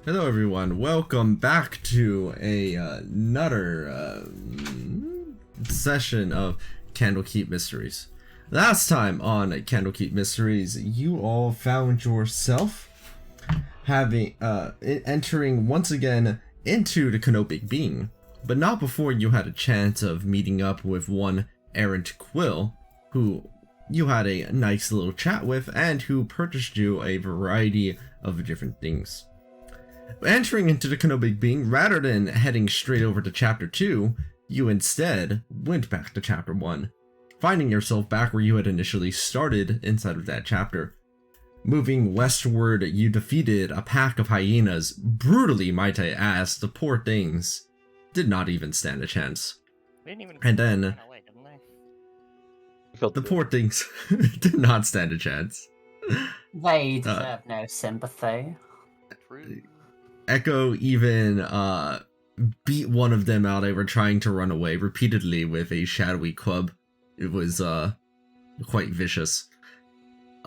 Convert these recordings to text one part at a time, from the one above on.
Hello everyone, welcome back to another session of Candlekeep Mysteries. Last time on Candlekeep Mysteries, you all found yourself having entering once again into the Canopic Being, but not before you had a chance of meeting up with one errant Quill, who you had a nice little chat with and who purchased you a variety of different things. Entering into the Canopic Being, rather than heading straight over to Chapter 2, you instead went back to Chapter 1, finding yourself back where you had initially started inside of that chapter. Moving westward, you defeated a pack of hyenas, brutally might I ask. The poor things did not even stand a chance. They didn't even And then, run away, didn't they? the poor things did not stand a chance. They deserve no sympathy. True. Echo even beat one of them out. They were trying to run away repeatedly with a shadowy club. It was quite vicious.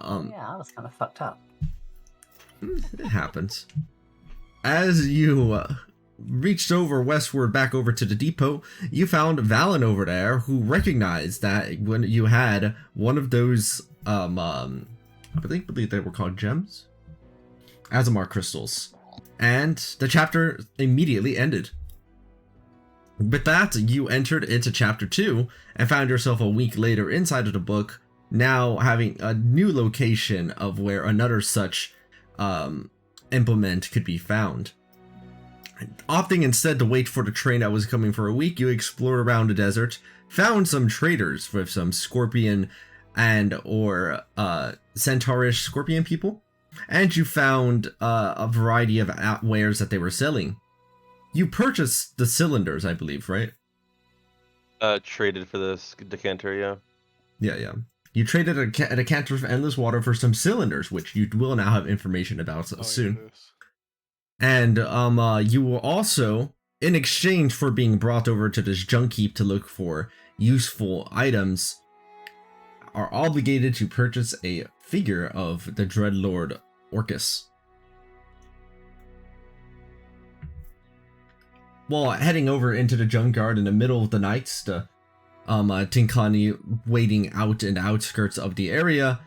Yeah, that was kind of fucked up. It happens. As you reached over westward back over to the depot, you found Valen over there, who recognized that when you had one of those I believe they were called gems, Azamar crystals. And the chapter immediately ended. With that, you entered into Chapter 2 and found yourself a week later inside of the book, now having a new location of where another such implement could be found. Opting instead to wait for the train that was coming for a week, you explored around the desert, found some traders with some scorpion and or centaurish scorpion people, and you found a variety of wares that they were selling. You purchased the cylinders, I believe, right? Traded for this decanter, yeah. Yeah. You traded a decanter of endless water for some cylinders, which you will now have information about soon. Yes. And you will also, in exchange for being brought over to this junk heap to look for useful items, are obligated to purchase a figure of the Dreadlord Orcus. While heading over into the junkyard in the middle of the night, the Tinkani waiting out in the outskirts of the area,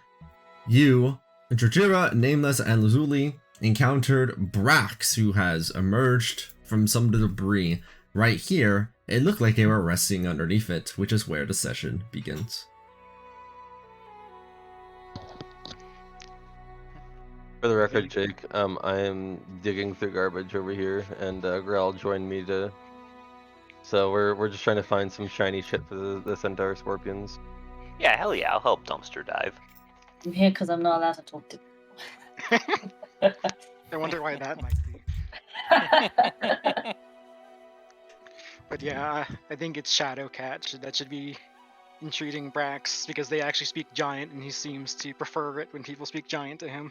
you, Jojira, Nameless, and Lazuli encountered Brax, who has emerged from some of the debris right here. It looked like they were resting underneath it, which is where the session begins. For the record, Jake, I am digging through garbage over here, and Grell joined me to. So we're just trying to find some shiny shit for the centaur scorpions. Yeah, hell yeah, I'll help dumpster dive. I'm here because I'm not allowed to talk to. I wonder why that might be. But yeah, I think it's Shadowcat that should be entreating Brax, because they actually speak giant, and he seems to prefer it when people speak giant to him.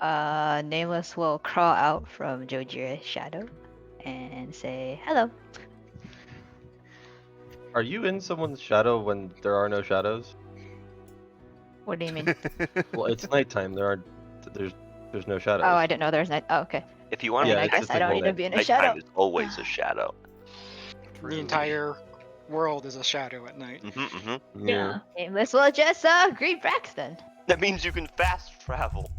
Nameless will crawl out from Jojira's shadow and say hello. Are you in someone's shadow when there are no shadows? What do you mean? Well, it's nighttime. There's no shadows. Oh, I didn't know there's night. Oh, okay. If you want Yeah, to I it's guess just I like don't one need to that be in a nighttime shadow. is always a shadow. The entire world is a shadow at night. Yeah. Nameless will just greet Brax then. That means you can fast travel.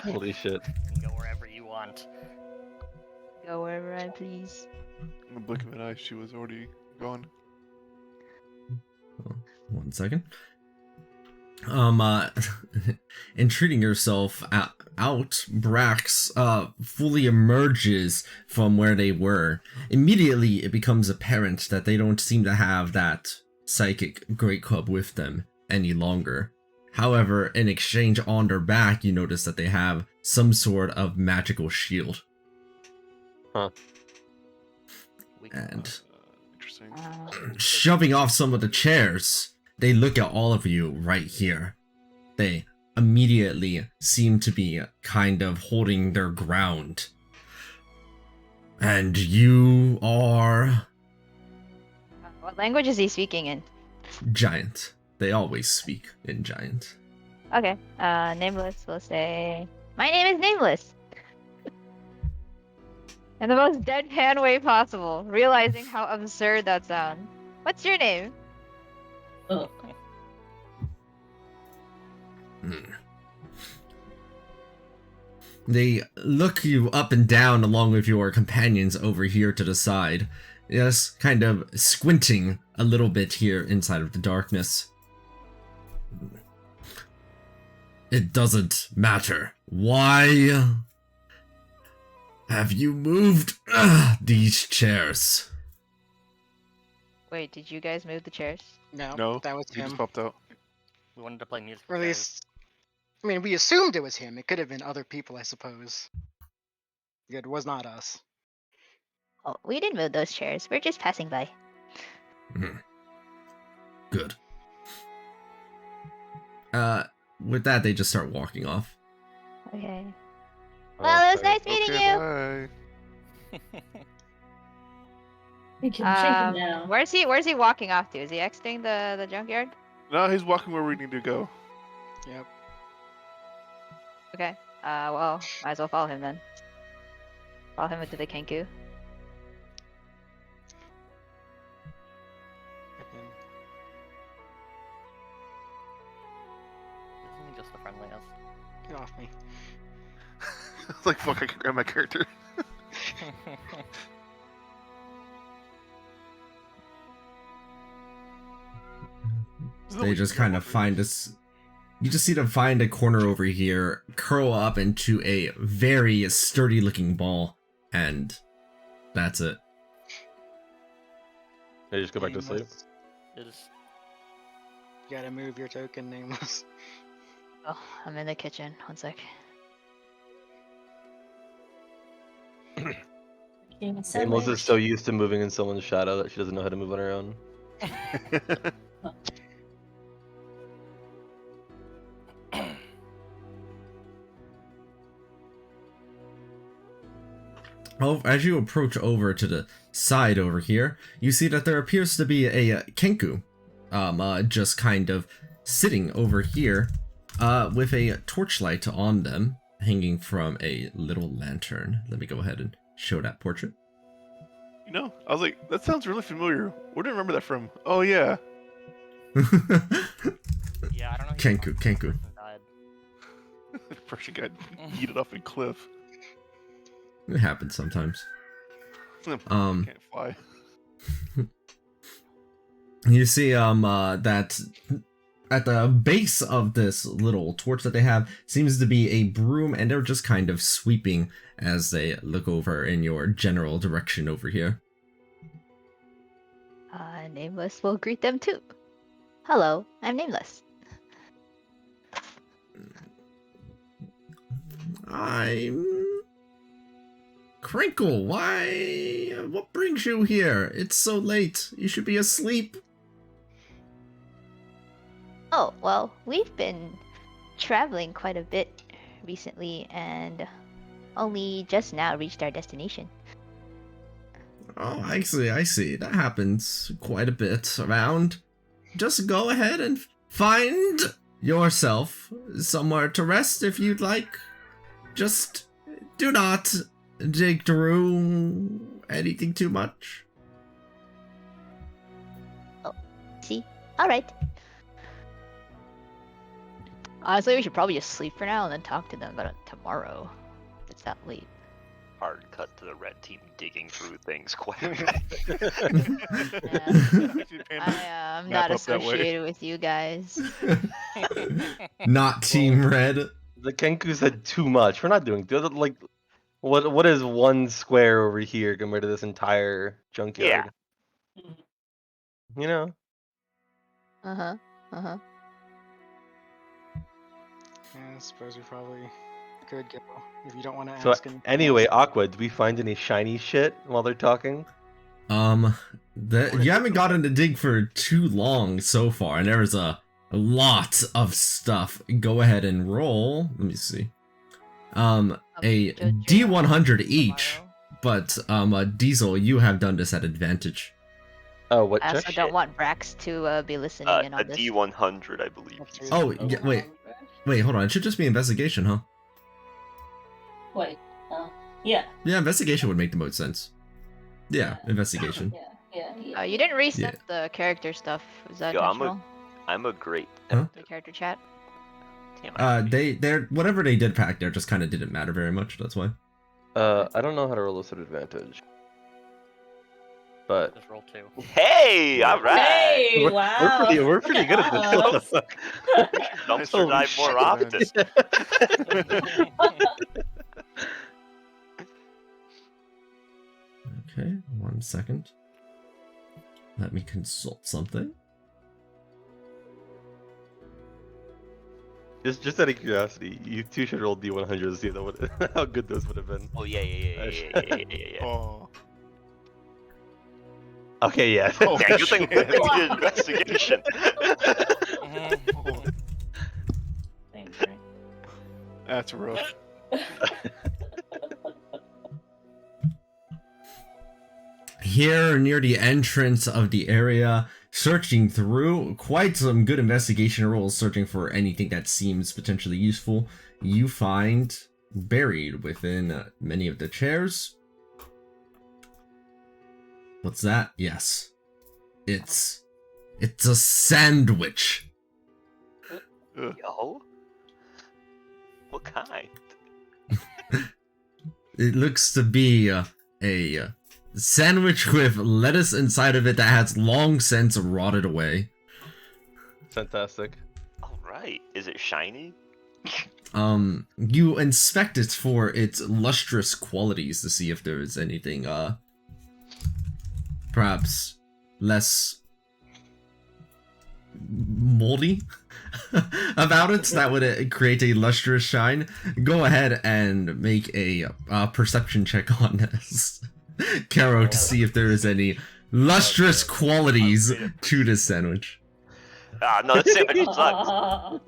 Holy shit. You can go wherever you want. Go wherever I please. In the blink of an eye, she was already gone. One second. Entreating yourself out, Brax fully emerges from where they were. Immediately, it becomes apparent that they don't seem to have that psychic great club with them any longer. However, in exchange on their back, you notice that they have some sort of magical shield. Huh. And Interesting. shoving off some of the chairs, they look at all of you right here. They immediately seem to be kind of holding their ground. And you are... What language is he speaking in? Giant. They always speak in Giant. Okay. Nameless will say, "My name is Nameless." In the most deadpan way possible, realizing how absurd that sounds. What's your name? Ugh. Hmm. They look you up and down along with your companions over here to the side. Yes, kind of squinting a little bit here inside of the darkness. It doesn't matter. Why have you moved these chairs? Wait, did you guys move the chairs? No, that was he just him. popped out. We wanted to play music. Or at least, I mean, we assumed it was him. It could have been other people, I suppose. It was not us. Oh, we didn't move those chairs. We're just passing by. Good. With that, they just start walking off. Okay. Well, it was nice meeting you. Bye. We can shake him now. Where's he walking off to? Is he exiting the junkyard? No, he's walking where we need to go. Yep. Okay. Well, might as well follow him then. Follow him into the Kenku. Isn't he just the friendliest? Get off me. It's like, fuck, I can grab my character. They just kind of find us. You just see them find a corner over here, curl up into a very sturdy looking ball, and that's it. They just go back to sleep. Nameless. It is. You gotta move your token, Nameless. Oh, I'm in the kitchen. One sec. Nameless is so used to moving in someone's shadow that she doesn't know how to move on her own. Well, as you approach over to the side over here, you see that there appears to be a Kenku, just kind of sitting over here, with a torchlight on them, hanging from a little lantern. Let me go ahead and show that portrait. You know, I was like, that sounds really familiar. Where do I remember that from? Oh, yeah. Yeah, I don't know. Kenku. Died. The person got yeeted off a cliff. It happens sometimes. Can't fly. You see, that at the base of this little torch that they have seems to be a broom, and they're just kind of sweeping as they look over in your general direction over here. Nameless will greet them too. Hello, I'm Nameless. I'm Crinkle. Why? What brings you here? It's so late. You should be asleep. Oh, well, we've been traveling quite a bit recently and only just now reached our destination. Oh, I see. That happens quite a bit around. Just go ahead and find yourself somewhere to rest if you'd like. Just do not dig through anything too much. Oh, see? Alright. Honestly, we should probably just sleep for now and then talk to them about it tomorrow. It's that late. Hard cut to the red team digging through things quite a bit. I'm not associated with you guys. Not Team Red. The Kenku said too much. We're not doing like what is one square over here compared to this entire junkyard? Yeah. You know? Uh-huh. Uh-huh. Yeah, I suppose we probably could go if you don't want to So ask him. anyway, Aqua, do we find any shiny shit while they're talking? You haven't gotten to dig for too long so far, and there's a lot of stuff. Go ahead and roll. Let me see. A D100 each, but Diesel, you have done this at advantage. Oh, what? I also don't want Brax to be listening in on A this. D100, I believe. Oh, yeah, wait. Wait, hold on. It should just be investigation, huh? Wait. Yeah. Yeah, investigation would make the most sense. Yeah, investigation. Yeah. You didn't reset the character stuff. Was that Yo, intentional? I'm a great. Huh? The character chat? Damn, They're whatever they did back there just kind of didn't matter very much. That's why. I don't know how to roll this at advantage. But Just roll 2. Hey, all right. Hey, we're, wow. we're pretty good at this. Wow. What the fuck? Dumpster Holy dive more shit, often. Okay, 1 second. Let me consult something. Just out of curiosity, you two should roll D100 to see how good those would have been. Oh yeah. Oh. Okay, yeah. Oh, Yeah, good thing we shit. did investigation. Same thing. That's rough. Here near the entrance of the area, searching through quite some good investigation rolls, searching for anything that seems potentially useful, you find buried within many of the chairs. What's that? Yes. It's a sandwich. Yo, what kind? It looks to be a sandwich with lettuce inside of it that has long since rotted away. Fantastic. All right, is it shiny? You inspect it for its lustrous qualities to see if there is anything, perhaps less moldy about it that would create a lustrous shine. Go ahead and make a perception check on this, Caro, to see if there is any lustrous qualities to this sandwich. Ah, no, this sandwich sucks.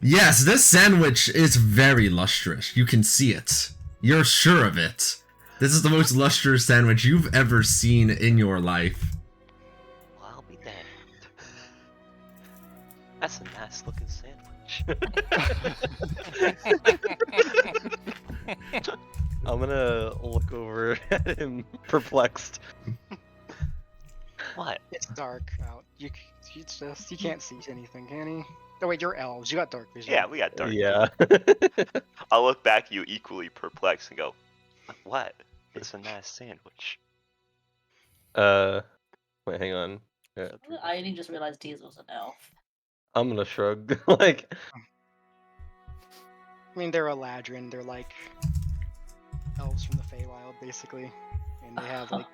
Yes, this sandwich is very lustrous. You can see it. You're sure of it. This is the most lustrous sandwich you've ever seen in your life. Well, I'll be damned. That's a nice looking sandwich. I'm gonna look over at him, perplexed. What? It's dark out. You can't see anything, can you? Oh wait, you're elves. You got dark vision. Yeah, we got dark. Yeah. I'll look back at you equally perplexed and go, what? It's a nice sandwich. Wait, hang on. Yeah. I didn't just realize Diesel was an elf. I'm gonna shrug. Like, I mean, they're Eladrin. They're like elves from the Feywild, basically, and they have like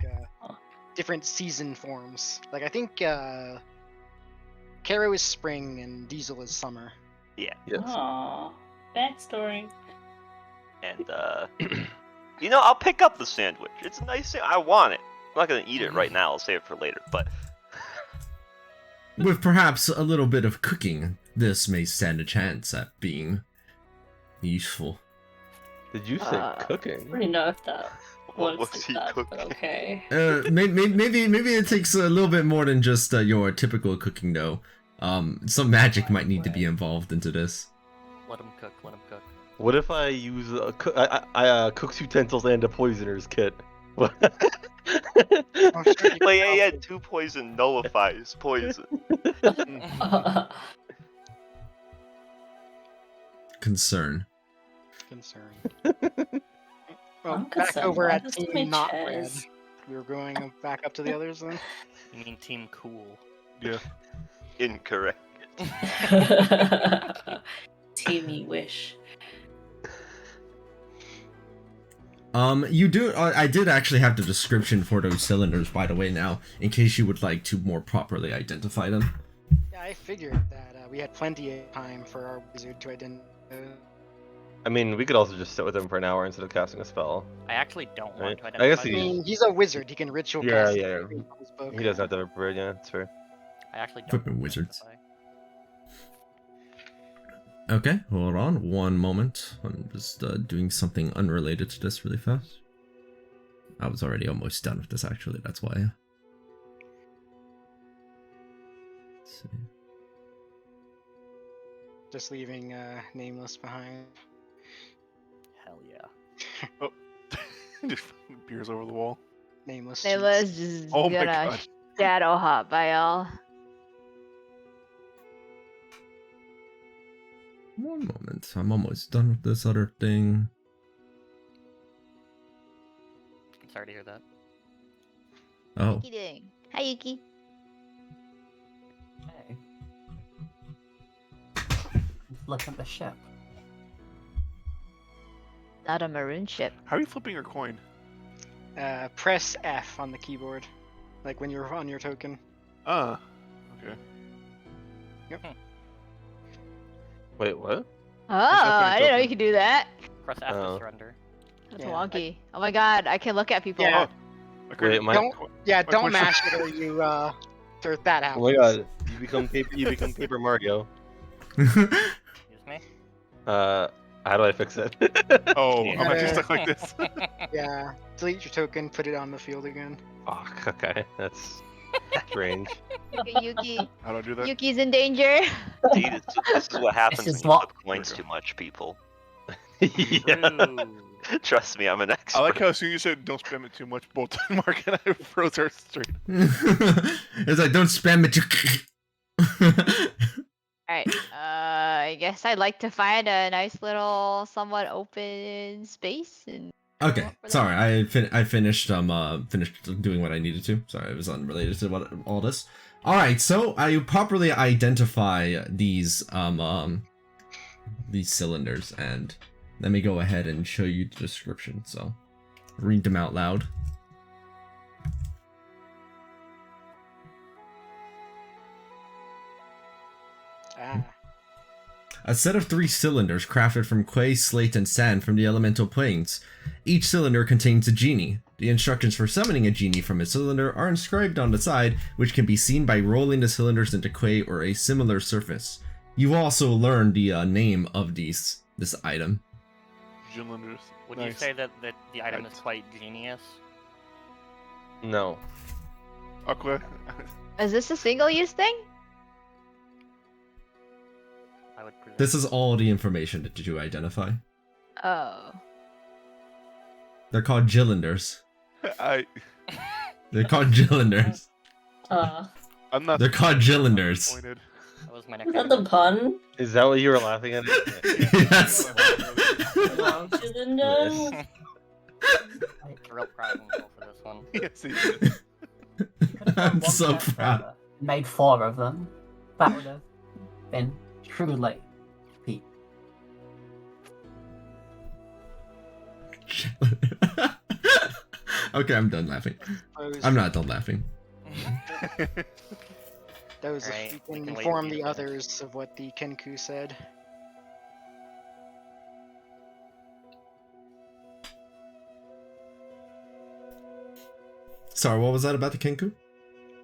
different season forms. Like I think Caro is spring and Diesel is summer. Yeah. yes. Aww. Backstory. And, you know, I'll pick up the sandwich. It's a nice I want it. I'm not gonna eat it right now. I'll save it for later, but... With perhaps a little bit of cooking, this may stand a chance at being useful. Did you say I cooking? don't know if that What was was he that, but cooking? okay. Maybe it takes a little bit more than just your typical cooking though. Some magic might need to be involved into this. Let him cook, let him cook. What if I use cook's utensils and a poisoner's kit? What? Oh, sure, you Like, can yeah, also- 2 poison nullifies poison. Concern. Concern. I'm Well, back concerned over about at this team not red. witches. We were going back up to the others then. You mean Team Cool? Yeah. Incorrect. Teamy wish. You do. I did actually have the description for those cylinders, by the way. Now, in case you would like to more properly identify them. Yeah, I figured that we had plenty of time for our wizard to identify. I mean, we could also just sit with him for an hour instead of casting a spell. I actually don't Right. want to I identify guess I he- them. mean, he's a wizard. He can ritual Yeah, cast yeah. everything on his book. He doesn't have to have a prepared, yeah, that's fair. I actually don't Flippin' want to wizards. identify. Okay, hold on one moment. I'm just doing something unrelated to this really fast. I was already almost done with this actually. That's why. Let's see. just leaving Nameless behind. Hell yeah. Just fucking appears over the wall. Nameless. It cheats. was just Oh my gonna god. shadow hop by y'all. One moment. I'm almost done with this other thing. I'm sorry to hear that. Oh. Yuki doing? Hi, Yuki. Hey. Look at the ship. Not a maroon ship. How are you flipping your coin? Press F on the keyboard, like when you're on your token. Ah. Okay. Wait, what? Oh, happening, I didn't know token? you could do that. Press F Oh. to surrender. That's Yeah, wonky. Oh my god, I can look at people. Yeah. Wait, my Don't don't coin- mash it or you or that happens. oh my god, you become Paper Mario. Excuse me? How do I fix it? Oh, Yeah. I'm actually stuck like this. Yeah, delete your token, put it on the field again. Fuck, okay, that's strange. Look at Yuki. How do I do that? Yuki's in danger. See, this is what happens is when you what- flip coins There we too much, people. Yeah. True. Trust me, I'm an expert. I like how as soon as you said don't spam it too much, both Mark and I froze our straight. It's like, don't spam it. Alright, I guess I'd like to find a nice little, somewhat open space and. Okay, Go for sorry. I finished finished doing what I needed to. Sorry, it was unrelated to what all this. All right, so I properly identify these cylinders, and let me go ahead and show you the description. So, read them out loud. Ah. A set of 3 cylinders crafted from clay, slate, and sand from the elemental planes. Each cylinder contains a genie. The instructions for summoning a genie from a cylinder are inscribed on the side, which can be seen by rolling the cylinders into clay or a similar surface. You also learn the name of this item. Gillanders. Would you Nice. say that the item Right. is quite genius? No. Aqua. Is this a single-use thing? I would presume. This is all the information that you identify. Oh. They're called Gillanders. I'm They're called Gillanders. not. They're called Gillanders. disappointed. That was my Is next that the pun? Is that what you were laughing at? Yes. Cylinder? Real proud of himself for this one. Yes, he is. I'm so proud. Made 4 of them. That would have been truly peak. Okay, I'm done laughing. Those, I'm not done laughing. those Alright, if we you can can wait inform for the you to others of what the Kenku said. Sorry, what was that about the Kenku?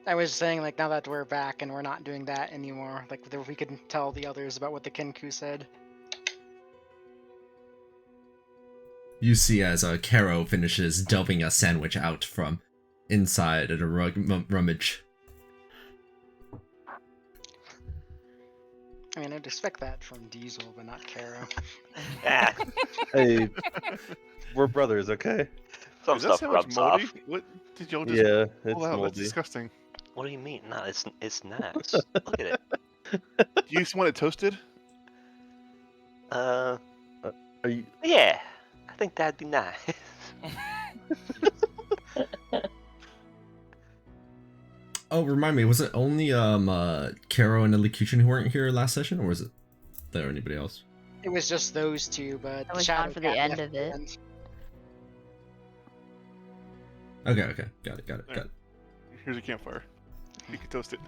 I was saying, like, now that we're back and we're not doing that anymore, like, we could tell the others about what the Kenku said. You see as Caro finishes delving a sandwich out from inside at a rummage. I mean, I'd expect that from Diesel, but not Caro. Ah, Hey, we're brothers, okay? some Is that stuff sandwich rubs moldy? off. What did y'all just Yeah, pull it's out? That's moldy. disgusting. What do you mean? No, it's nice. Look at it. Do you just want it toasted? Are you? Yeah, I think that'd be nice. Oh, remind me, was it only Caro and Elocution who weren't here last session, or was it there anybody else? It was just those two, but I was Shadow gone for the Cat end left of it. and- Okay, got it. Here's a campfire. You can toast it.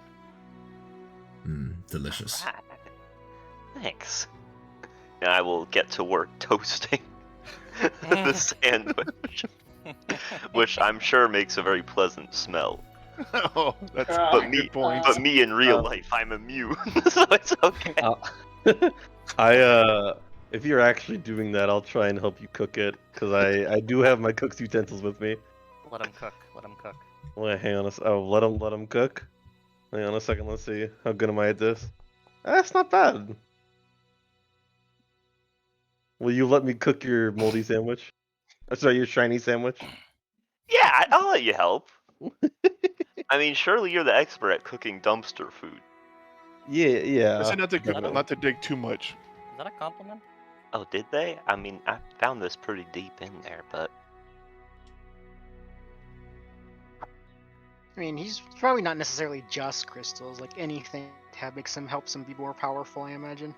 Delicious. Right. Thanks. And I will get to work toasting the sandwich, which I'm sure makes a very pleasant smell. Oh, that's But a me- good point. But me in real life, I'm immune, so it's okay. If you're actually doing that, I'll try and help you cook it, because I do have my cook's utensils with me. Let him cook. Let him cook. Wait, hang on let him cook. Hang on a second, let's see. How good am I at this? That's not bad. Will you let me cook your moldy sandwich? Sorry, your shiny sandwich? Yeah, I'll let you help. I mean, surely you're the expert at cooking dumpster food. Yeah. I said not to definitely. not to dig too much. Is that a compliment? Oh, did they? I mean, I found this pretty deep in there, but I mean, he's probably not necessarily just crystals. Like anything that makes him helps him be more powerful, I imagine.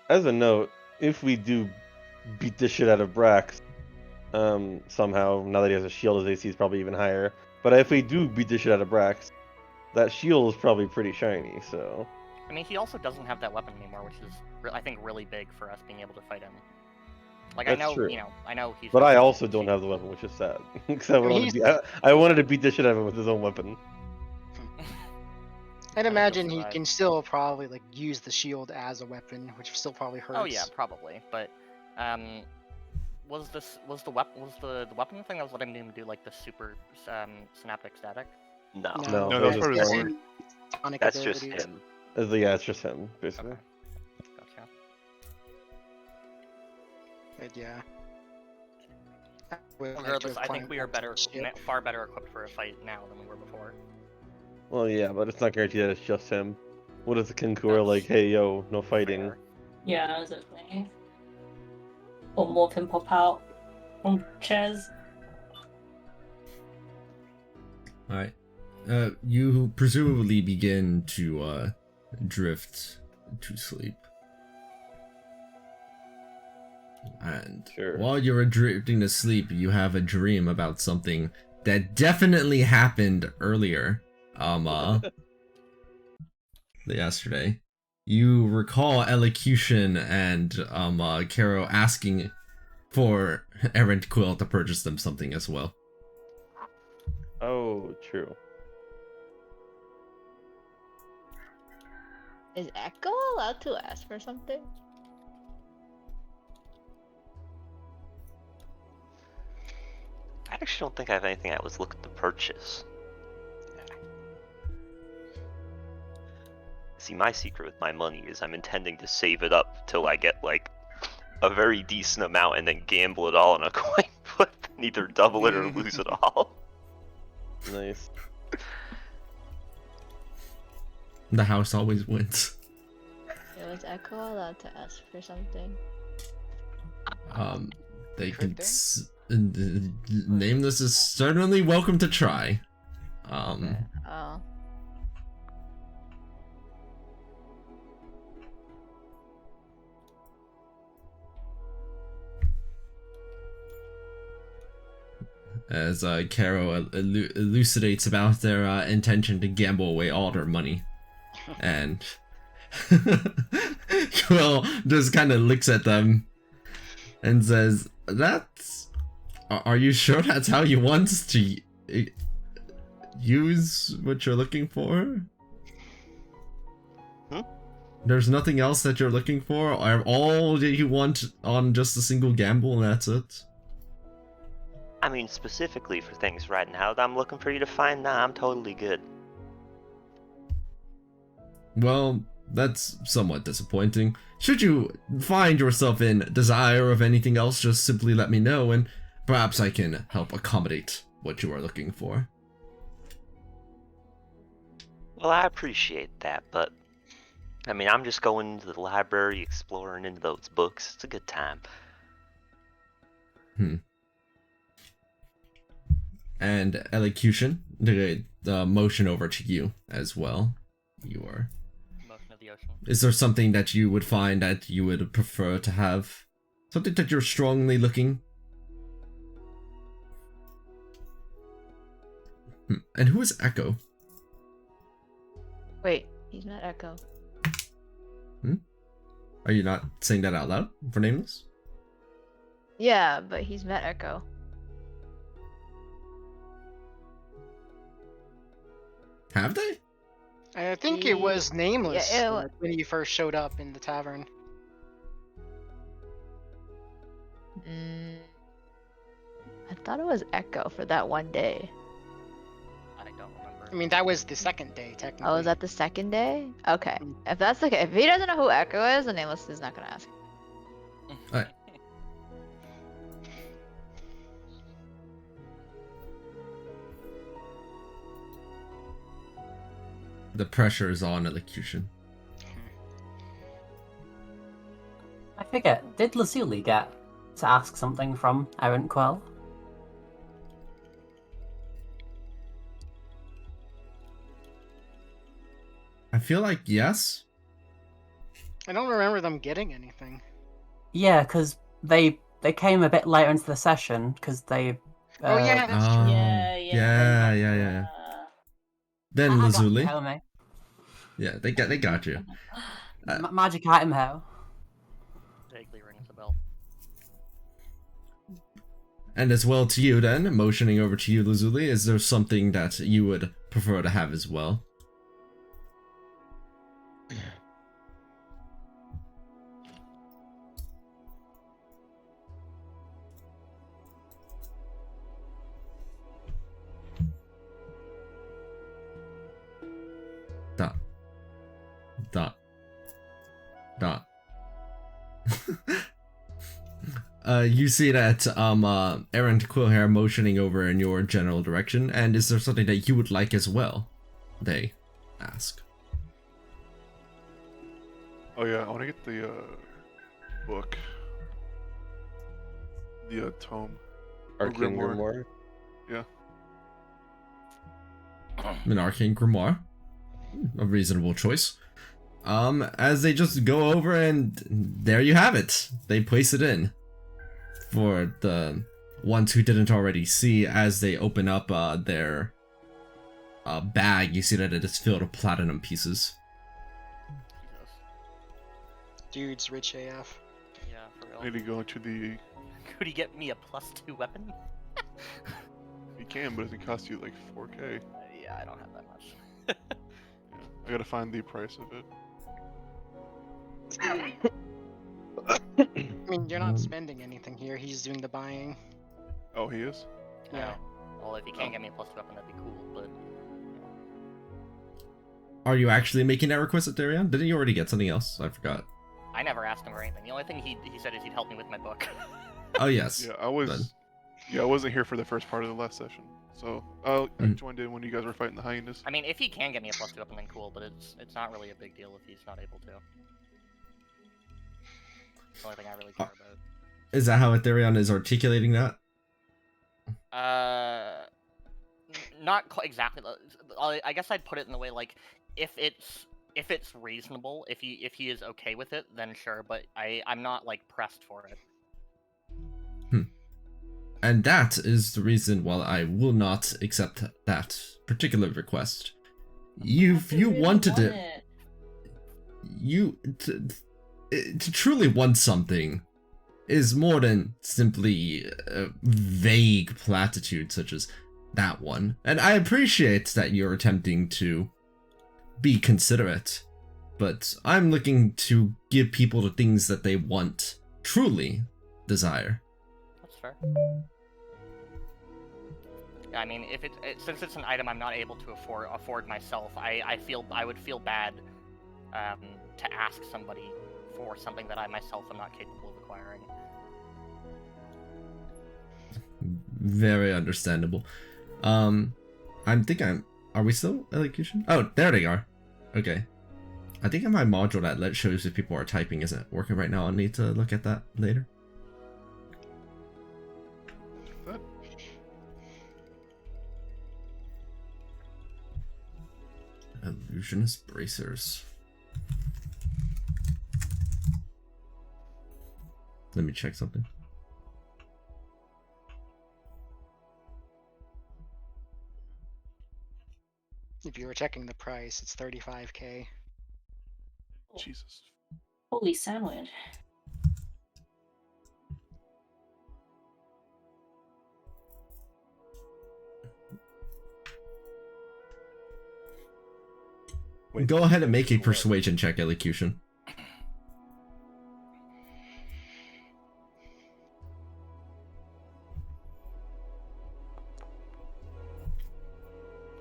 As a note, if we do beat the shit out of Brax, somehow, now that he has a shield, his AC is probably even higher. But if we do beat the shit out of Brax, that shield is probably pretty shiny, so... I mean, he also doesn't have that weapon anymore, which is, I think, really big for us being able to fight him. Like, That's I know, true. I know he's. But got I some also don't cheap- have the weapon, which is sad. Because I, mean, I wanted to beat the shit out of him with his own weapon. I'd think he'll imagine he survive. can still probably like use the shield as a weapon, which still probably hurts. Oh yeah, probably. But, was the weapon thing that was letting him do like the super synaptic static? no. No, No, that that's was part of his the thing. sword. Sonic That's just abilities. him. Yeah, it's just him, basically. Okay. Gotcha. But yeah. Would like to Regardless, have I think climbed we are up ship. far better equipped for a fight now than we were before. Well, yeah, but it's not guaranteed that it's just him. What if the Kinkura like, That's hey, yo, no fighting? Fair. Yeah, exactly. Or more of him pop out from chairs. Alright. You presumably begin to drift to sleep. And Sure. while you're drifting to sleep, you have a dream about something that definitely happened earlier. Yesterday. You recall Elocution and Caro asking for Errant Quill to purchase them something as well. Oh, true. Is Echo allowed to ask for something? I actually don't think I have anything I was looking to purchase. See, my secret with my money is I'm intending to save it up till I get like a very decent amount and then gamble it all in a coin flip and either double it or lose it all. Nice. The house always wins. Was Echo allowed to ask for something? They Could can they? Nameless is certainly welcome to try. Oh. As Caro elucidates about their intention to gamble away all their money. And Quill just kind of looks at them and says, "That's... Are you sure that's how you want to use what you're looking for? There's nothing else that you're looking for? Or all that you want on just a single gamble and that's it?" I mean, specifically for things right now that I'm looking for you to find, nah, I'm totally good. Well, that's somewhat disappointing. Should you find yourself in desire of anything else, just simply let me know, and perhaps I can help accommodate what you are looking for. Well, I appreciate that, but I mean, I'm just going to the library, exploring into those books. It's a good time. And Elocution, the motion over to you as well. You are. Motion of the ocean. Is there something that you would find that you would prefer to have? Something that you're strongly looking? And who is Echo? Wait, he's not Echo. Are you not saying that out loud for Nameless? Yeah, but he's met Echo. Have they? I think it was nameless Yeah, when he first showed up in the tavern. I thought it was Echo for that one day. I don't remember. I mean, that was the second day, technically. Oh, is that the second day? Okay. Mm. If that's the case, if he doesn't know who Echo is, then Nameless is not gonna ask. Alright. The pressure is on elocution. I forget, did Lazuli get to ask something from Errant Quell? I feel like yes. I don't remember them getting anything. Yeah, because they came a bit later into the session, because they... Oh, yeah, that's true. Yeah. Then I got Lazuli. you, Helme. Yeah, they got you. Magic item how? Vaguely rings a bell. And as well to you then, motioning over to you, Lazuli, is there something that you would prefer to have as well? Dot. You see that Errant Quillhair motioning over in your general direction, and is there something that you would like as well? They ask. Oh yeah, I want to get the book. The tome. Arcane Grimoire. Grimoire. Yeah. An arcane grimoire. A reasonable choice. As they just go over and there you have it. They place it in. For the ones who didn't already see, as they open up their bag, you see that it is filled with platinum pieces. Jesus. Dude's rich AF. Yeah, for I need real. to go into the. Could he get me a +2 weapon? You can, but it doesn't cost you like 4K. Yeah, I don't have that much. Yeah. I gotta find the price of it. I mean, you're not spending anything here. He's doing the buying. Oh, he is. Yeah. Well, if he can't get me a +2 weapon, that'd be cool, but... Are you actually making that request at Darion? Didn't you already get something else? I forgot. I never asked him for anything. The only thing he said is he'd help me with my book. Oh yes. Yeah, I was. Then. Yeah, I wasn't here for the first part of the last session, so I joined in when you guys were fighting the hyenas. I mean, if he can get me a +2 weapon, then cool, but it's not really a big deal if he's not able to. It's the only thing I really care about. Is that how Ethereon is articulating that? Not quite exactly. I guess I'd put it in the way like if it's reasonable, if he is okay with it, then sure. But I'm not like pressed for it. And that is the reason why I will not accept that particular request. If you wanted it, to truly want something is more than simply vague platitudes such as that one. And I appreciate that you're attempting to be considerate, but I'm looking to give people the things that they want, truly desire. That's fair. Yeah, I mean, if since it's an item I'm not able to afford myself, I would feel bad to ask somebody for something that I myself am not capable of acquiring. Very understandable. Are we still elocution? Oh, there they are. Okay. I think my module that shows if people are typing isn't working right now. I'll need to look at that later. What? Illusionist bracers. Let me check something. If you were checking the price, it's 35k. Jesus. Holy sandwich. Wait, Go ahead and make a what? persuasion check, elocution.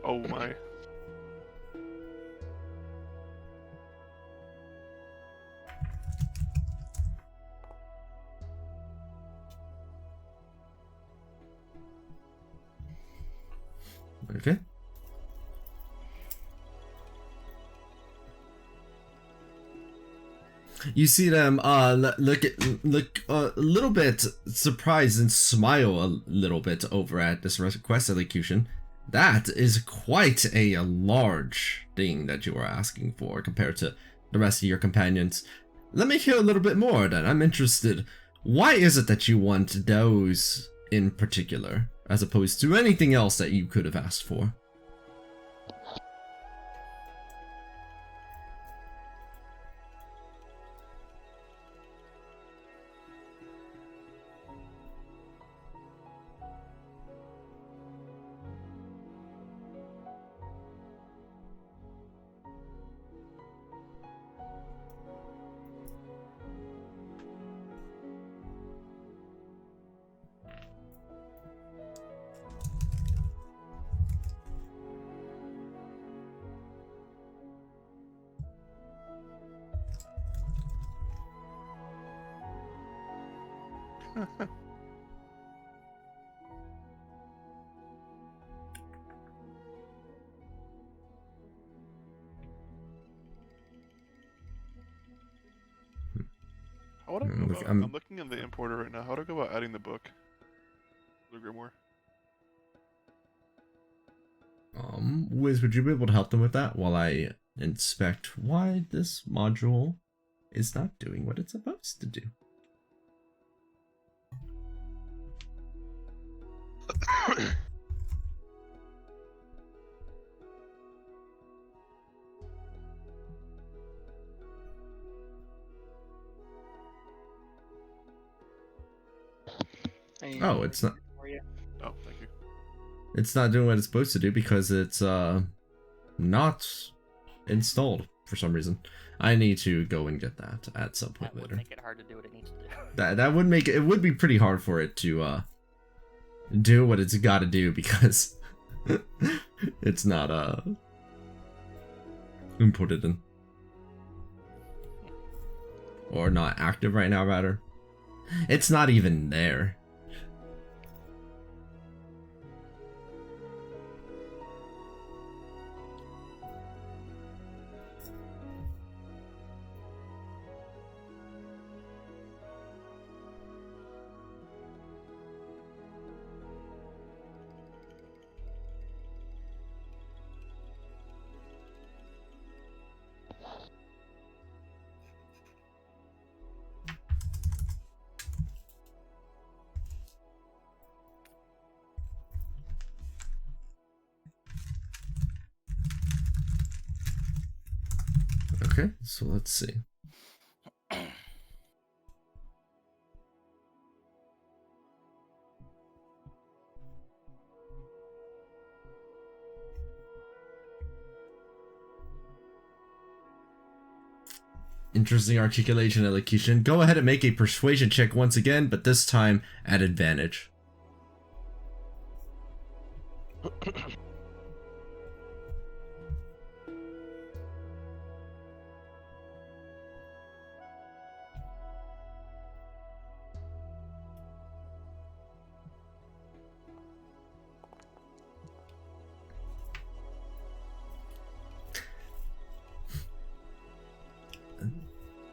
Oh my. Okay. You see them look a little bit surprised and smile a little bit over at this request elocution. That is quite a large thing that you are asking for compared to the rest of your companions. Let me hear a little bit more then. I'm interested. Why is it that you want those in particular, as opposed to anything else that you could have asked for? How would I go about, I'm looking in the importer right now. How do I go about adding the book? The Grimoire. Wiz, would you be able to help them with that while I inspect why this module is not doing what it's supposed to do? Oh, it's not. Oh, thank you. It's not doing what it's supposed to do because it's not installed for some reason. I need to go and get that at some point That would later. make it hard to do what it needs to do. That would make it would be pretty hard for it to do what it's got to do because it's not inputted in, or not active right now. Rather, it's not even there. Okay, so let's see. Interesting articulation, elocution. Go ahead and make a persuasion check once again, but this time at advantage.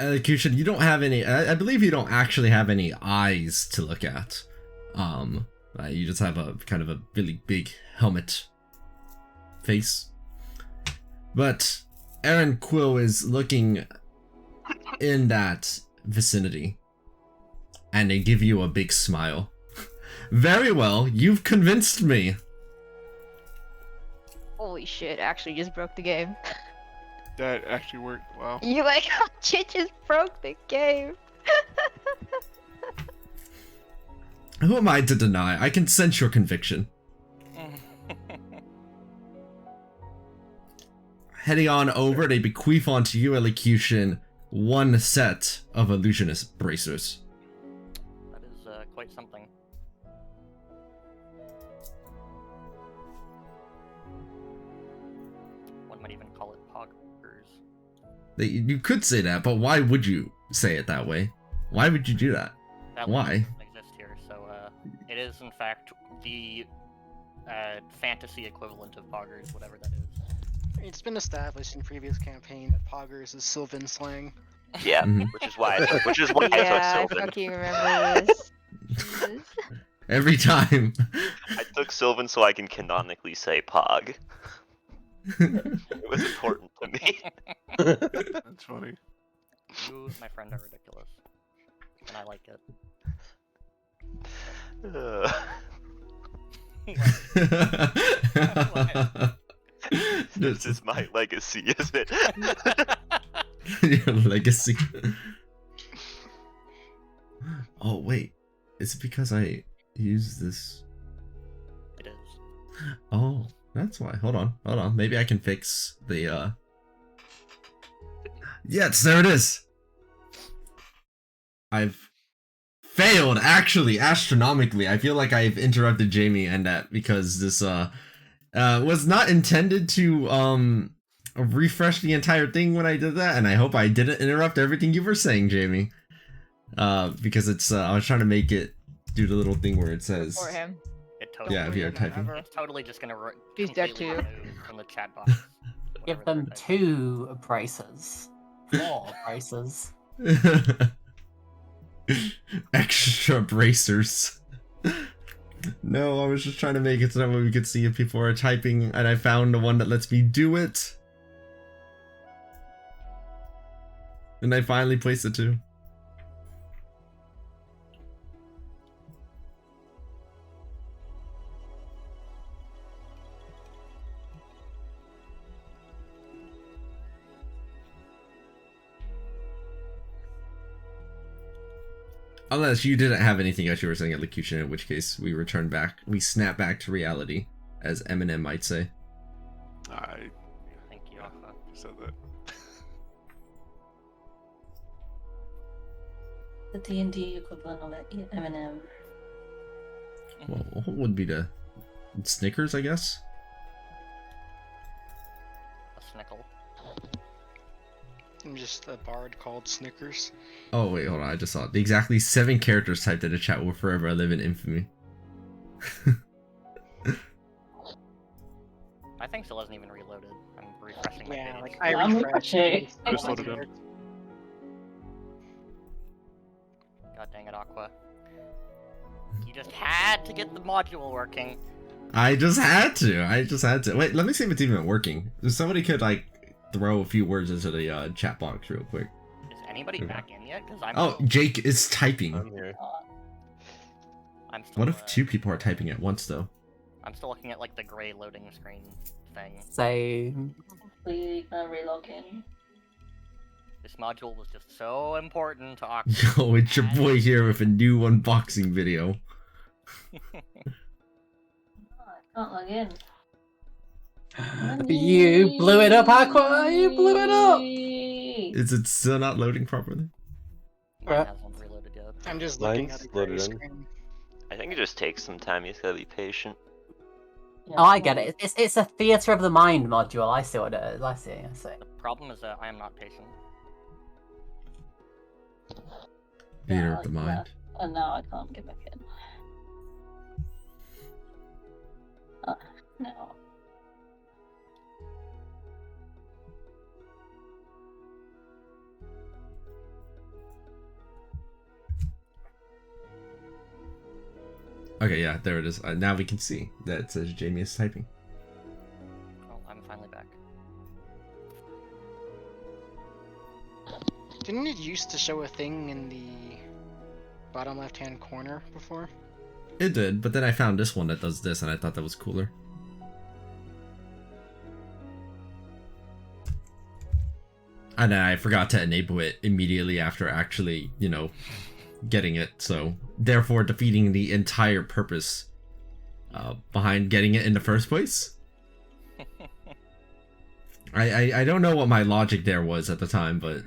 Elocution, you don't have any. I believe you don't actually have any eyes to look at. You just have a kind of a really big helmet face. But Aaron Quill is looking in that vicinity, and they give you a big smile. Very well, you've convinced me. Holy shit, actually just broke the game. That actually worked. Wow. You like you just broke the game. Who am I to deny? I can sense your conviction. Heading on over, they bequeath onto you, elocution, one set of illusionist bracers. That is quite something. One might even call it poggers. You could say that, but why would you say it that way? Why would you do that? That Why? doesn't exist here, so it is in fact the fantasy equivalent of poggers, whatever that is. It's been established in previous campaign that poggers is Sylvan slang. Yeah, Mhm. which is why I took Yeah, I Sylvan. fucking remember this. Jesus. Every time. I took Sylvan so I can canonically say Pog. It was important to me. That's funny. You, my friend, are ridiculous, and I like it. This is my legacy, is it? Your legacy. Oh wait, is it because I use this? It is. Oh, that's why. Hold on. Maybe I can fix the. Yes, there it is. I've failed actually astronomically. I feel like I've interrupted Jamie and that because this was not intended to refresh the entire thing when I did that, and I hope I didn't interrupt everything you were saying, Jamie. Because it's I was trying to make it do the little thing where it says For him. It totally. yeah, if you're typing. It's totally just gonna He's dead completely too. remove from the chat box. Give whatever them they're typing. 2 braces. 4 braces. Extra bracers. No, I was just trying to make it so that way we could see if people are typing, and I found the one that lets me do it. And I finally placed it too. Unless you didn't have anything else you were saying, elocution, in which case we return back. We snap back to reality, as Eminem might say. Thank you. You said that. The D&D equivalent of Eminem. Well, what would be the Snickers, I guess? A snickle. I'm just a bard called Snickers. Oh wait, hold on, I just saw it. Exactly 7 characters typed in the chat will forever live in infamy. My thing still hasn't even reloaded. I'm refreshing my Yeah, page. like I I'm refreshed. refreshing. Just loaded in. God dang it, Aqua. You just had to get the module working. I just had to. Wait, let me see if it's even working. If somebody could, like, throw a few words into the chat box real quick. Is anybody Okay. back in yet? Because I'm. Oh, Still, Jake is typing. I'm here. I'm still. What if 2 people are typing at once, though? I'm still looking at like the gray loading screen thing. Same. Hopefully gonna relog in. This module was just so important to Aqua. Yo, it's your boy here with a new unboxing video. I can't log in. You blew it up, Aqua! You blew it up! Is it still not loading properly? Mine hasn't reloaded yet. I'm just looking Mine's at the gray loaded in. screen. I think it just takes some time. You just gotta be patient. Yeah. Oh, I get it. It's a theatre of the mind module. I see what it is. I see. The problem is that I am not patient. Theater of the mind. And now I can't get back in. No. Okay, yeah, there it is. Now we can see that it says Jamie is typing. Oh, I'm finally back. Didn't it used to show a thing in the bottom left-hand corner before? It did, but then I found this one that does this, and I thought that was cooler. And then I forgot to enable it immediately after actually, you know, getting it, so therefore defeating the entire purpose behind getting it in the first place. I don't know what my logic there was at the time, but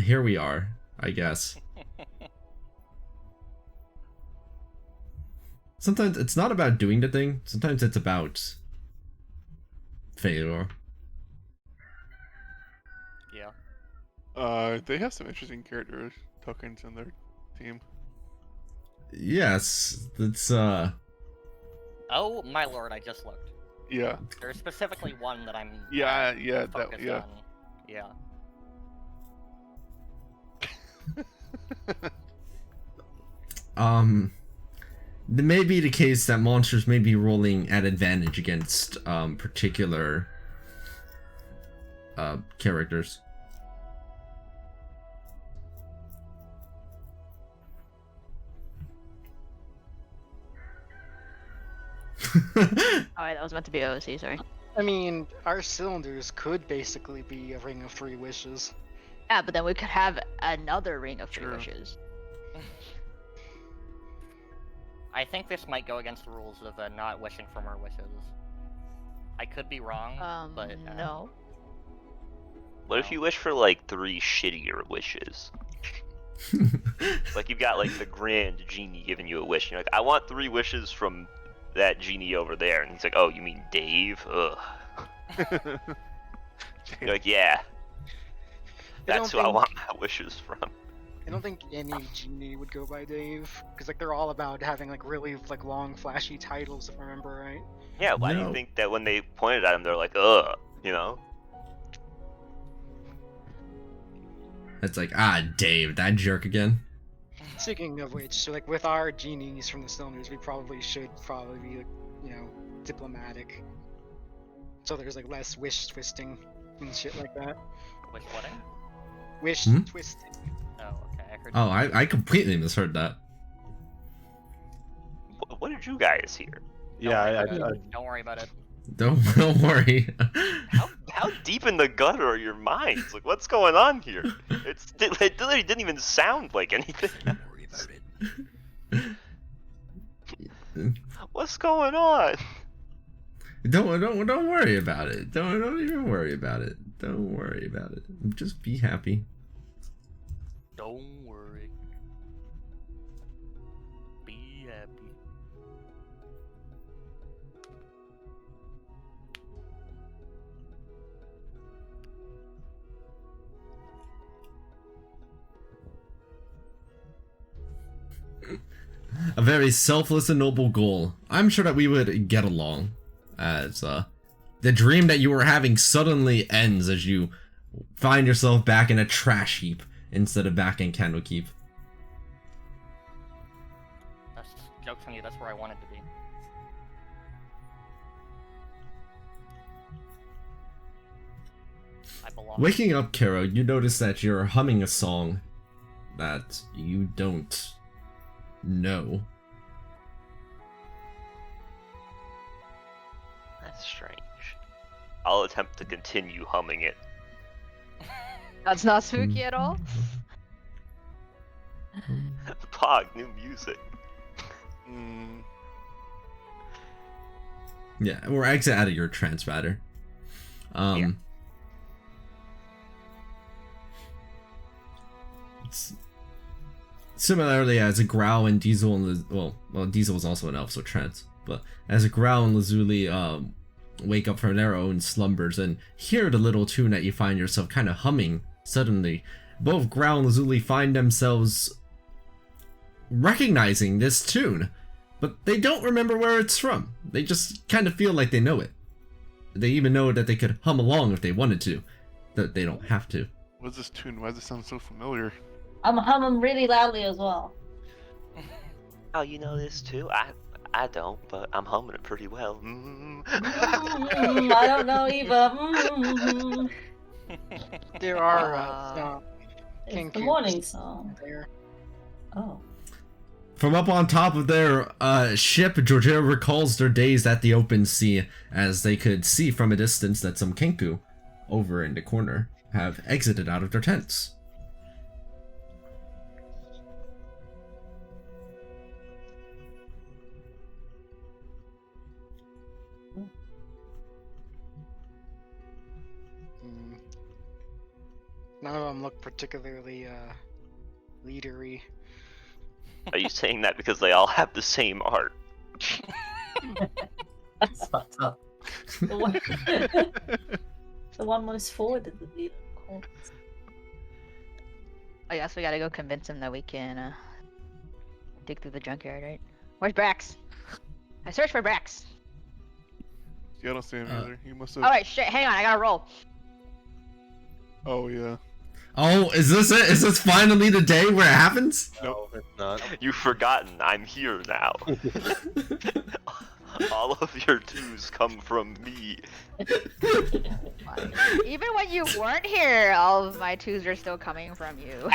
here we are, I guess. Sometimes it's not about doing the thing, sometimes it's about failure. Yeah. They have some interesting character tokens in their team. Yes, it's Oh my lord! I just looked. Yeah. There's specifically one that I'm. Yeah, yeah, that, focused yeah. on. Yeah. It may be the case that monsters may be rolling at advantage against particular characters. Alright, that was meant to be OC, sorry. I mean, our cylinders could basically be a ring of 3 wishes. Yeah, but then we could have another ring of 3 True. wishes. I think this might go against the rules of not wishing from our wishes. I could be wrong, but no. What if you wish for like 3 shittier wishes? Like you've got like the grand genie giving you a wish. You're like, I want 3 wishes from that genie over there, and he's like, oh, you mean Dave? Ugh. You're like, yeah. That's who I want my wishes from. I don't think any genie would go by Dave, because like they're all about having like really like long, flashy titles, if I remember right. Yeah, why do No. you think that when they pointed at him, they're like, ugh, you know? It's like, Dave, that jerk again. Speaking of which, so like with our genies from the cylinders, we should be like, you know, diplomatic. So there's like less wish twisting and shit like that. wish wedding. Wish Hmm? twisting. Oh, okay. I heard. Oh, I completely misheard that. What did you guys hear? Yeah, Don't worry about it. Don't worry. How deep in the gutter are your minds? Like, what's going on here? It literally didn't even sound like anything. Don't worry about it. What's going on? Don't worry about it. Don't even worry about it. Don't worry about it. Just be happy. Don't worry. Be happy. A very selfless and noble goal. I'm sure that we would get along, as the dream that you were having suddenly ends as you find yourself back in a trash heap instead of back in Candlekeep. That's joke's on you. That's where I wanted to be. I belong. Waking up, Kara, you notice that you're humming a song that you don't know. That's strange. I'll attempt to continue humming it. That's not spooky at all. Pog, new music. Mm, Yeah, or exit out of your trance, rather. Yeah. Similarly, as a Growl and Diesel and well, Diesel was also an elf, so trance. But as a Growl and Lazuli wake up from their own slumbers and hear the little tune that you find yourself kind of humming, suddenly, both Growl and Lazuli find themselves recognizing this tune, but they don't remember where it's from. They just kind of feel like they know it. They even know that they could hum along if they wanted to, that they don't have to. what's this tune? Why does it sound so familiar? I'm humming really loudly as well. Oh, you know this too? I don't, but I'm humming it pretty well. I don't know either. There are It's the morning song. there. Oh. From up on top of their ship, Georgia recalls their days at the open sea, as they could see from a distance that some Kenku, over in the corner, have exited out of their tents. Mm. None of them look particularly leadery. Are you saying that because they all have the same art? That's fucked up. The one, the one most forward is the leader. Cool. Oh yes, we gotta go convince him that we can dig through the junkyard, right? Where's Brax? I searched for Brax. Yeah, I don't see him either. He must have. Oh wait, shit. Hang on, I gotta roll. Oh yeah. Oh, is this it? Is this finally the day where it happens? No, it's not. You've forgotten. I'm here now. All of your 2s come from me. Even when you weren't here, all of my 2s are still coming from you.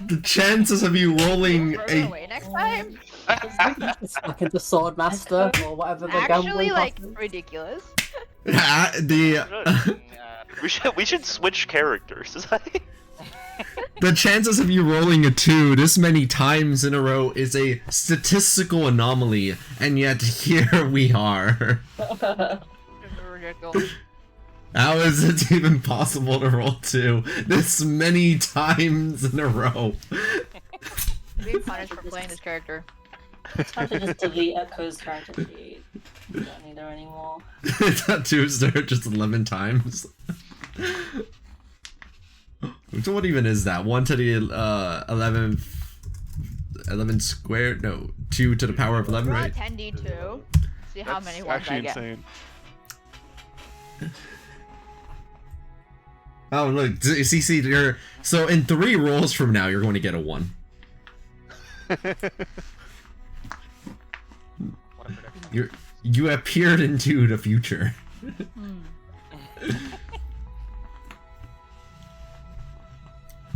The chances of you rolling Throw it a away next time. Look into Swordmaster or whatever the Actually, gambling like button. ridiculous. We should switch characters. The chances of you rolling a 2 this many times in a row is a statistical anomaly, and yet here we are. Ridiculous. How is it even possible to roll 2 this many times in a row? Being punished for playing this character. It's time to just delete Echo's character sheet. We don't need her anymore. It's not 2 star, just 11 times. So what even is that? 1 to the 11 squared? No, 2 to the power of 11, Roll right? 10d2. See how That's many ones I actually get. insane. Oh look, CC, you're so in 3 rolls from now you're going to get a 1. You appeared into the future.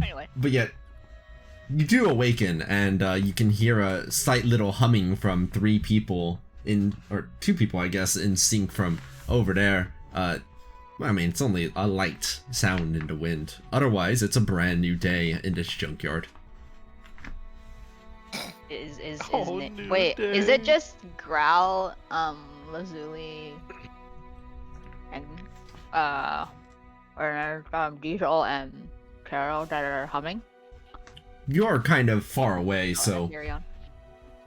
Anyway. But yet, you do awaken, and you can hear a slight little humming from 3 people or 2 people, I guess, in sync from over there. I mean, it's only a light sound in the wind. Otherwise, it's a brand new day in this junkyard. Wait, is it just Growl, Lazuli, and Diesel and Carol that are humming? You are kind of far away, so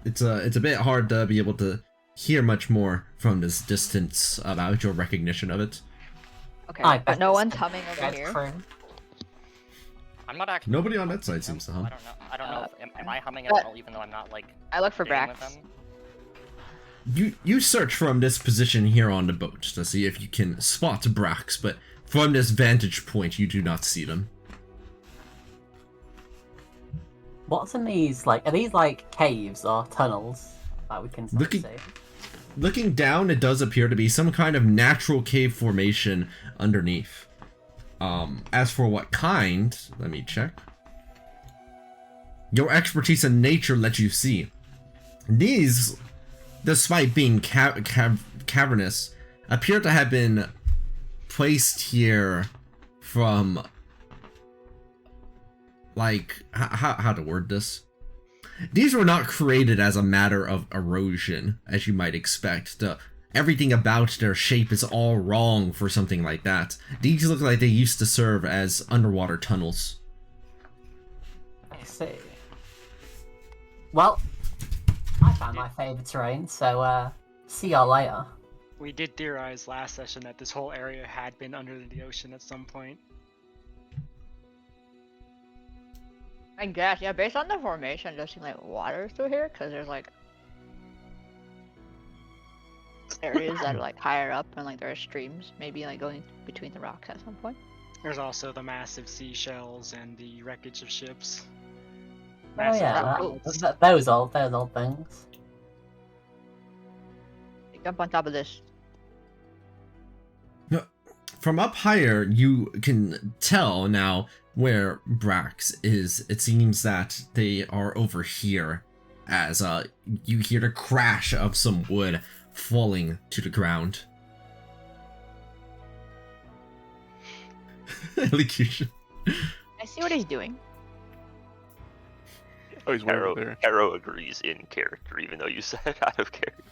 it's a bit hard to be able to hear much more from this distance about your recognition of it. Okay, but no one's humming over here. I'm not actually. Nobody on that side seems to hum. I don't know. Am I humming at all, even though I'm not like? I look for dealing with Brax. them? You search from this position here on the boat to see if you can spot Brax, but from this vantage point, you do not see them. What's in these, like, are these like caves or tunnels that we can sort of see? Looking down, it does appear to be some kind of natural cave formation underneath. As for what kind, let me check. Your expertise in nature lets you see. These, despite being cavernous, appear to have been placed here from, like, how to word this? These were not created as a matter of erosion, as you might expect. Everything about their shape is all wrong for something like that. These look like they used to serve as underwater tunnels. I see. Well, I found my favorite terrain, so see y'all later. We did theorize last session that this whole area had been under the ocean at some point. I guess, yeah, based on the formation, it does seem like water through here, because there's like areas that are like higher up and like there are streams, maybe like going between the rocks at some point. There's also the massive seashells and the wreckage of ships. Oh Massive yeah, boats. those old things. Jump on top of this. From up higher, you can tell now where Brax is. It seems that they are over here, as you hear the crash of some wood falling to the ground. Elocution. I see what he's doing. Oh, he's way over there. Harrow agrees in character, even though you said out of character.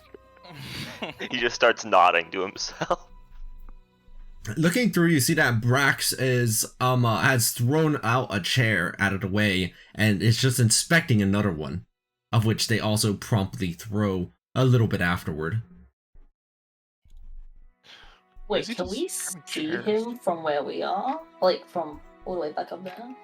He just starts nodding to himself. Looking through, you see that Brax is has thrown out a chair out of the way and is just inspecting another one, of which they also promptly throw a little bit afterward. Wait, can we see him from where we are? Like, from all the way back up there?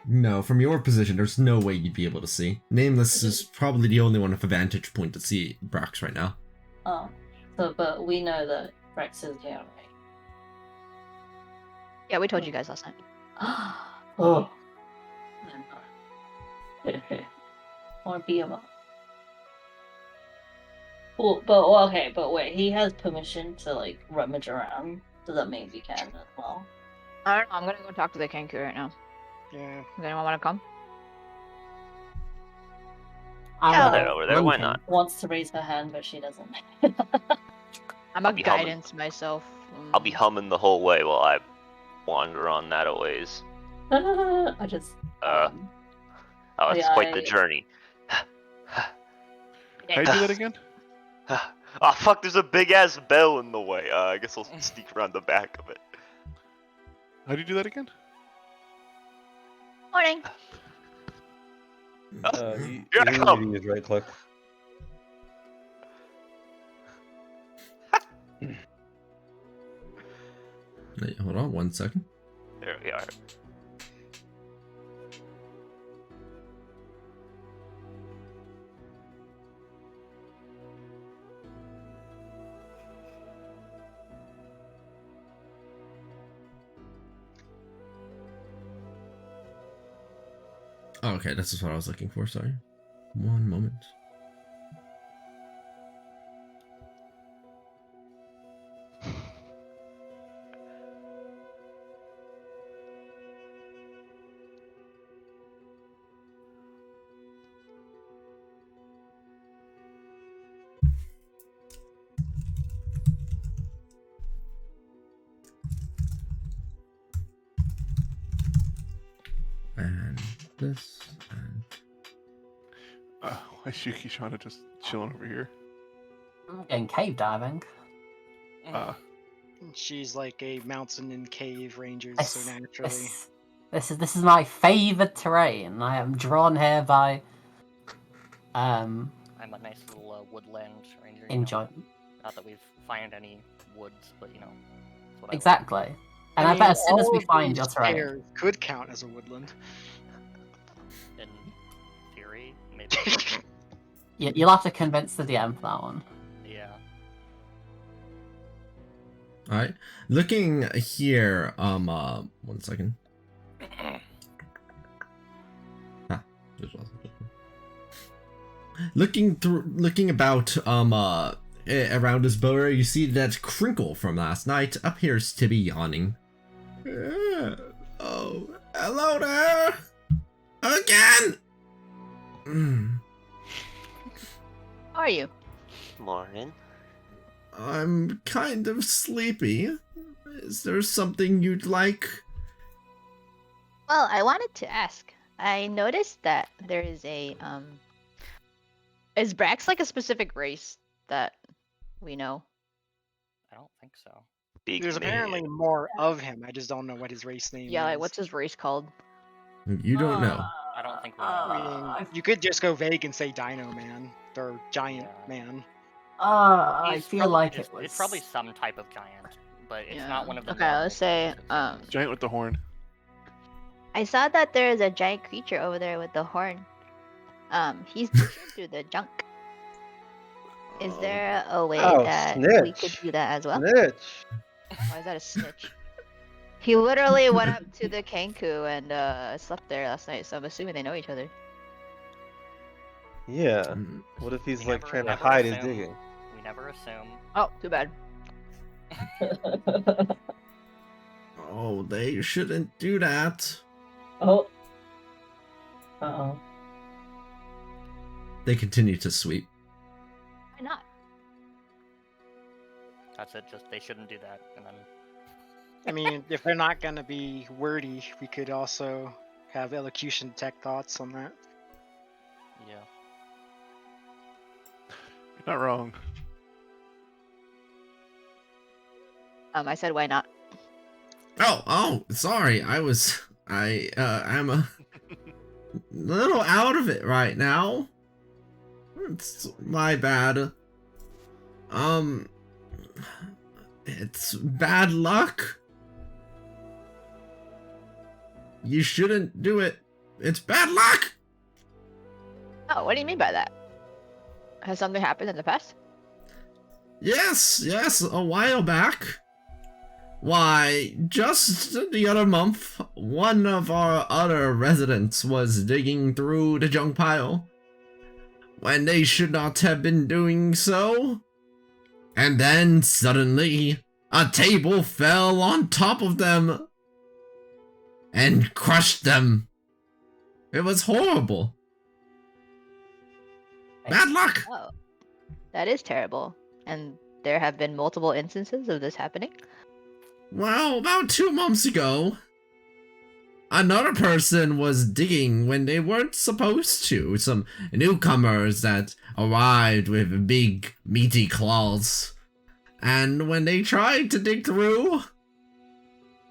No, from your position, there's no way you'd be able to see. Nameless is probably the only one with a vantage point to see Brax right now. Oh, so but we know that Rex is here, right? Yeah, we told you guys last night. Oh. Or be about. Well, okay, but wait, he has permission to like rummage around. Does that mean we can as well? I don't know. I'm gonna go talk to the Kenku right now. Yeah. Does anyone want to come? Yeah, I they're over there. Why not? Wants to raise her hand, but she doesn't. I'm I'll a be humming. guidance myself. I'll be humming the whole way while I wander on that a ways. I just. Oh, it's yeah, quite the journey. How do you do that again? Oh fuck, there's a big ass bell in the way. I guess I'll sneak around the back of it. How do you do that again? Morning. You Here I need come. to use right click. Wait, hold on 1 second. There we are. Oh, okay, this is what I was looking for. Sorry. 1 moment. And this, and Why is Yuki Shana just chilling over here? I'm going cave diving. She's like a mountain and cave ranger, This, so naturally. this is my favoured terrain. I am drawn here by I'm a nice little woodland ranger. enjoyment. Not that we've found any woods, but that's what I Exactly. And I bet as soon as we find your terrain, Air could count as a woodland. in theory, maybe. you'll have to convince the DM for that one. Yeah. all right. Looking here, 1 second. Looking about, around his bower, you see that Crinkle from last night appears to be yawning. Oh, hello there! Again! How are you? Morning. I'm kind of sleepy. Is there something you'd like? Well, I wanted to ask. I noticed that there is a Is Brax like a specific race that we know? I don't think so. There's apparently more of him. I just don't know what his race name Yeah, is. like what's his race called? You don't know. I don't think we know. I mean, you could just go vague and say Dino Man or Giant Man. I He's feel probably like just- it was. It's probably some type of giant, but it's Yeah. not one of the. Okay, let's say Giant with the horn. I saw that there is a giant creature over there with the horn. He's pushing through the junk. Is there a way that we could snitch. do that as well? Snitch. Why is that a snitch? He literally went up to the Kenku and slept there last night, so I'm assuming they know each other. Yeah. What if he's We like never- trying to never hide his assume. digging? We never assume. Oh, too bad. Oh, they shouldn't do that. Oh. Uh-oh. They continue to sweep. Why not? That's it. Just they shouldn't do that, and then. I mean, if they're not gonna be wordy, we could also have elocution tech thoughts on that. Yeah. You're not wrong. I said why not? Oh, sorry. I'm a little out of it right now. It's my bad. It's bad luck. You shouldn't do it. It's bad luck. Oh, what do you mean by that? Has something happened in the past? Yes, a while back. Why, just the other month, one of our other residents was digging through the junk pile when they should not have been doing so. And then suddenly, a table fell on top of them and crushed them. It was horrible. Bad luck. Oh, that is terrible. And there have been multiple instances of this happening. Well, about 2 months ago, another person was digging when they weren't supposed to. Some newcomers that arrived with big, meaty claws. And when they tried to dig through,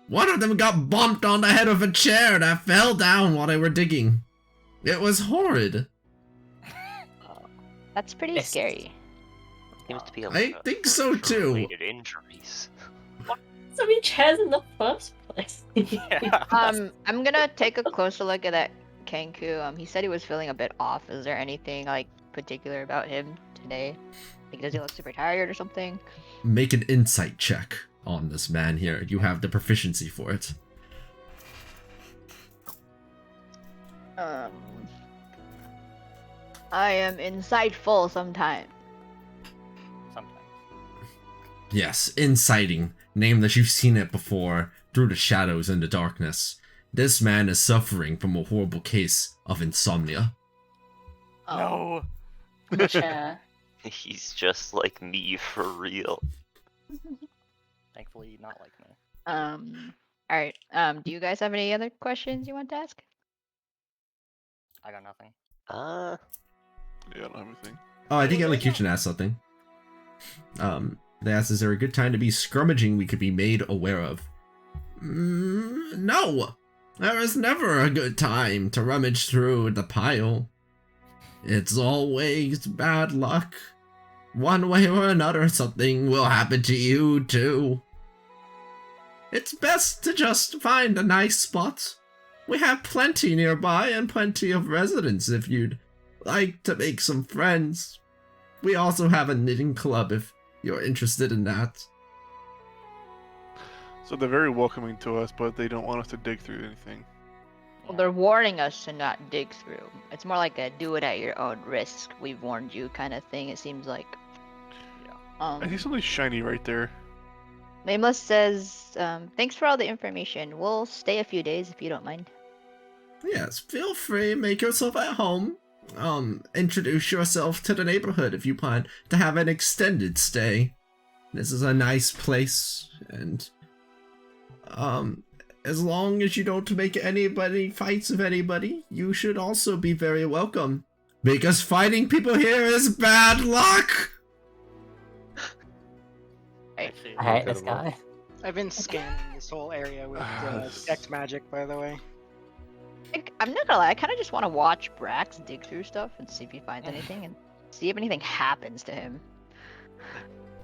one of them got bumped on the head of a chair that fell down while they were digging. It was horrid. That's pretty scary. Seems to be a I lot of think so too. related injuries. So many chairs in the first place. I'm gonna take a closer look at that Kenku. He said he was feeling a bit off. Is there anything like particular about him today? Like, does he look super tired or something? Make an insight check on this man here. You have the proficiency for it. I am insightful sometimes. Sometimes. Yes, inciting. Name that you've seen it before through the shadows and the darkness. This man is suffering from a horrible case of insomnia. No. Chair. He's just like me for real. Thankfully, not like me. Alright. Do you guys have any other questions you want to ask? I got nothing. Yeah, I don't have anything. Oh, I think Elocution asked something. They asked, is there a good time to be scrummaging we could be made aware of? No! There is never a good time to rummage through the pile. It's always bad luck. One way or another, something will happen to you, too. It's best to just find a nice spot. We have plenty nearby and plenty of residents if you'd like to make some friends. We also have a knitting club if you're interested in that. So they're very welcoming to us, but they don't want us to dig through anything. Well, they're warning us to not dig through. It's more like a do it at your own risk. We've warned you kind of thing, it seems like. I see something shiny right there. Nameless says, thanks for all the information. We'll stay a few days if you don't mind. Yes, feel free, make yourself at home. Introduce yourself to the neighborhood if you plan to have an extended stay. This is a nice place, and, as long as you don't make anybody fights with anybody, you should also be very welcome. Because fighting people here is bad luck! I hate this guy. I've been scanning this whole area with detect magic, by the way. I'm not gonna lie, I kind of just want to watch Brax dig through stuff and see if he finds anything and see if anything happens to him.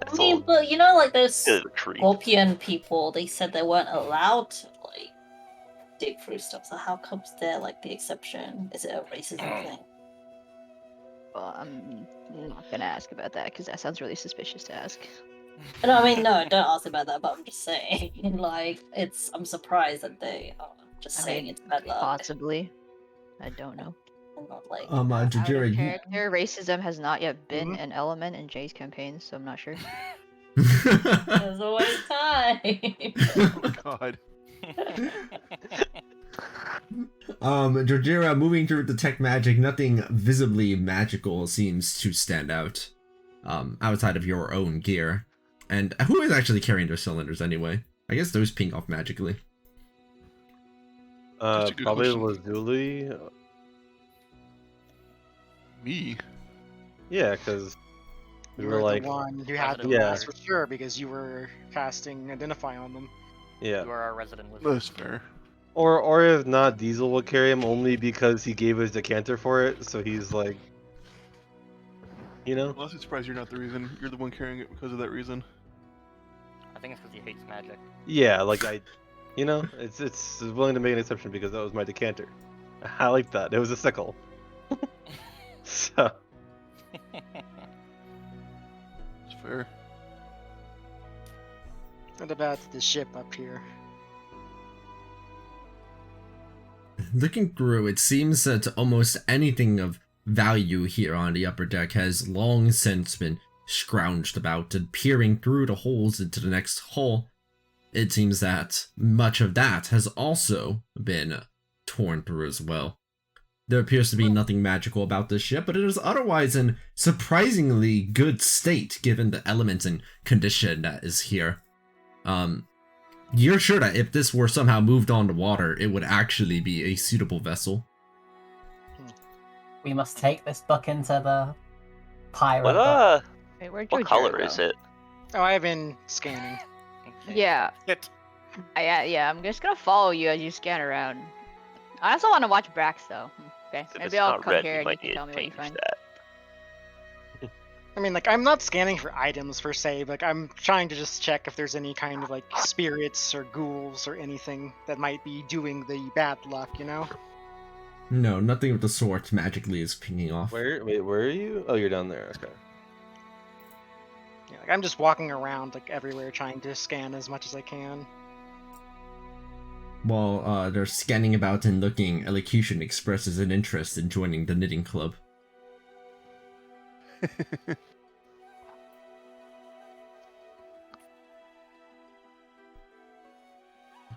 I mean, but you know, like those Bit of a creep. Scorpion people, they said they weren't allowed to like dig through stuff. So how comes they're like the exception? Is it a racism thing? Well, I'm not gonna ask about that because that sounds really suspicious to ask. No, I mean, no, don't ask about that. But I'm just saying, like, I'm surprised that they are just saying it's bad luck. Possibly. I don't know. Not like Jujira, Character racism has not yet been an element in Jay's campaigns, so I'm not sure. there's always time. Oh god. Jujira, moving through detect magic, nothing visibly magical seems to stand out, outside of your own gear. And who is actually carrying their cylinders anyway? I guess those ping off magically. That's a good Probably question. Lazuli. Me? Yeah, because we You were were like, the one who had the Yeah. last for sure because you were casting Identify on them. yeah. You are our resident wizard. That's fair. Or if not, Diesel will carry him only because he gave us decanter for it, so he's like, you know? Well, I'm surprised you're not the reason. You're the one carrying it because of that reason. I think it's because he hates magic. Yeah, like it's willing to make an exception because that was my decanter. I like that. It was a sickle. So It's fair. What about the ship up here? Looking through, it seems that almost anything of value here on the upper deck has long since been scrounged about, and peering through the holes into the next hull, it seems that much of that has also been torn through as well. There appears to be nothing magical about this ship, but it is otherwise in surprisingly good state given the elements and condition that is here. You're sure that if this were somehow moved onto water, it would actually be a suitable vessel. We must take this book into the pirate What dock. Wait, where'd what Joe color Jerry is go? it? Oh, I've been scanning. Okay. Yeah, Shit. yeah. I'm just gonna follow you as you scan around. I also want to watch Brax though. Okay, If it's maybe I'll not come red, here we and you might can need tell to me what you change find. that. I mean, like, I'm not scanning for items per se, but like, I'm trying to just check if there's any kind of like spirits or ghouls or anything that might be doing the bad luck, you know? No, nothing of the sort magically is pinging off. Where are you? Oh, you're down there. Okay. Yeah, like, I'm just walking around like everywhere trying to scan as much as I can. While they're scanning about and looking, Elocution expresses an interest in joining the knitting club.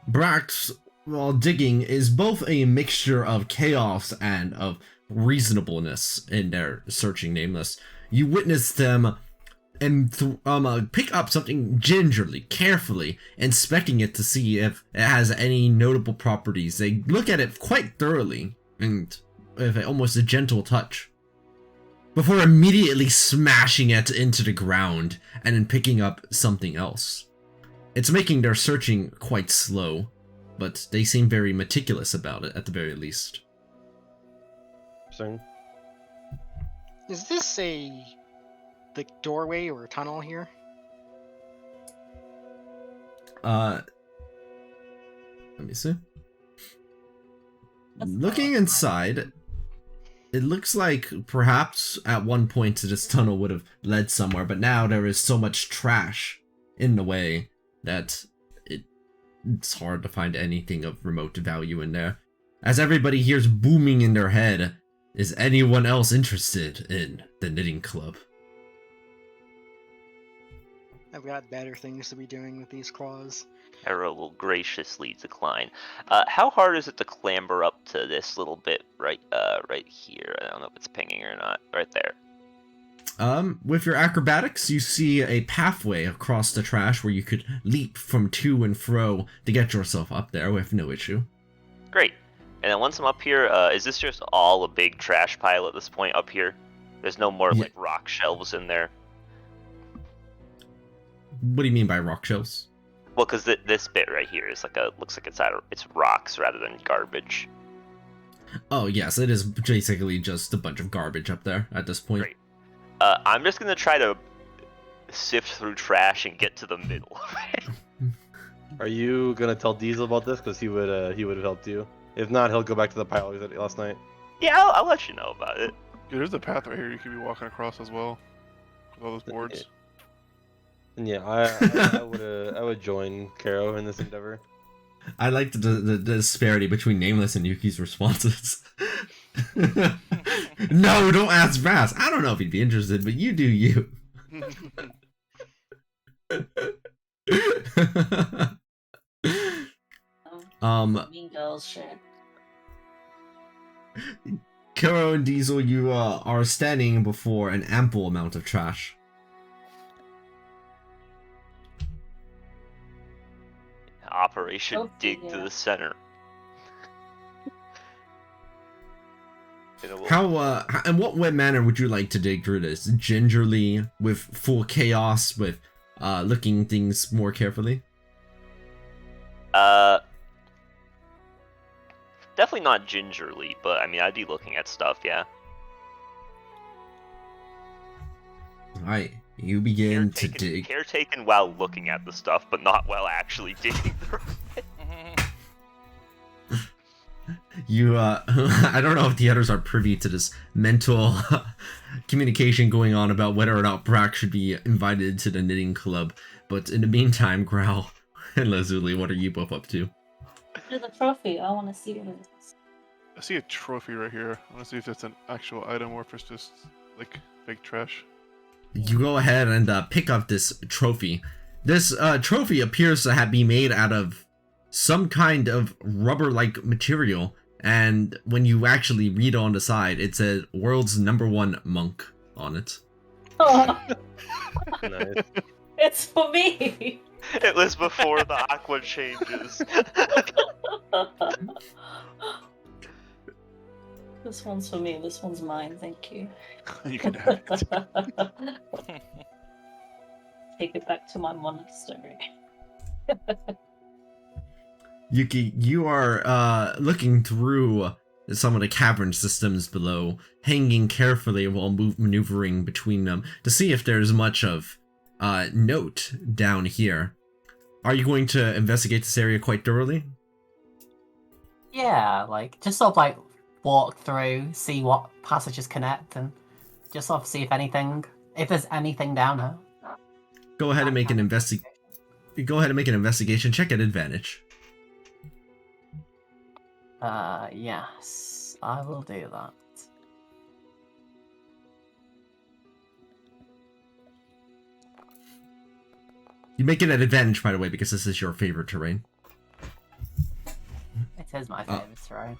Brax, while digging, is both a mixture of chaos and of reasonableness in their searching nameless. You witness them and pick up something gingerly, carefully, inspecting it to see if it has any notable properties. They look at it quite thoroughly and with almost a gentle touch, before immediately smashing it into the ground and then picking up something else. It's making their searching quite slow, but they seem very meticulous about it at the very least. Interesting. Is this a like doorway or a tunnel here? Let me see. Looking inside, it looks like perhaps at one point this tunnel would have led somewhere, but now there is so much trash in the way that it's hard to find anything of remote value in there. As everybody hears booming in their head, is anyone else interested in the knitting club? I've got better things to be doing with these claws. Arrow will graciously decline. How hard is it to clamber up to this little bit right here? I don't know if it's pinging or not. Right there. With your acrobatics, you see a pathway across the trash where you could leap from to and fro to get yourself up there with no issue. Great. And then once I'm up here, is this just all a big trash pile at this point up here? There's no more Yeah. like rock shelves in there. What do you mean by rock shelves? Well, because this bit right here is like looks like it's rocks rather than garbage. Oh yes, it is basically just a bunch of garbage up there at this point. Great. I'm just gonna try to sift through trash and get to the middle. Are you gonna tell Diesel about this? Because he would have helped you. If not, he'll go back to the pile he was at last night. Yeah, I'll let you know about it. Yeah, there's a path right here you could be walking across as well. With all those boards. And yeah, I would join Karo in this endeavor. I like the disparity between Nameless and Yuki's responses. No, don't ask Brass. I don't know if he'd be interested, but you do you. Mean girls shit. Kuro and Diesel, you are standing before an ample amount of trash. Operation Oh, Dig to yeah. the center. How in what way manner would you like to dig through this? Gingerly, with full chaos, with looking things more carefully? Definitely not gingerly, but I mean, I'd be looking at stuff, yeah. Alright, you begin to dig. Caretaken while looking at the stuff, but not while actually digging through it. You, I don't know if the others are privy to this mental communication going on about whether or not Brack should be invited to the knitting club, But in the meantime, Growl and Lazuli, what are you both up to? There's a trophy. I want to see what it is. I see a trophy right here. I want to see if it's an actual item or if it's just like fake trash. You go ahead and pick up this trophy. This trophy appears to be made out of some kind of rubber-like material, and when you actually read on the side, it says "World's #1 monk" on it. Oh, Nice. it's for me. It was before the aqua changes. This one's for me. This one's mine. Thank you. You can have it. Take it back to my monastery. Yuki, you are looking through some of the cavern systems below, hanging carefully while maneuvering between them to see if there's much of note down here. Are you going to investigate this area quite thoroughly? Yeah, like, just sort of like walk through, see what passages connect, and just sort of see if there's anything down here. Go ahead and make an investigation check at advantage. Yes, I will do that. You make it at advantage, by the way, because this is your favorite terrain. It is my favorite terrain.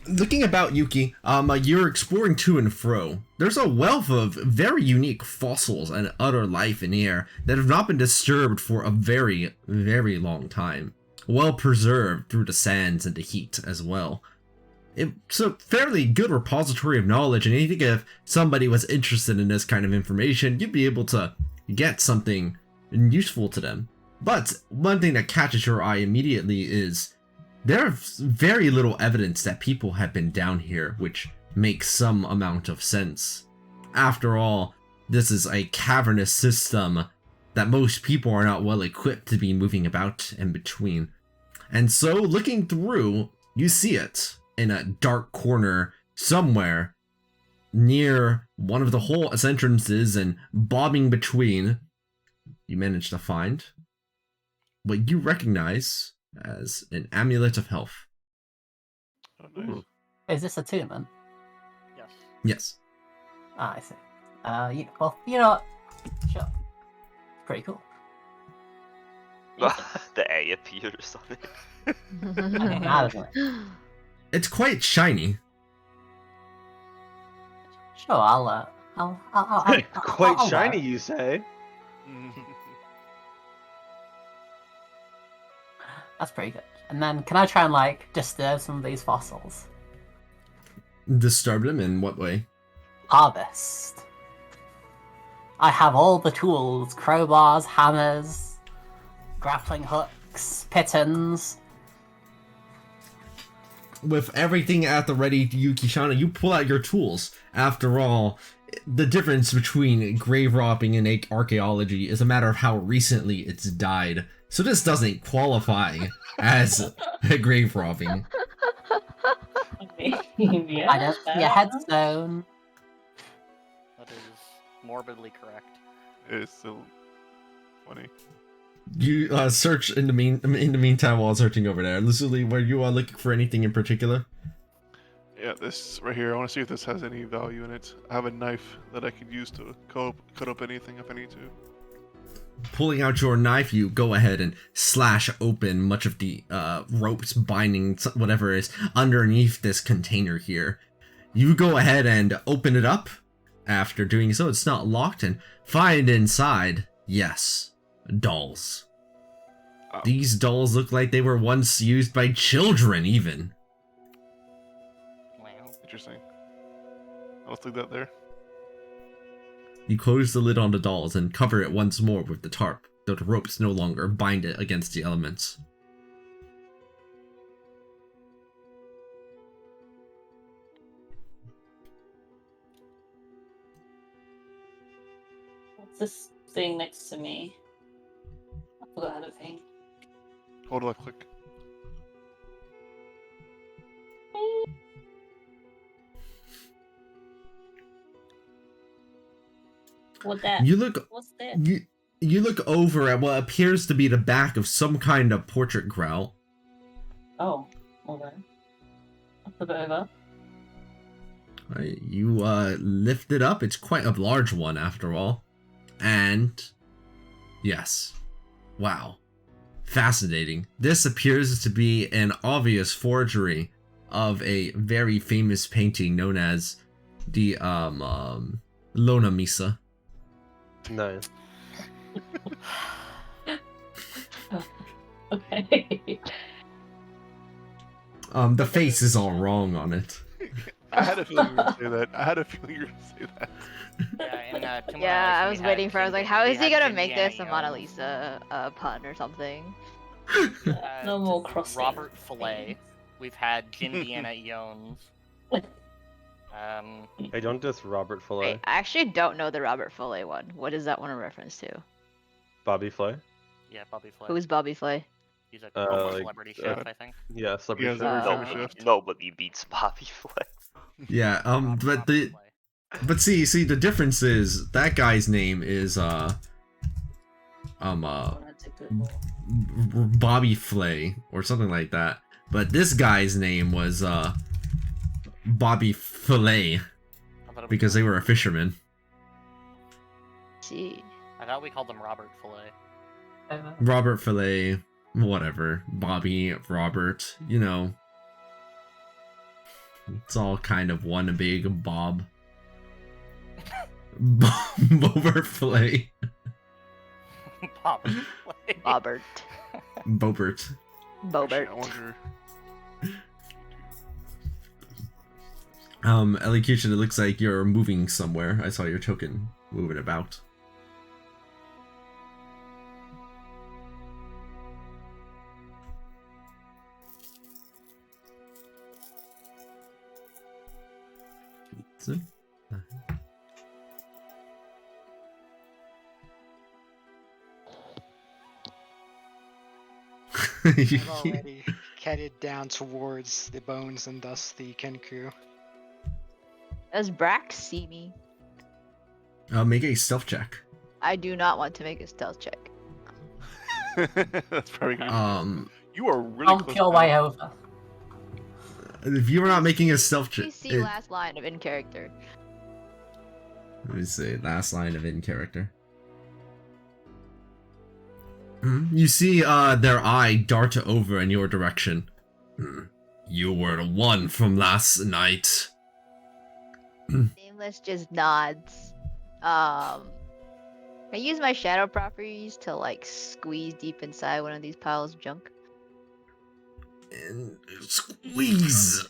Looking about, Yuki, you're exploring to and fro. There's a wealth of very unique fossils and other life in here that have not been disturbed for a very, very long time. Well preserved through the sands and the heat as well. It's a fairly good repository of knowledge, and I think if somebody was interested in this kind of information, you'd be able to get something useful to them. But one thing that catches your eye immediately is there's very little evidence that people have been down here, which makes some amount of sense. After all, this is a cavernous system that most people are not well equipped to be moving about in between. And so, looking through, you see it in a dark corner somewhere near one of the hole entrances, and bobbing between, you manage to find what you recognize as an amulet of health. Oh, nice. Is this attunement? Yes. Yes. Ah, I see. Well, you know what? Sure. Pretty cool. The A appears on it. Now, isn't it? It's quite shiny. Sure, I'll Quite I'll shiny, wear it. you say? That's pretty good. And then, can I try and like disturb some of these fossils? Disturb them in what way? Harvest. I have all the tools: crowbars, hammers, grappling hooks, pitons. With everything at the ready, Yuki-shana, you pull out your tools. After all, the difference between grave robbing and archaeology is a matter of how recently it's died. So this doesn't qualify as a grave robbing. Yeah, I don't see a headstone. That is morbidly correct. It's still funny. You search in the meantime while searching over there. Lucille, were you looking for anything in particular? Yeah, this right here. I want to see if this has any value in it. I have a knife that I could use to cut up anything if I need to. Pulling out your knife, you go ahead and slash open much of the ropes binding whatever is underneath this container here. You go ahead and open it up. After doing so, it's not locked, and find inside, yes, dolls. Oh. These dolls look like they were once used by children, even. Wow. Interesting. I'll leave that there. You close the lid on the dolls and cover it once more with the tarp, though the ropes no longer bind it against the elements. What's this thing next to me? I forgot how to think. Hold left click. What that? You look. What's that? You look over at what appears to be the back of some kind of portrait grout. Oh, okay. I'll flip it over. You lift it up. It's quite a large one after all. And yes. Wow. Fascinating. This appears to be an obvious forgery of a very famous painting known as the Lona Misa. Nice. Okay. The face is all wrong on it. I had a feeling you were gonna say that. I had a feeling you were gonna say that. Yeah, in Yeah, I was waiting for. I was like, how is he gonna make this a Mona Indiana Lisa pun or something? No more crossing. Robert Fillet. We've had Jindiana Iones. Hey, don't diss Robert Fillet. Wait, I actually don't know the Robert Fillet one. What is that one a reference to? Bobby Flay? Yeah, Bobby Flay. Who's Bobby Flay? He's a like, celebrity chef, I think. Yeah, celebrity Yeah, chef. celebrity chef. Nobody beats Bobby Flay. Yeah, Robert Flay. but see, the difference is that guy's name is Bobby Flay or something like that. But this guy's name was Bobby Fillet because they were a fisherman. See. I thought we called him Robert Fillet. Robert Fillet, whatever. Bobby, Robert, you know. It's all kind of one big Bob. Bobert Fillet. Robert Flay. Bobert. Bobert. Bobert. I wonder. Elocution, it looks like you're moving somewhere. I saw your token moving about. So, I've already headed down towards the bones and thus the Kenku. Does Brax see me? make a stealth check. I do not want to make a stealth check. That's probably good. You are really Bump close. your now. way over. If you were not making a stealth check, You see last line of in character. let me see, last line of in character. You see their eye dart over in your direction. You were the one from last night. Nameless just nods. I use my shadow properties to like squeeze deep inside one of these piles of junk. And squeeze.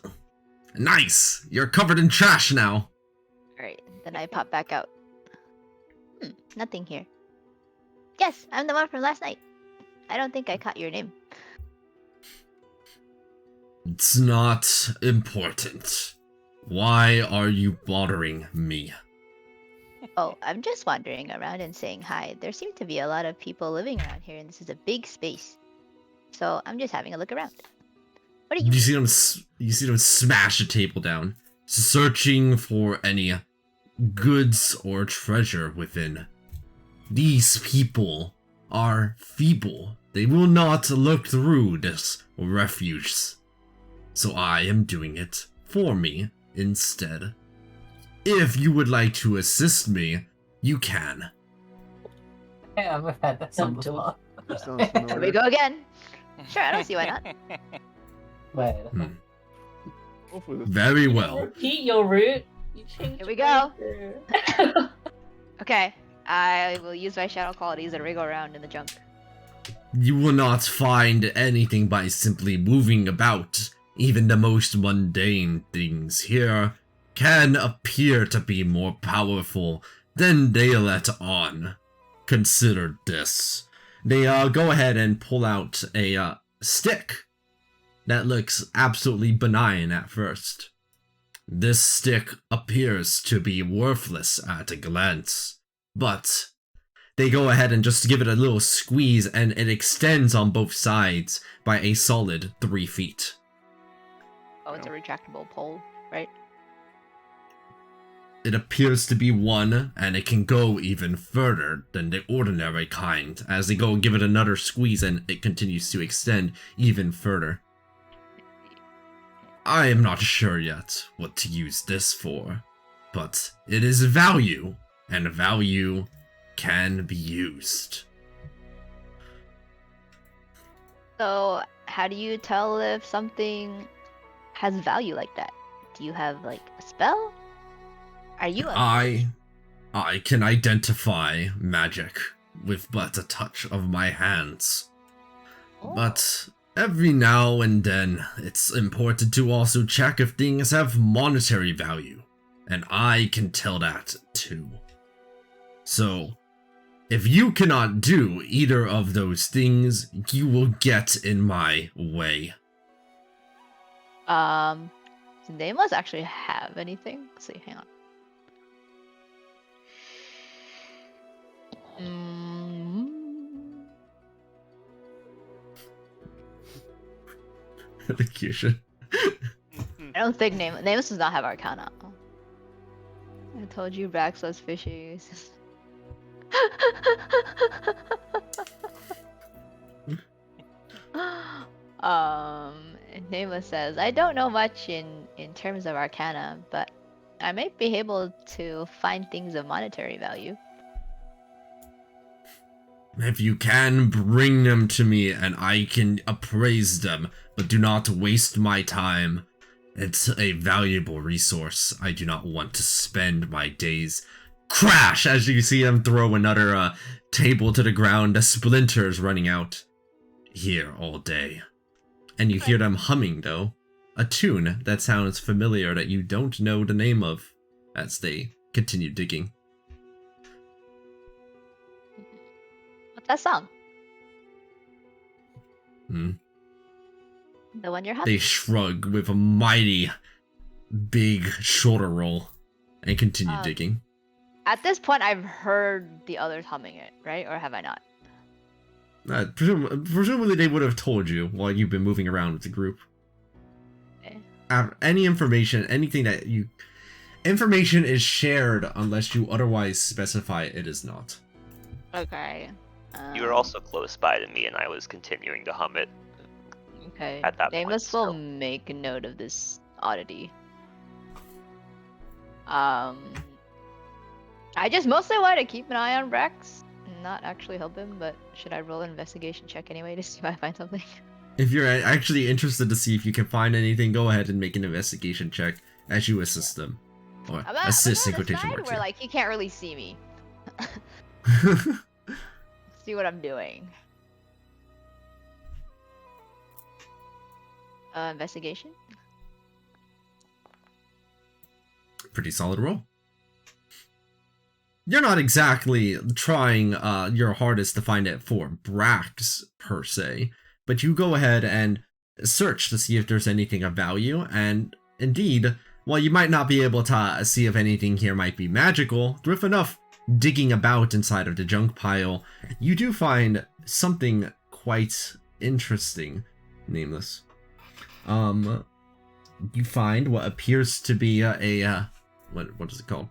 Nice. You're covered in trash now. Alright, then I pop back out. Nothing here. Yes, I'm the one from last night. I don't think I caught your name. It's not important. Why are you bothering me? Oh, I'm just wandering around and saying hi. There seem to be a lot of people living around here, and this is a big space. So I'm just having a look around. What are you? You see them smash a table down, searching for any goods or treasure within. These people are feeble. They will not look through this refuge. So I am doing it for me instead. If you would like to assist me, you can. Yeah, we've had this one Don't do before. Sounds Here we familiar. go again. Sure, I don't see why not. Wait. Hopefully this- Very well. Repeat your route. You changed Here we your go. route. Okay, I will use my shadow qualities and wriggle around in the junk. You will not find anything by simply moving about. Even the most mundane things here can appear to be more powerful than they let on. Consider this. They go ahead and pull out a stick that looks absolutely benign at first. This stick appears to be worthless at a glance, but they go ahead and just give it a little squeeze and it extends on both sides by a solid 3 feet. Oh, it's a retractable pole, right? it appears to be one, and it can go even further than the ordinary kind. As they go and give it another squeeze, and it continues to extend even further. I am not sure yet what to use this for, but it is value, and value can be used. So, how do you tell if something has value like that? Do you have, like, a spell? Are you a I can identify magic with but a touch of my hands. Oh. But every now and then, it's important to also check if things have monetary value. And I can tell that too. So, if you cannot do either of those things, you will get in my way. They must actually have anything. Let's see, hang on. Elocution. I don't think Nameless does not have Arcana. I told you Brax was fishies. Nameless says, I don't know much in terms of Arcana, but I might be able to find things of monetary value. If you can, bring them to me and I can appraise them, but do not waste my time. It's a valuable resource. I do not want to spend my days. Crash! As you see him throw another table to the ground, the splinters running out. Here all day. And you hear them humming, though. A tune that sounds familiar that you don't know the name of, as they continue digging. What's that song? Hmm. The one you're humming? They shrug with a mighty, big shoulder roll and continue digging. At this point, I've heard the others humming it, right? Or have I not? Presumably they would have told you while you've been moving around with the group. Okay. Any information, anything that you... Information is shared unless you otherwise specify it is not. Okay. You were also close by to me, and I was continuing to hum it. Okay. At that Nameless point, will make a note of this oddity. I just mostly want to keep an eye on Brax, not actually help him, but should I roll an investigation check anyway to see if I find something? If you're actually interested to see if you can find anything, go ahead and make an investigation check as you assist them. Or assist in quotation marks. Where, like, he can't really see me. See what I'm doing. Investigation? Pretty solid roll. You're not exactly trying your hardest to find it for Brax, per se, but you go ahead and search to see if there's anything of value, and indeed, while you might not be able to see if anything here might be magical, with enough digging about inside of the junk pile, you do find something quite interesting, Nameless. You find what appears to be what is it called?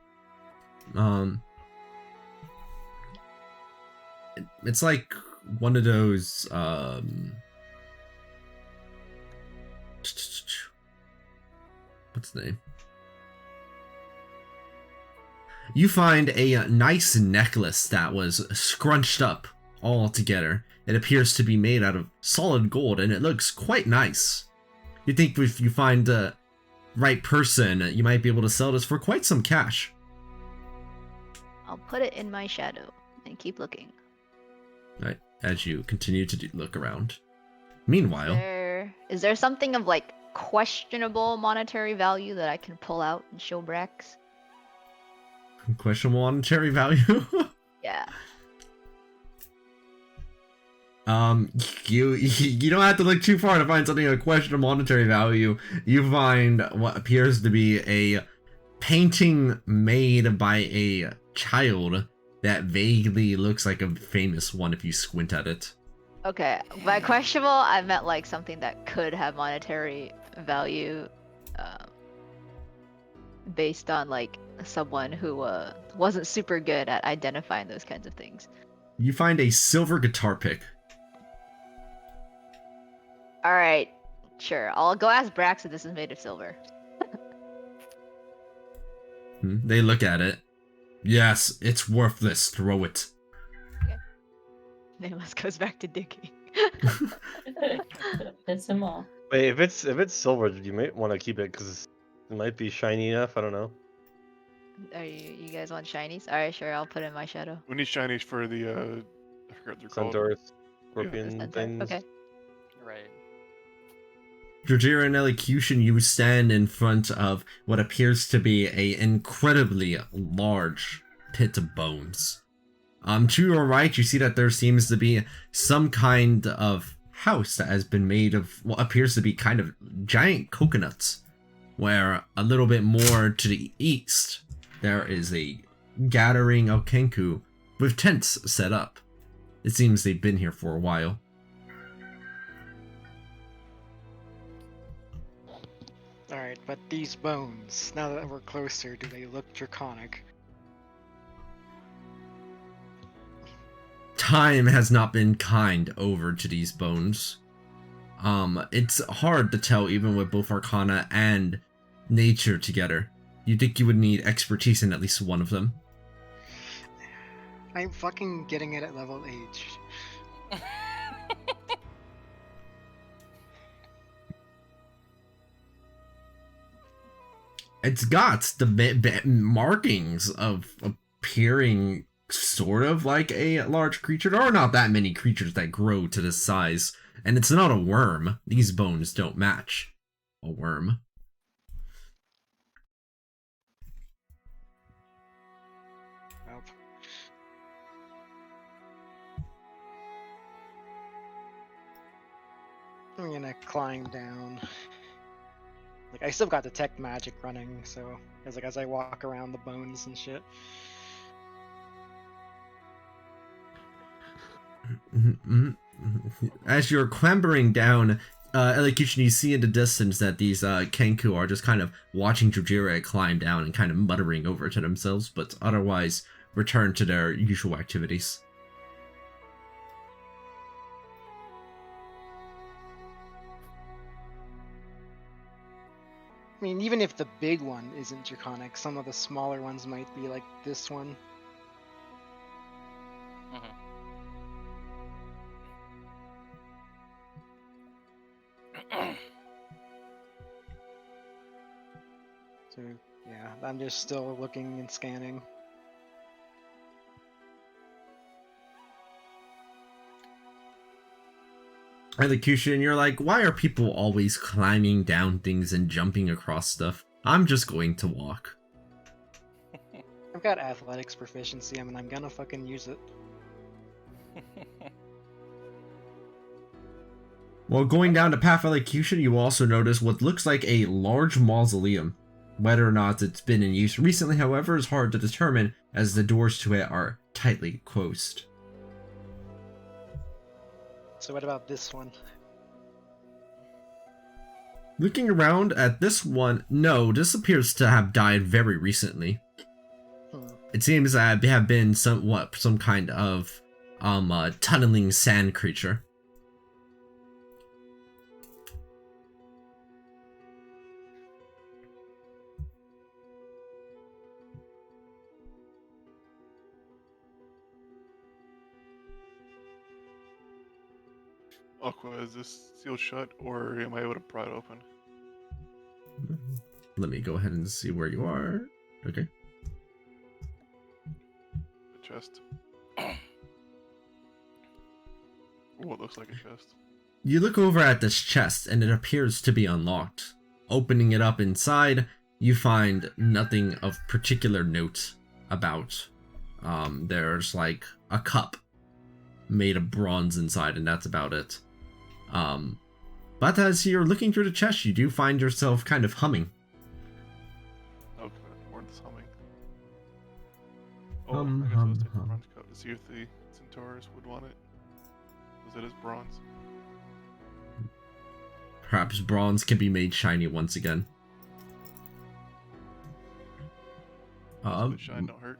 It's like one of those, what's the name? You find a nice necklace that was scrunched up all together. It appears to be made out of solid gold, and it looks quite nice. You think if you find the right person, you might be able to sell this for quite some cash. I'll put it in my shadow and keep looking. Right, as you continue to look around. Meanwhile, is there something of, like, questionable monetary value that I can pull out and show Brax? questionable monetary value? Yeah. You don't have to look too far to find something of questionable monetary value. You find what appears to be a painting made by a child that vaguely looks like a famous one if you squint at it. Okay, by questionable, I meant like something that could have monetary value. based on like someone who wasn't super good at identifying those kinds of things. You find a silver guitar pick. All right, sure. I'll go ask Brax if this is made of silver. They look at it. Yes, it's worthless. Throw it. Nameless goes back to digging. Piss him off. Wait, if it's silver, you might want to keep it because it might be shiny enough. I don't know. Are you guys want shinies? All right, sure. I'll put it in my shadow. We need shinies for the I forgot what they're called. Centaurs, scorpion Centaur? things. Okay. Right. Georgira and Elocution, you stand in front of what appears to be a incredibly large pit of bones. To your right, you see that there seems to be some kind of house that has been made of what appears to be kind of giant coconuts, where a little bit more to the east, there is a gathering of Kenku with tents set up. It seems they've been here for a while. Alright, but these bones, now that we're closer, do they look draconic? Time has not been kind over to these bones. It's hard to tell even with both Arcana and Nature together. You'd think you would need expertise in at least one of them. I'm fucking getting it at level H. It's got the markings of appearing sort of like a large creature. There are not that many creatures that grow to this size. And it's not a worm. These bones don't match a worm. Nope. I'm gonna climb down. Like, I still got detect magic running, so as I walk around the bones and shit. As you're clambering down, Elocution, you see in the distance that these Kenku are just kind of watching Jujira climb down and kind of muttering over to themselves, but otherwise return to their usual activities. I mean, even if the big one isn't draconic, some of the smaller ones might be like this one. So, yeah, I'm just still looking and scanning. Elocution, you're like, why are people always climbing down things and jumping across stuff? I'm just going to walk. I've got athletics proficiency, I mean, I'm gonna fucking use it. While going down the path of Elocution, you also notice what looks like a large mausoleum. Whether or not it's been in use recently, however, is hard to determine as the doors to it are tightly closed. So what about this one? Looking around at this one, no, this appears to have died very recently. It seems that have been some kind of tunneling sand creature. Aqua, is this sealed shut or am I able to pry it open? Let me go ahead and see where you are. Okay. The chest. What looks like a chest. You look over at this chest and it appears to be unlocked. Opening it up inside, you find nothing of particular note about. There's like a cup made of bronze inside and that's about it. But as you're looking through the chest, you do find yourself kind of humming. Okay, more than humming. Oh, I guess let's take the bronze cup to see if the centaurs would want it. Because it is bronze. Perhaps bronze can be made shiny once again. Shine don't hurt.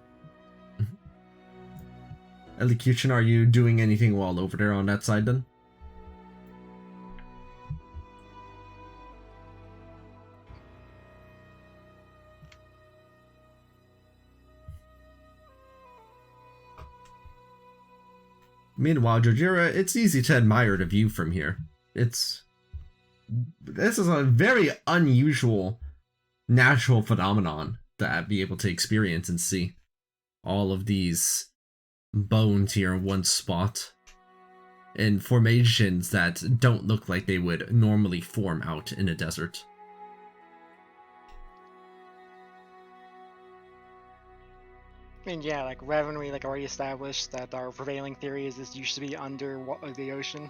Elocution, are you doing anything while over there on that side then? Meanwhile, Jojira, it's easy to admire the view from here. This is a very unusual natural phenomenon to be able to experience and see. All of these bones here in one spot. In formations that don't look like they would normally form out in a desert. I mean, yeah, like, haven't we like already established that our prevailing theory is this used to be under the ocean?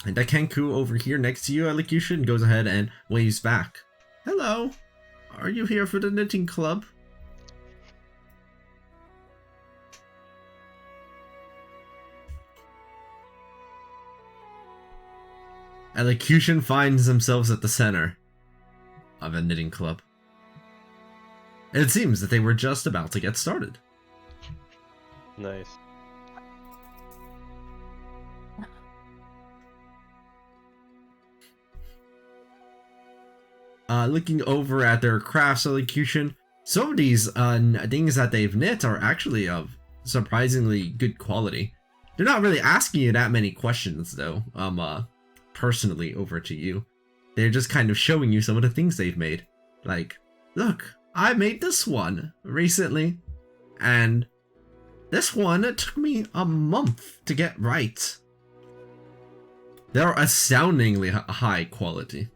And that Kenku over here next to you, Elocution, goes ahead and waves back. Hello! Are you here for the knitting club? Elocution finds themselves at the center of a knitting club. It seems that they were just about to get started. Nice. Looking over at their crafts, Elocution, some of these things that they've knit are actually of surprisingly good quality. They're not really asking you that many questions, though. Personally, over to you. They're just kind of showing you some of the things they've made. Like, look, I made this one recently, and this one, it took me a month to get right. They're astoundingly high quality.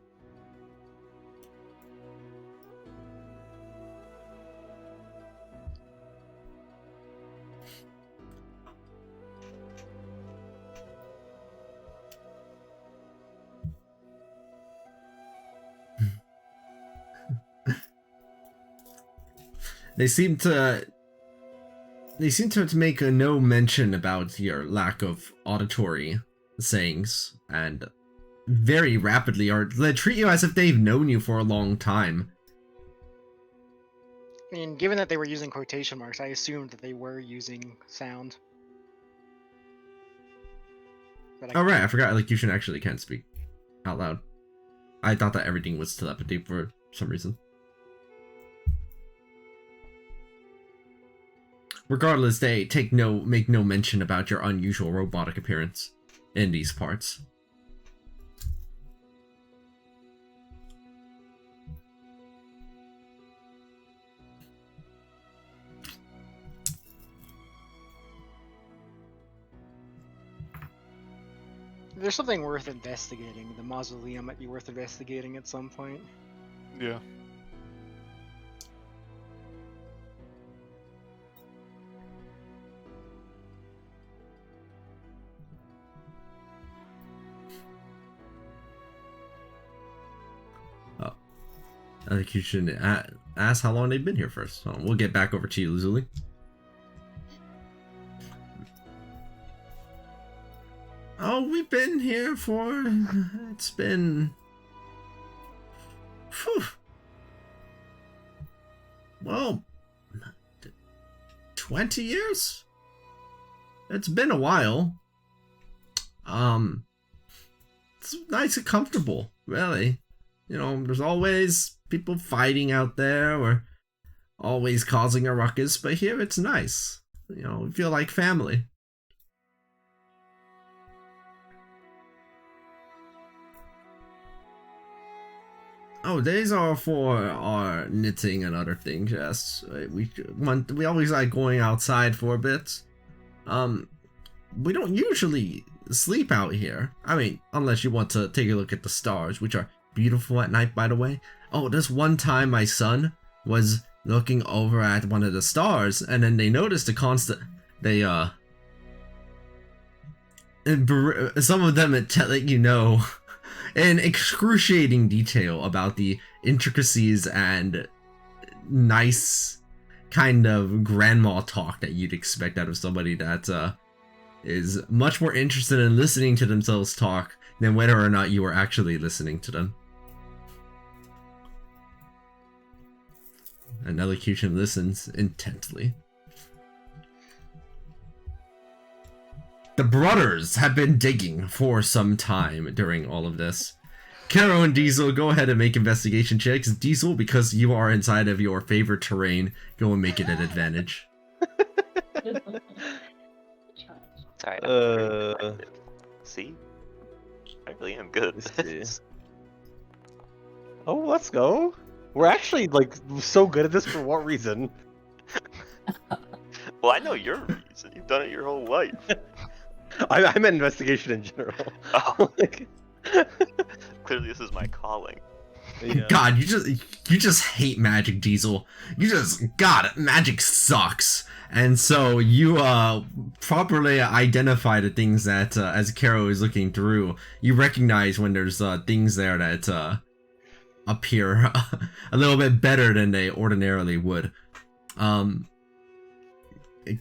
They seem to make no mention about your lack of auditory sayings, and very rapidly they treat you as if they've known you for a long time. I mean, given that they were using quotation marks, I assumed that they were using sound. Oh right, I forgot Elocution actually can speak out loud. I thought that everything was telepathy for some reason. Regardless, they make no mention about your unusual robotic appearance in these parts. There's something worth investigating. The mausoleum might be worth investigating at some point. Yeah. I think you should ask how long they've been here first. So we'll get back over to you, Lazuli. Oh, we've been here for... It's been... Whew. Well... 20 years? It's been a while. It's nice and comfortable, really. You know, there's always people fighting out there, or always causing a ruckus, but here it's nice. You know, we feel like family. Oh, these are for our knitting and other things, yes. We always like going outside for a bit. We don't usually sleep out here. I mean, unless you want to take a look at the stars, which are beautiful at night, by the way. Oh, this one time my son was looking over at one of the stars, and then they noticed a constant... some of them let you know in excruciating detail about the intricacies and nice kind of grandma talk that you'd expect out of somebody that is much more interested in listening to themselves talk than whether or not you are actually listening to them. And Elocution listens intently. The brothers have been digging for some time during all of this. Caro and Diesel, go ahead and make investigation checks. Diesel, because you are inside of your favorite terrain, go and make it an advantage. Sorry, I'm very active. See? I really am good at this. Oh, let's go. We're actually like so good at this for what reason? Well, I know your reason. You've done it your whole life. I meant investigation in general. Oh. Clearly this is my calling. Yeah. God, you just hate magic, Diesel. God, magic sucks. And so you properly identify the things that as Caro is looking through, you recognize when there's things there that appear a little bit better than they ordinarily would.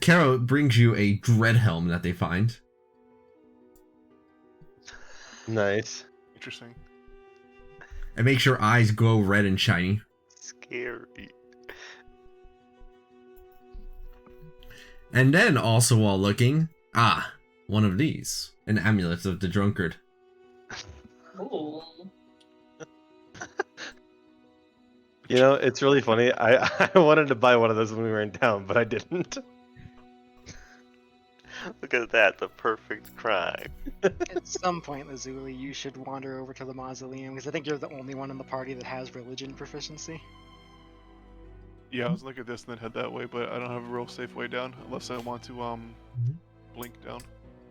Caro brings you a dread helm that they find. Nice. Interesting. It makes your eyes glow red and shiny. Scary. And then, also while looking, one of these. An amulet of the drunkard. Ooh. You know, it's really funny. I wanted to buy one of those when we were in town, but I didn't. Look at that, the perfect crime. At some point, Lazuli, you should wander over to the mausoleum, because I think you're the only one in the party that has religion proficiency. Yeah, I was looking at this and then head that way, but I don't have a real safe way down unless I want to blink down.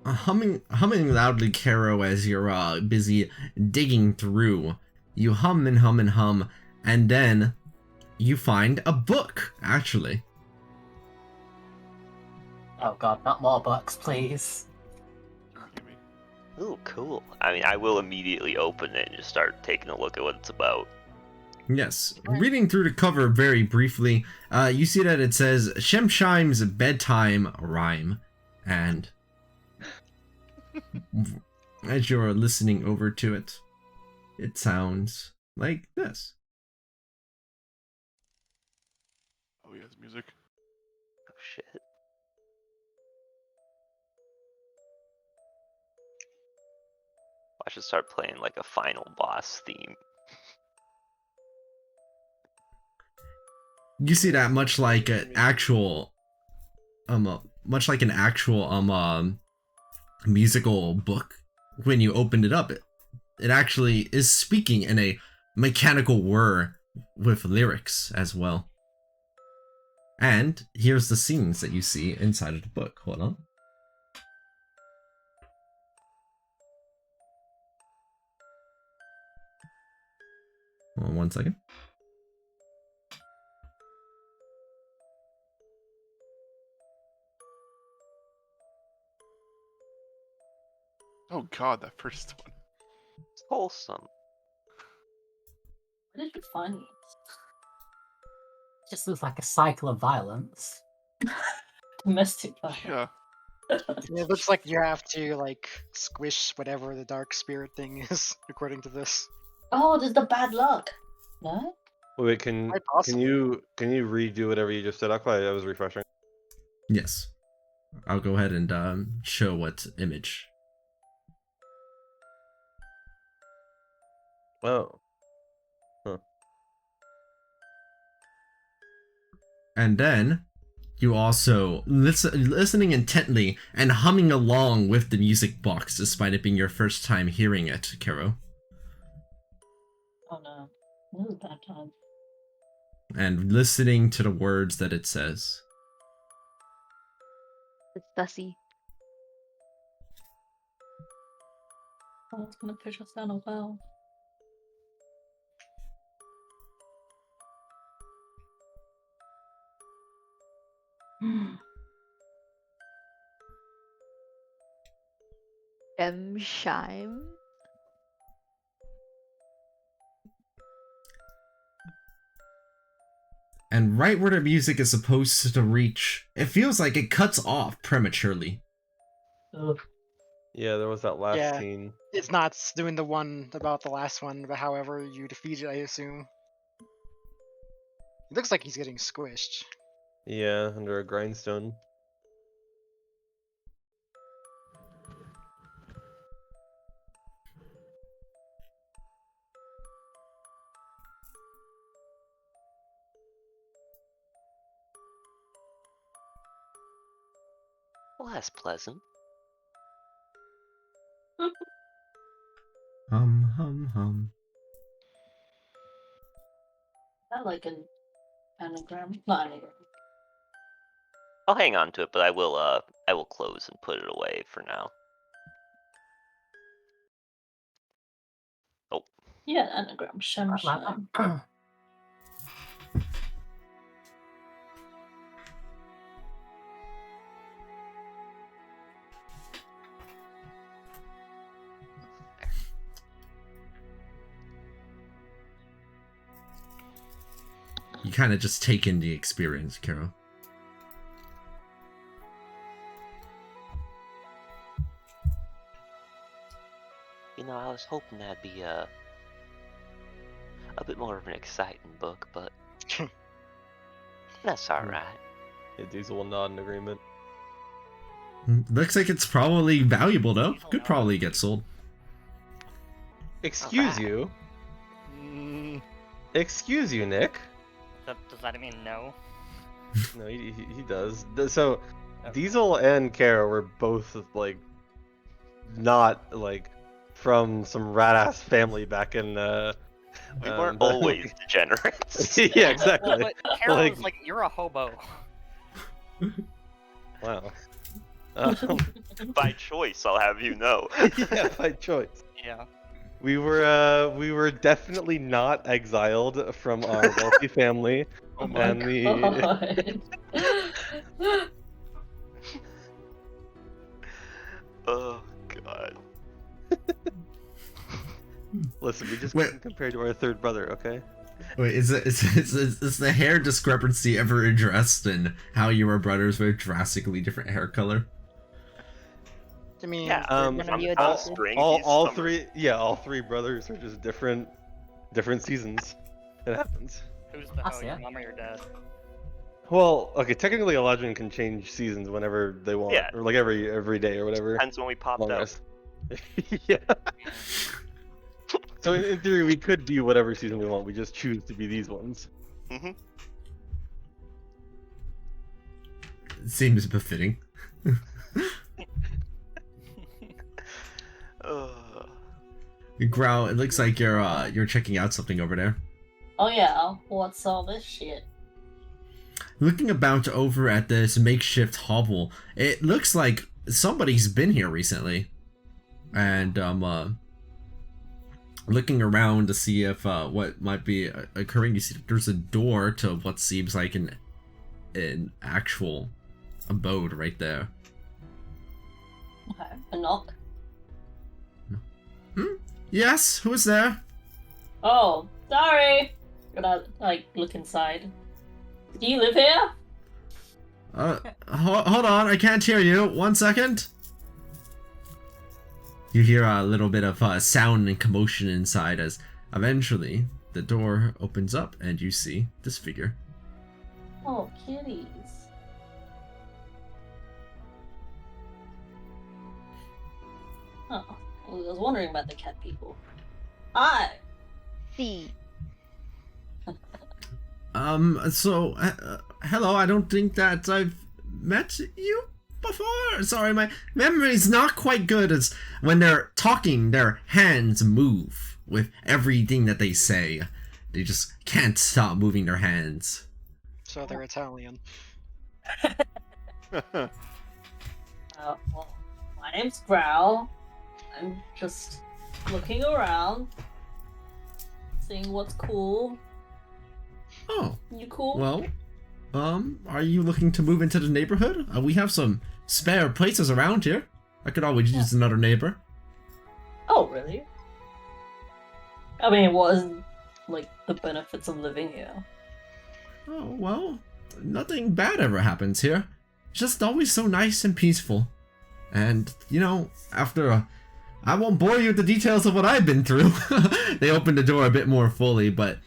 Humming loudly, Caro, as you're busy digging through. You hum and hum and hum, and then you find a book, actually. Oh god, not more books, please. Gimme. Ooh, cool. I mean, I will immediately open it and just start taking a look at what it's about. Yes. Reading through the cover very briefly, you see that it says Shemshime's Bedtime Rhyme. And as you're listening over to it, it sounds like this. Oh, he has music. Oh, shit. I should start playing like a final boss theme. You see that much like an actual musical book, when you opened it up, it actually is speaking in a mechanical whir with lyrics as well. And here's the scenes that you see inside of the book. Hold on. Hold on 1 second. Oh god, that first one. It's wholesome. Where did you find it? Just looks like a cycle of violence. Domestic violence. Yeah. It looks like you have to, like, squish whatever the dark spirit thing is, according to this. Oh, there's the bad luck. No? Wait, can Quite possible. you redo whatever you just said, Aqua? I was refreshing. Yes. I'll go ahead and show what image. Oh. And then you also listening intently and humming along with the music box, despite it being your first time hearing it, Caro. Oh no. This is a bad time. And listening to the words that it says. It's Dusty. Oh, it's gonna push us down a well. Shime. And right where the music is supposed to reach, it feels like it cuts off prematurely. Ugh. Yeah, there was that last Yeah. scene. It's not doing the one about the last one, but however you defeat it, I assume. It looks like he's getting squished. Yeah, under a grindstone. Well, that's pleasant. Hum. I like an anagram. Not anagram. I'll hang on to it, but I will close and put it away for now. Oh. Yeah, anagram. Shem. You kind of just take in the experience, Carol. You know, I was hoping that'd be a bit more of an exciting book, but that's alright. Yeah, Diesel will nod in agreement. Looks like it's probably valuable though. Could probably get sold. Excuse you. Excuse you, Nick. Does that mean no? No, he does. So, Diesel and Kara were both like not like from some rat ass family back in. We weren't always degenerates. Yeah, exactly. But Carol's like, you're a hobo. Wow. By choice, I'll have you know. Yeah, by choice. Yeah. We were definitely not exiled from our wealthy family. Oh my and god. Oh god. Listen, we just couldn't compare to our third brother, okay? Wait, is the hair discrepancy ever addressed in how you were brothers with drastically different hair color? I mean, Yeah, all three brothers are just different seasons. It happens. Who's the hoe, your mom or your dad? Well, okay, technically Elijah can change seasons whenever they want, Yeah. or like every day or whatever. Depends when we popped Long out. as- Yeah. So in theory, we could be whatever season we want. We just choose to be these ones. Mm-hmm. Seems befitting. Growl, it looks like you're checking out something over there. Oh yeah, what's all this shit? Looking about over at this makeshift hovel, it looks like somebody's been here recently. And looking around to see if what might be occurring, you see that there's a door to what seems like an actual abode right there. Okay, a knock. Yes, who is there? Oh, sorry. Gonna like look inside. Do you live here? Hold on, I can't hear you. 1 second. You hear a little bit of sound and commotion inside as eventually the door opens up and you see this figure. Oh, kitties. Oh, I was wondering about the cat people. Hi. See. So, hello, I don't think that I've met you before. Sorry, my memory's not quite good, as when they're talking, their hands move with everything that they say. They just can't stop moving their hands. So they're Italian. Well, my name's Growl. I'm just looking around, seeing what's cool. Oh, You cool? well, are you looking to move into the neighborhood? We have some spare places around here. I could always use another neighbor. Oh, really? I mean, what is, like, the benefits of living here? Oh, well, nothing bad ever happens here. It's just always so nice and peaceful. And, you know, after I won't bore you with the details of what I've been through. They opened the door a bit more fully, but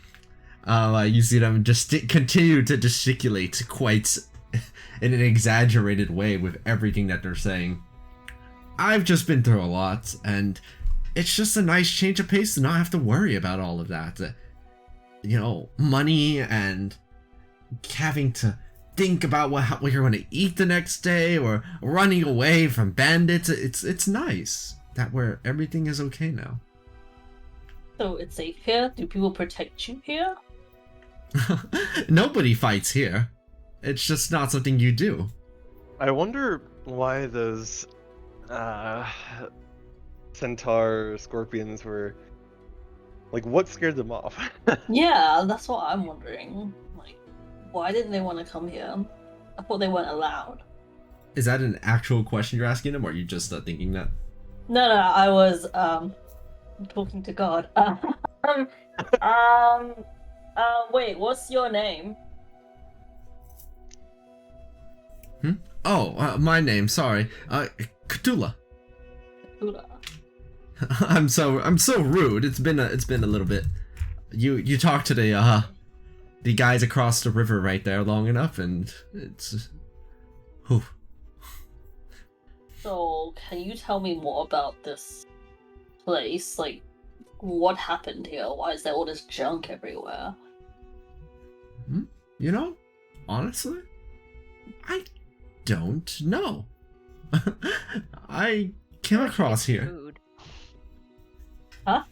You see them just continue to gesticulate quite in an exaggerated way with everything that they're saying. I've just been through a lot, and it's just a nice change of pace to not have to worry about all of that. You know, money and having to think about what you're going to eat the next day, or running away from bandits. It's nice that everything is okay now. So it's safe here? Do people protect you here? Nobody fights here. It's just not something you do. I wonder why those centaur scorpions were like, what scared them off? Yeah, that's what I'm wondering. Like, why didn't they want to come here? I thought they weren't allowed. Is that an actual question you're asking them, or are you just thinking that? No, I was talking to God. Wait, what's your name? Oh, my name. Sorry, Cthulhu. Cthulhu. I'm so rude. It's been a little bit. You talked to the guys across the river right there long enough, and it's. Whew. So, can you tell me more about this place? Like, what happened here? Why is there all this junk everywhere? You know, honestly, I don't know. I came across here. Food. Huh?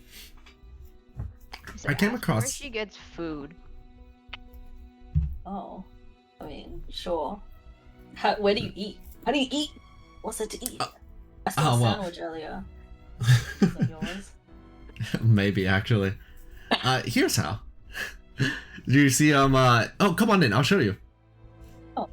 I came Where across. she gets food. Oh, I mean, sure. Where do you eat? How do you eat? What's it to eat? I saw a sandwich earlier. Is that yours? Maybe actually. Here's how. Do you see oh, come on in. I'll show you. Oh.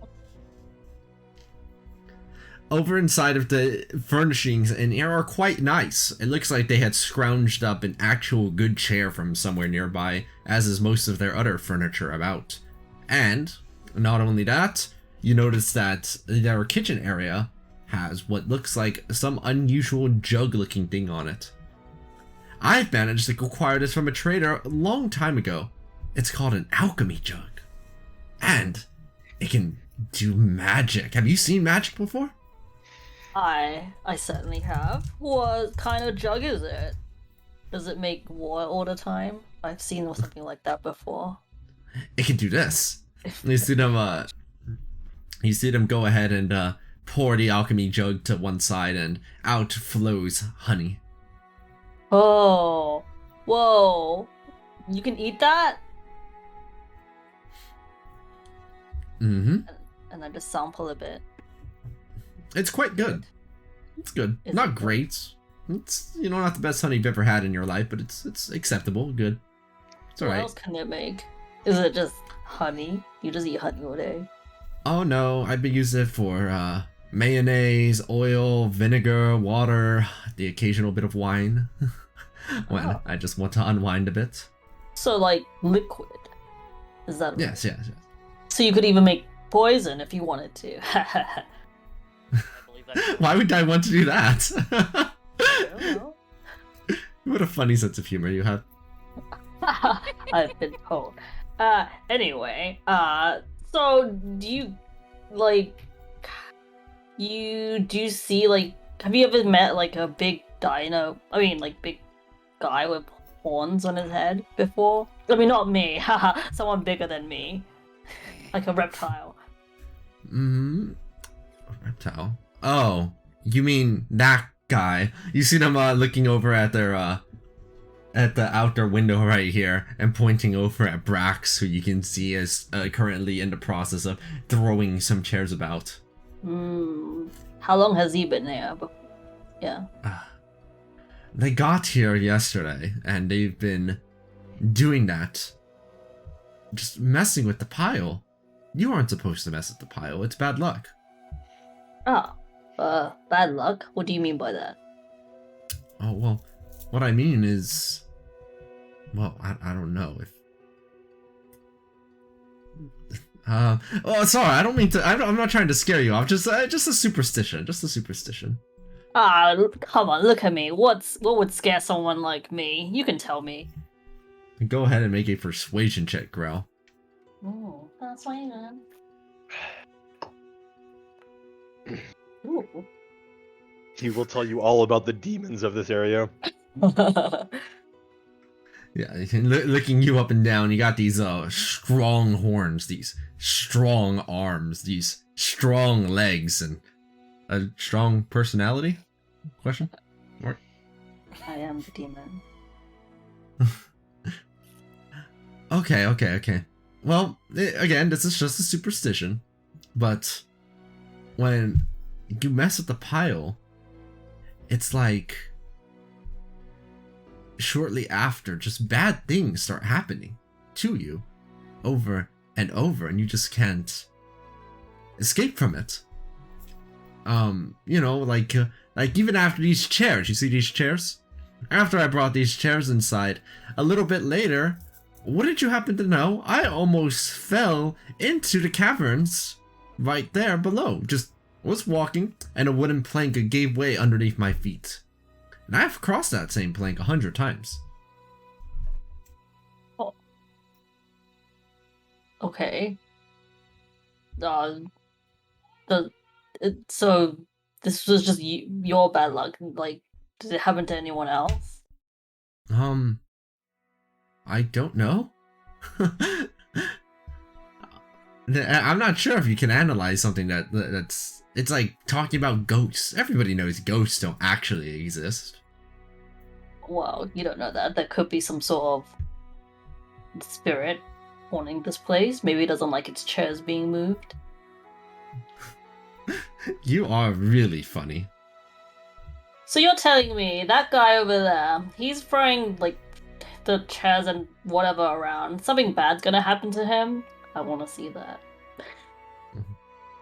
Over inside of the furnishings and here are quite nice. It looks like they had scrounged up an actual good chair from somewhere nearby, as is most of their other furniture about. And not only that, you notice that their kitchen area has what looks like some unusual jug-looking thing on it. I've managed to acquire this from a trader a long time ago. It's called an alchemy jug. And it can do magic. Have you seen magic before? I certainly have. What kind of jug is it? Does it make water all the time? I've seen something like that before. It can do this. You see them go ahead and pour the alchemy jug to one side, and out flows honey. Oh, whoa! You can eat that? Mm-hmm. And then just sample a bit. It's quite good. It's good. Is Not it good? great. It's not the best honey you've ever had in your life, but it's acceptable. Good. It's What alright. else can it make? Is it just honey? You just eat honey all day? Oh no, I've been using it for mayonnaise, oil, vinegar, water, the occasional bit of wine. When Oh. I just want to unwind a bit. So like liquid? Is that Yes. So you could even make poison if you wanted to. I believe that's Why would I want to do that? I don't know. What a funny sense of humor you have. I've been told. Anyway, so do you see have you ever met like a big dino? I mean, like big guy with horns on his head before? I mean, not me. Haha, someone bigger than me, like a reptile. A reptile. Oh, you mean that guy? You see them looking over at their at the outdoor window right here and pointing over at Brax, who you can see is currently in the process of throwing some chairs about. How long has he been there? Yeah. They got here yesterday, and they've been doing that. Just messing with the pile. You aren't supposed to mess with the pile. It's bad luck. Bad luck? What do you mean by that? Oh, well, what I mean is... Well, I don't know if... oh, sorry, I don't mean to... I'm not trying to scare you off. Just a superstition. Just a superstition. Come on, look at me. What would scare someone like me? You can tell me. Go ahead and make a persuasion check, Growl. Ooh, that's why Ooh. He will tell you all about the demons of this area. Yeah, looking you up and down, you got these strong horns, these strong arms, these strong legs, and a strong personality? Question? Mark? I am the demon. Okay. Well, again, this is just a superstition, but when you mess with the pile, it's like shortly after, just bad things start happening to you over and over, and you just can't escape from it. Like even after these chairs, you see these chairs? After I brought these chairs inside, a little bit later, what did you happen to know? I almost fell into the caverns right there below. Just was walking, and a wooden plank gave way underneath my feet. And I've crossed that same plank 100 times. Oh. Okay. So this was just your bad luck. Like, did it happen to anyone else? I don't know. I'm not sure if you can analyze something that's... It's like talking about ghosts. Everybody knows ghosts don't actually exist. Well, you don't know that. There could be some sort of spirit haunting this place. Maybe it doesn't like its chairs being moved. You are really funny. So you're telling me that guy over there, he's throwing, like, the chairs and whatever around. Something bad's gonna happen to him? I want to see that.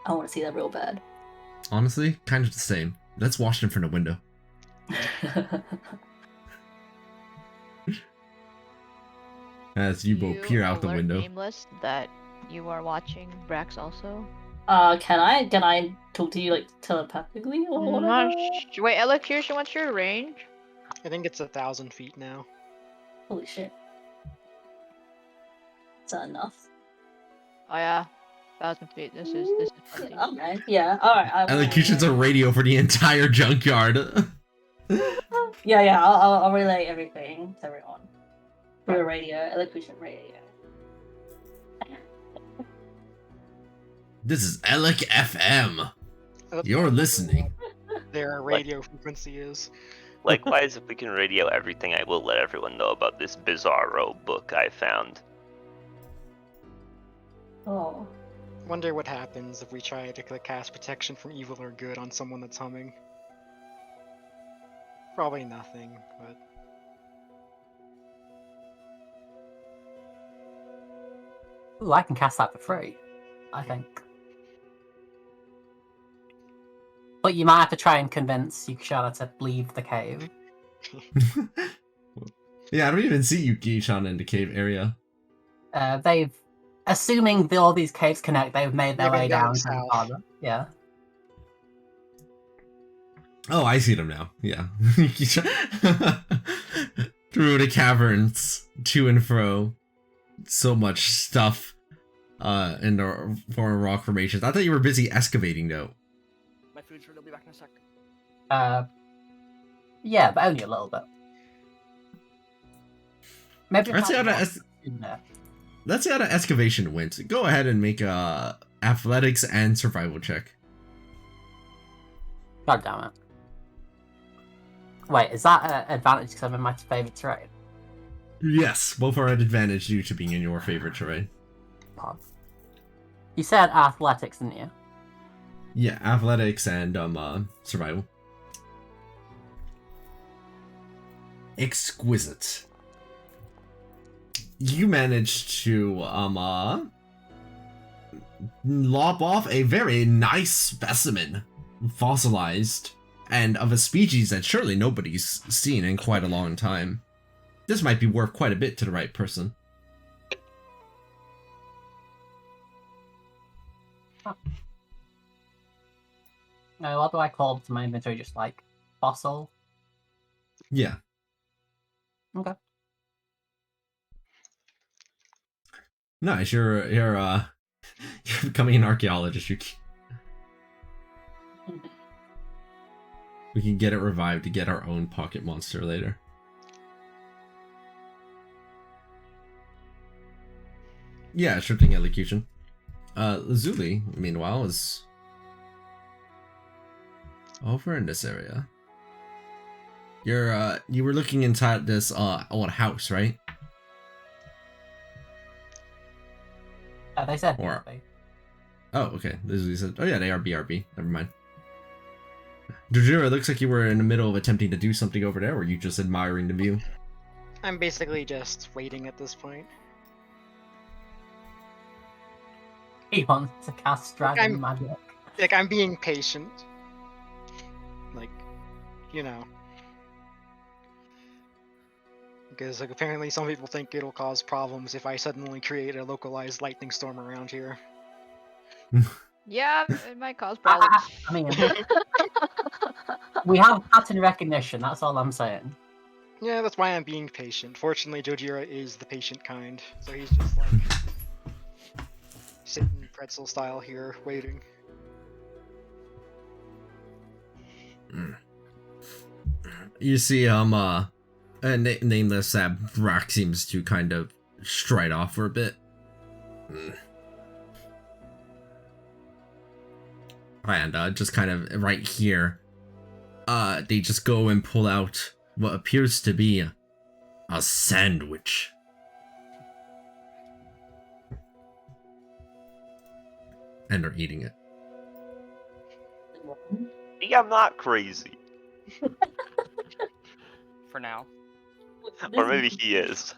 I want to see that real bad. Honestly, kind of the same. Let's watch him from the window. As you both peer out the alert window. Nameless that you are watching Brax also. Can I talk to you, like, telepathically or whatever? Wait, Elocution, what's your range? I think it's 1,000 feet now. Holy shit. Is that enough? Oh yeah, 1,000 feet. This is plenty. Okay, yeah, alright. Elocution's a radio for the entire junkyard. Yeah, I'll relay everything to everyone. Through radio, elocution radio. This is Elec FM. You're listening. Their radio frequency is. Likewise, if we can radio everything, I will let everyone know about this bizarro book I found. Oh. Wonder what happens if we try to cast protection from evil or good on someone that's humming. Probably nothing, but... Ooh, I can cast that for free, I think. But you might have to try and convince Yukishana to leave the cave. Yeah, I don't even see Yuki-chan in the cave area. They've, assuming all these caves connect, they've made their way down to the harbour. Yeah. Oh, I see them now. Yeah. Through the caverns, to and fro. So much stuff in the form of rock formations. I thought you were busy excavating, though. My food's ready, I'll be back in a sec. Yeah, but only a little bit. Maybe Let's see how the excavation went. Go ahead and make a athletics and survival check. God damn it. Wait, is that an advantage because I'm in my favourite terrain? Yes, both are at advantage due to being in your favorite terrain. You said athletics, didn't you? Yeah, athletics and survival. Exquisite. You managed to lop off a very nice specimen, fossilized, and of a species that surely nobody's seen in quite a long time. This might be worth quite a bit to the right person. No, what do I call it to my inventory? Just like fossil? Yeah. Okay. Nice. You're becoming an archaeologist. We can get it revived to get our own pocket monster later. Yeah, sure thing, elocution. Lazuli, meanwhile, is over in this area. You were looking inside this old house, right? They said Or- BRB. Oh, okay. Lazuli said, oh yeah, they are BRB. Never mind. Dojiro, it looks like you were in the middle of attempting to do something over there, or were you just admiring the view? I'm basically just waiting at this point. He wants to cast dragon I'm- magic. Like, I'm being patient. Like, you know. Because, like, apparently some people think it'll cause problems if I suddenly create a localized lightning storm around here. Yeah, it might cause problems. I mean, we have pattern recognition, that's all I'm saying. Yeah, that's why I'm being patient. Fortunately, Jojira is the patient kind, so he's just like sitting pretzel style here, waiting. You see, nameless Brock seems to kind of stride off for a bit. And just kind of right here, they just go and pull out what appears to be a sandwich. And are eating it. See, I'm not crazy. For now. Or maybe he is.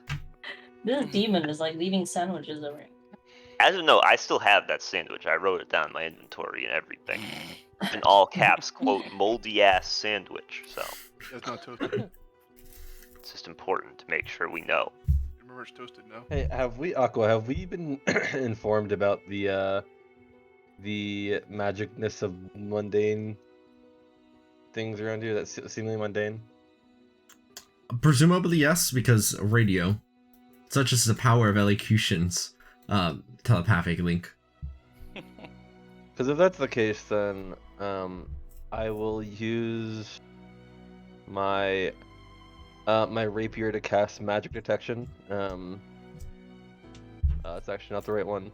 This demon is like leaving sandwiches everywhere. As of no, I still have that sandwich. I wrote it down in my inventory and everything. In all caps, quote, moldy ass sandwich. So It's not toasted. it's just important to make sure we know. Remember, it's toasted now. Hey, have we been informed about the magicness of mundane things around here that's seemingly mundane? Presumably yes, because radio. Such as the power of elocution's telepathic link. Because if that's the case, then I will use my my rapier to cast magic detection. It's actually not the right one.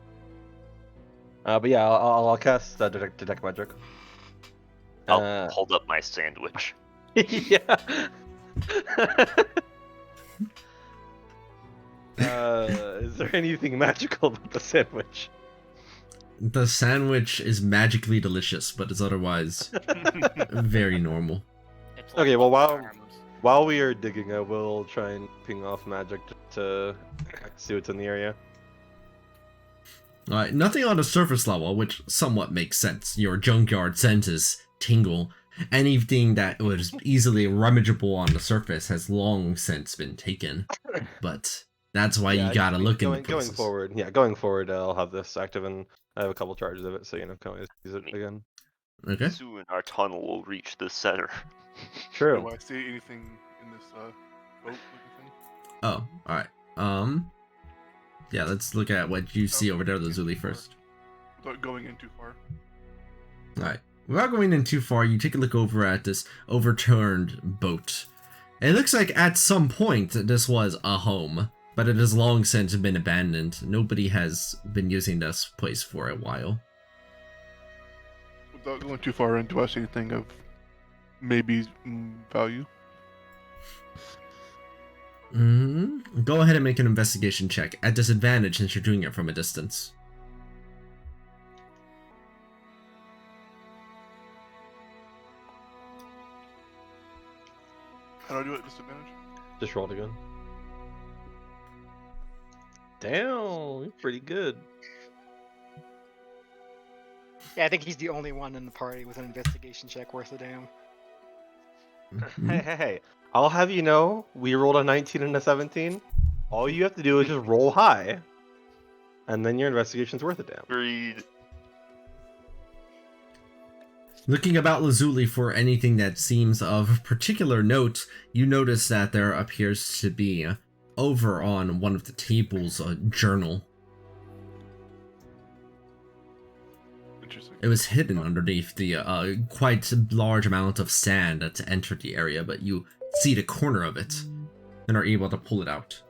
But yeah, I'll cast detect magic. I'll hold up my sandwich. Yeah. Is there anything magical about the sandwich? The sandwich is magically delicious, but is otherwise very normal. It's Okay, well, Lucky Charms. While we are digging, I will try and ping off magic to see what's in the area. Alright, nothing on the surface level, which somewhat makes sense. Your junkyard senses tingle. Anything that was easily rummageable on the surface has long since been taken. But that's why you gotta look in the places. Going forward, I'll have this active, and I have a couple charges of it, so can always use it again. Okay. Soon our tunnel will reach the center. True. Do I see anything in this boat looking thing? Oh, alright. Yeah, let's look at what you see over there, Lazuli, first. Without going in too far. Alright. Without going in too far, you take a look over at this overturned boat. It looks like at some point this was a home, but it has long since been abandoned. Nobody has been using this place for a while. Without going too far in, do I see anything of maybe value? Go ahead and make an investigation check at disadvantage since you're doing it from a distance. How do I do it at disadvantage? Just rolled again. Damn, you're pretty good. Yeah, I think he's the only one in the party with an investigation check worth a damn. Hey, I'll have you know, we rolled a 19 and a 17. All you have to do is just roll high. And then your investigation's worth a damn. Agreed. Looking about Lazuli for anything that seems of particular note, you notice that there appears to be, over on one of the tables, a journal. Interesting. It was hidden underneath the quite large amount of sand that entered the area, but you see the corner of it and are able to pull it out.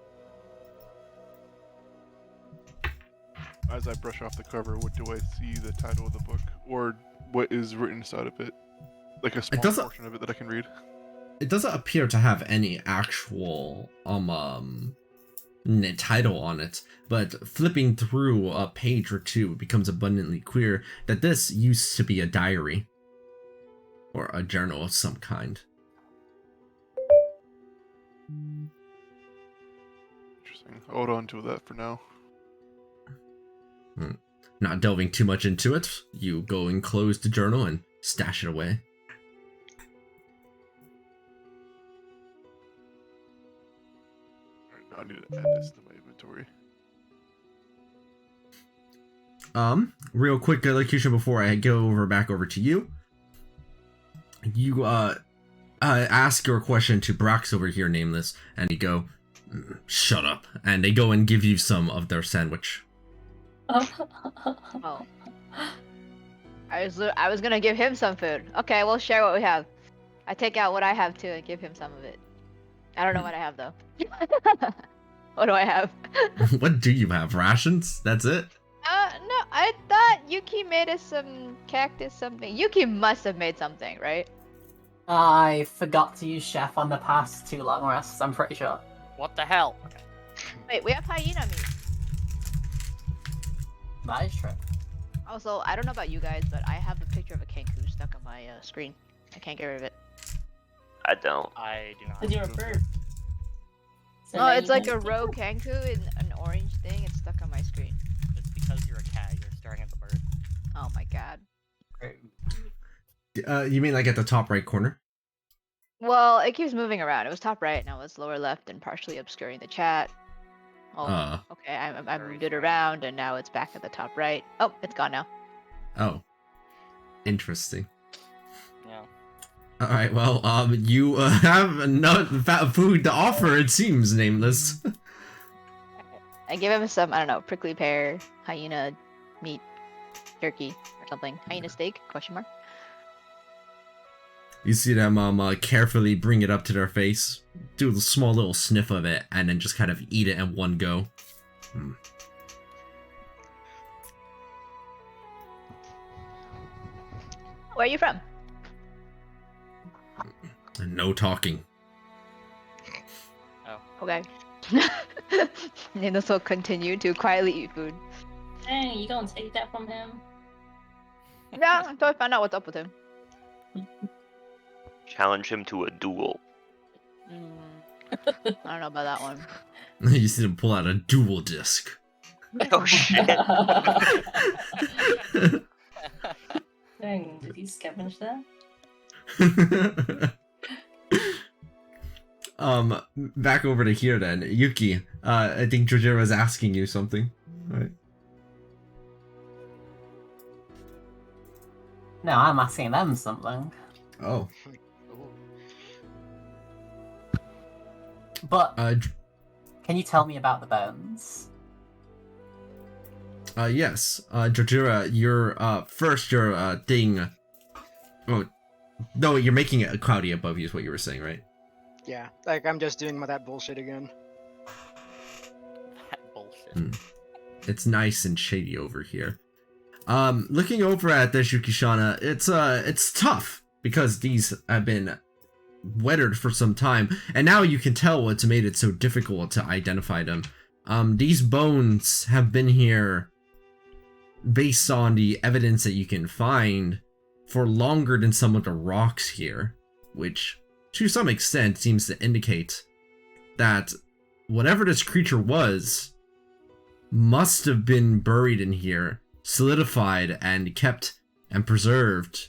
As I brush off the cover, what do I see the title of the book, or what is written inside of it? Like a small doesn't- portion of it that I can read. It doesn't appear to have any actual title on it, but flipping through a page or two, it becomes abundantly clear that this used to be a diary or a journal of some kind. Interesting. I'll hold on to that for now. Not delving too much into it, you go and close the journal and stash it away. Alright, I need to add this to my inventory. Real quick, Elocution, before I go back over to you. You, ask your question to Brax over here, Nameless, and you go, shut up. And they go and give you some of their sandwich. Oh. I was gonna give him some food. Okay, we'll share what we have. I take out what I have too and give him some of it. I don't know what I have though. What do I have? What do you have? Rations? That's it? No, I thought Yuki made us some cactus something. Yuki must have made something, right? I forgot to use chef on the past 2 long rests, I'm pretty sure. What the hell? Wait, we have hyena meat. That is true. Also, I don't know about you guys, but I have a picture of a kangaroo stuck on my screen. I can't get rid of it. I don't. I do not. Because you're a bird. So Oh, now it's you like can- a roe kangaroo in an orange thing. It's stuck on my screen. It's because you're a cat. You're staring at the bird. Oh my god. You mean like at the top right corner? Well, it keeps moving around. It was top right, now it's lower left and partially obscuring the chat. Oh, okay. I moved it around and now it's back at the top right. Oh, it's gone now. Oh. Interesting. Yeah. Alright, well, you have enough food to offer, it seems, Nameless. I give him some, I don't know, prickly pear, hyena meat, jerky, or something. Hyena steak? Question mark. You see them carefully bring it up to their face, do a small little sniff of it, and then just kind of eat it in one go. Where are you from? And no talking. Okay. Ninos will continue to quietly eat food. Dang, you gonna take that from him? Yeah, until I find out what's up with him. Challenge him to a duel. I don't know about that one. You see them pull out a dual disc. Oh shit. Dang, did he scavenge that? Back over to here then. Yuki, I think Jojiro was asking you something, right? No, I'm asking them something. Oh. But can you tell me about the bones? Yes. Jojiro, your thing. Oh, no, you're making it cloudy above you is what you were saying, right? Yeah, like I'm just doing that bullshit again. That bullshit. It's nice and shady over here. Looking over at this, Yukishana, it's tough because these have been weathered for some time, and now you can tell what's made it so difficult to identify them. These bones have been here based on the evidence that you can find for longer than some of the rocks here, which to some extent seems to indicate that whatever this creature was must have been buried in here, solidified and kept and preserved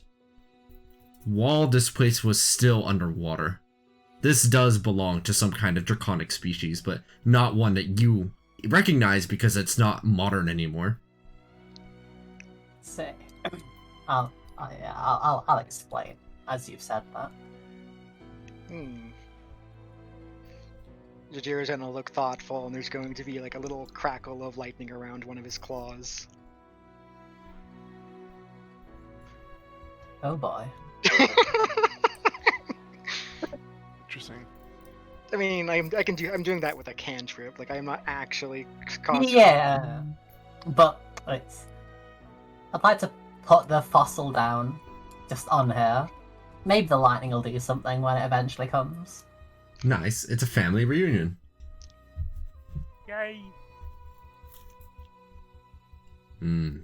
while this place was still underwater. This does belong to some kind of draconic species, but not one that you recognize because it's not modern anymore. So, I'll explain as you've said that. Jajiro's gonna look thoughtful, and there's going to be like a little crackle of lightning around one of his claws. Oh boy. Interesting. I mean, I'm doing that with a cantrip. Like I'm not actually Yeah, but it's. I'd like to put the fossil down, just on here. Maybe the lightning will do something when it eventually comes. Nice. It's a family reunion. Yay!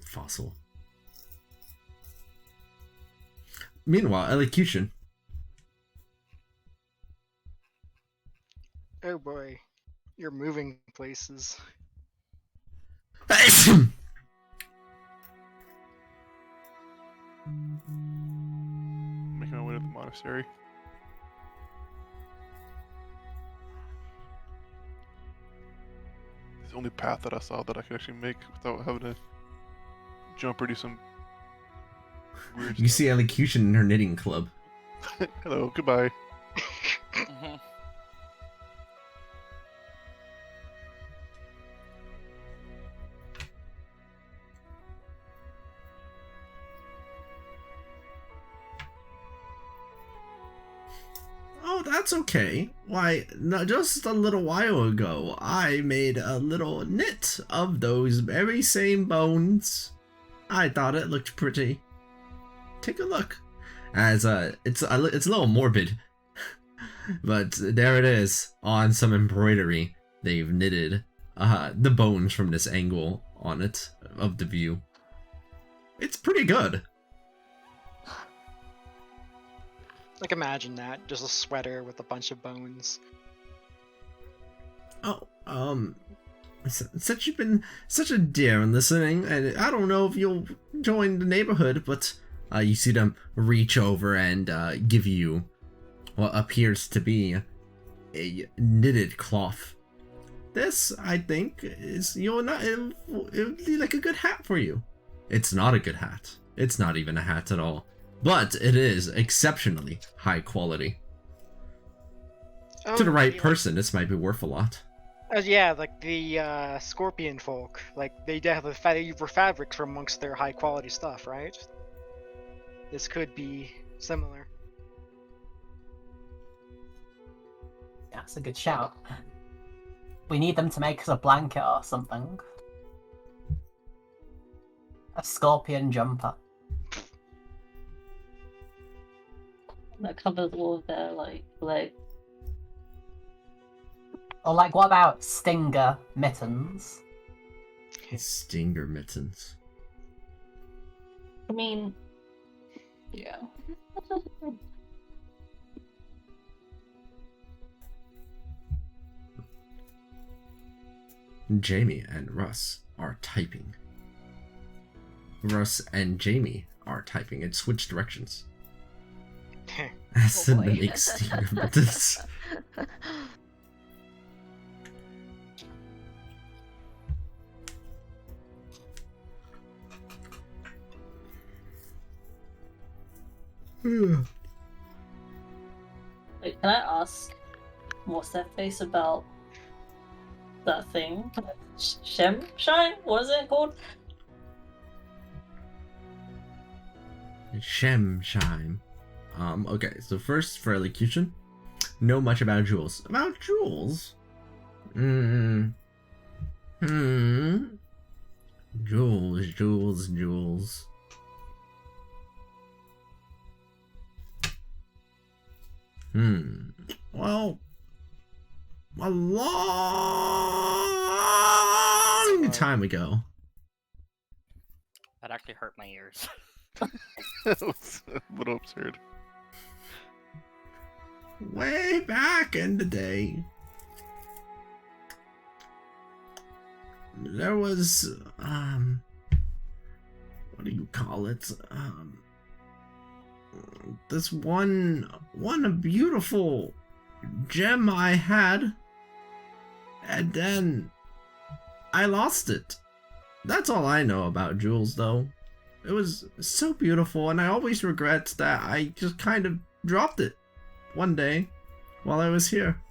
Fossil. Meanwhile, elocution. Oh boy, you're moving places. Making my way to the monastery. It's the only path that I saw that I could actually make without having to jump or do some weird You stuff. see elocution in her knitting club. Hello, goodbye. Mhm. Oh, that's okay. Why, just a little while ago, I made a little knit of those very same bones. I thought it looked pretty. Take a look. It's a little morbid, but there it is on some embroidery. They've knitted the bones from this angle on it of the view. It's pretty good. Like imagine that, just a sweater with a bunch of bones. Oh, since you've been such a dear in listening, and I don't know if you'll join the neighborhood, but you see them reach over and give you what appears to be a knitted cloth. This, I think, is it'll be like a good hat for you. It's not a good hat. It's not even a hat at all. But it is exceptionally high quality. Oh, To the right yeah. person, this might be worth a lot. Yeah, like the scorpion folk. Like they definitely were fabrics from amongst their high quality stuff, right? This could be similar. Yeah, it's a good shout. We need them to make us a blanket or something. A scorpion jumper. That covers all of their legs. Or like, what about stinger mittens? Stinger mittens. I mean, yeah. Jamie and Russ are typing. Russ and Jamie are typing and switch directions. As Oh in boy. the make stinger mittens. Wait, can I ask what's their face about that thing? Shine? What is it called? Shemshime. Okay, so first for elocution, know much about jewels. About jewels? Jewels. Well, a long time ago. That actually hurt my ears. That was a little absurd. Way back in the day, there was, what do you call it? This one beautiful gem I had, and then I lost it. That's all I know about jewels, though. It was so beautiful, and I always regret that I just kind of dropped it one day while I was here,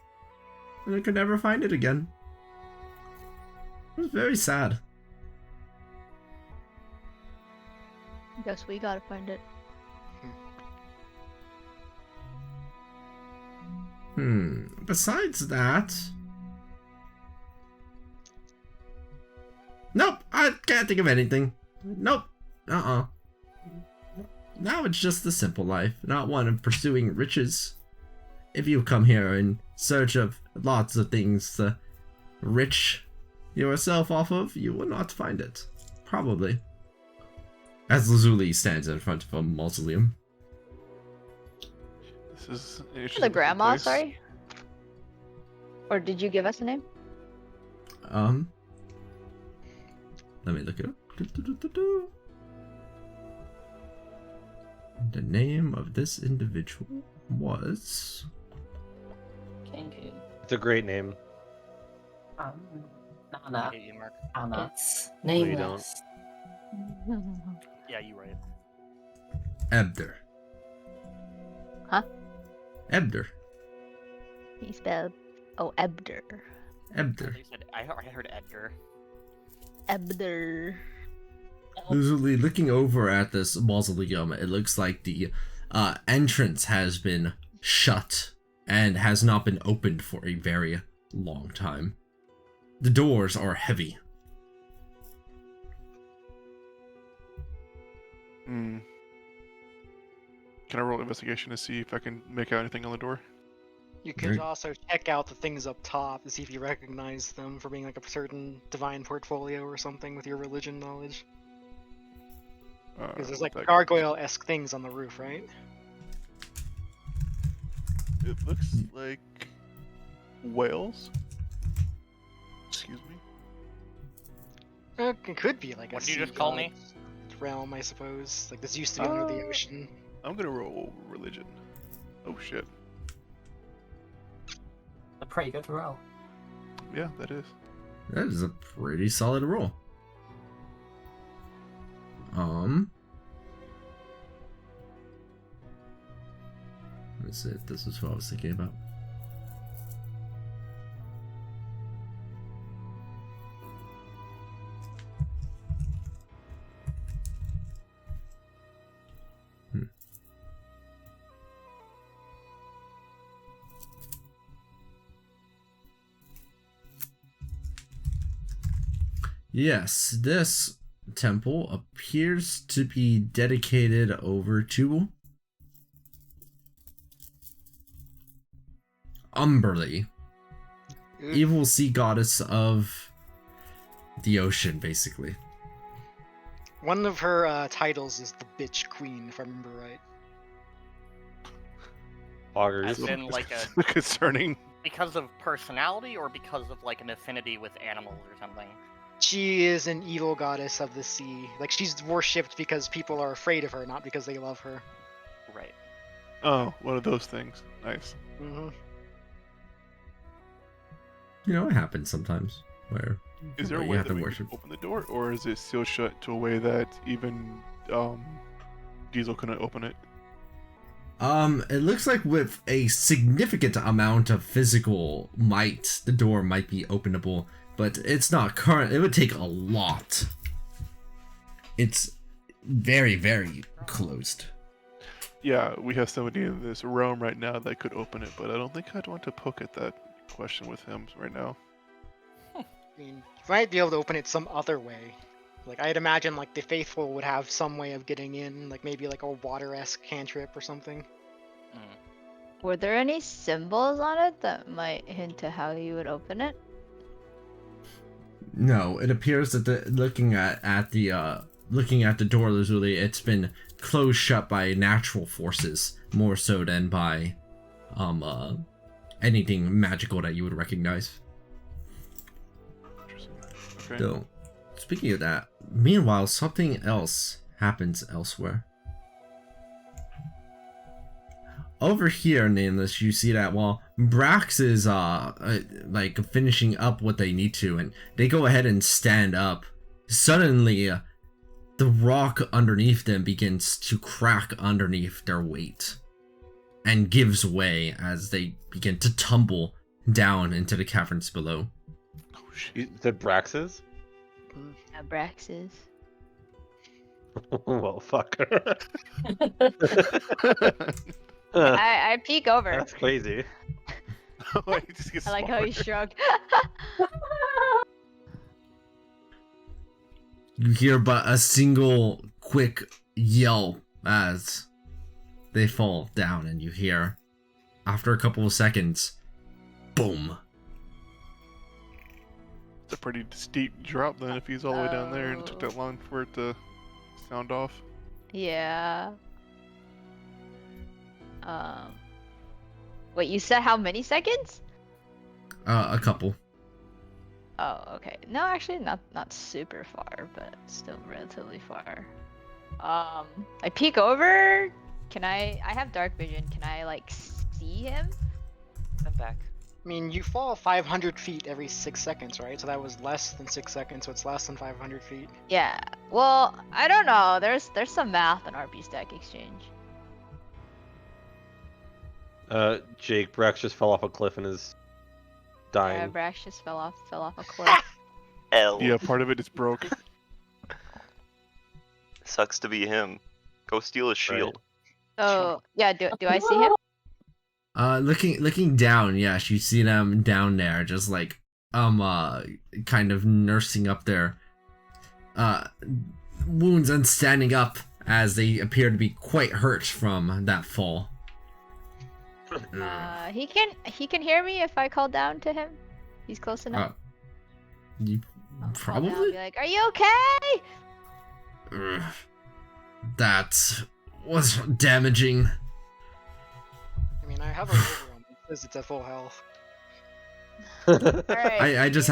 and I could never find it again. It was very sad. Guess we gotta find it. Besides that... Nope, I can't think of anything. Nope. Now it's just the simple life, not one of pursuing riches. If you come here in search of lots of things to rich yourself off of, you will not find it. Probably. As Lazuli stands in front of a mausoleum. This is an interesting The grandma, place. sorry? Or did you give us a name? Let me look it up. Do. The name of this individual was... Candlekeep. It's a great name. I Nana. hate you, Mark. Anna. It's you don't. nameless. Yeah, you right. Ebder. Huh? Ebder. He spelled. Oh, Ebder. Ebder. I heard Edgar. Ebder. Lazuli, looking over at this mausoleum, it looks like the entrance has been shut and has not been opened for a very long time. The doors are heavy. Hmm. Can I roll investigation to see if I can make out anything on the door? You could Right. also check out the things up top to see if you recognize them for being like a certain divine portfolio or something with your religion knowledge. Because there's like that- gargoyle-esque things on the roof, right? It looks like whales. Excuse me. It could be like a What did you sea just call god me? realm, I suppose. Like this used to be under the ocean. I'm gonna roll religion. Oh shit. A pretty good roll. Yeah, that is. That is a pretty solid roll. Let me see if this is what I was thinking about. Yes, this temple appears to be dedicated over to Umberly, evil sea goddess of the ocean, basically. One of her titles is the Bitch Queen, if I remember right. As Poggers. in like a Concerning. because of personality or because of like an affinity with animals or something. She is an evil goddess of the sea. Like she's worshipped because people are afraid of her, not because they love her. Right. Oh, one of those things. Nice. hmm You know, it happens sometimes where Is there a you way have that to we worship. can open the door, or is it sealed shut to a way that even Diesel couldn't open it? It looks like with a significant amount of physical might, the door might be openable, but it's not current. It would take a lot. It's very, very closed. Yeah, we have somebody in this realm right now that could open it, but I don't think I'd want to poke at that question with him right now. I mean, you might be able to open it some other way. Like I'd imagine, like the faithful would have some way of getting in, like maybe like a water-esque cantrip or something. Were there any symbols on it that might hint to how you would open it? No, it appears that looking at the door, Lazuli, it's been closed shut by natural forces more so than by anything magical that you would recognize. Interesting. Okay. So, speaking of that, meanwhile, something else happens elsewhere. Over here, Nameless, you see that while Brax is like finishing up what they need to, and they go ahead and stand up, suddenly the rock underneath them begins to crack underneath their weight and gives way as they begin to tumble down into the caverns below. Oh shit. You said Brax's? Abraxas. Well, fuck her. I peek over. That's crazy. Like, it just gets I like how you smaller. shrug. You hear but a single quick yell as they fall down, and you hear, after a couple of seconds, boom. It's a pretty steep drop then if he's all the way down there and it took that long for it to sound off. Yeah. Wait, you said how many seconds? A couple. Oh, okay. No, actually, not super far, but still relatively far. I peek over. Can I have dark vision. Can I like see him? I'm back. I mean, you fall 500 feet every 6 seconds, right? So that was less than 6 seconds, so it's less than 500 feet. Yeah. Well, I don't know. There's some math in RP Stack Exchange. Jake, Brax just fell off a cliff and is dying. Yeah, Brax just fell off a cliff. L. Yeah, part of it is broke. Sucks to be him. Go steal his shield. Oh, yeah. Do I see him? Looking down, yes, you see them down there, just like kind of nursing up their wounds and standing up as they appear to be quite hurt from that fall. He can hear me if I call down to him. He's close enough. You I'll call down and probably. be like, "Are you okay?" That was damaging. I mean, I have a rover on me because it's at full health. All right. I just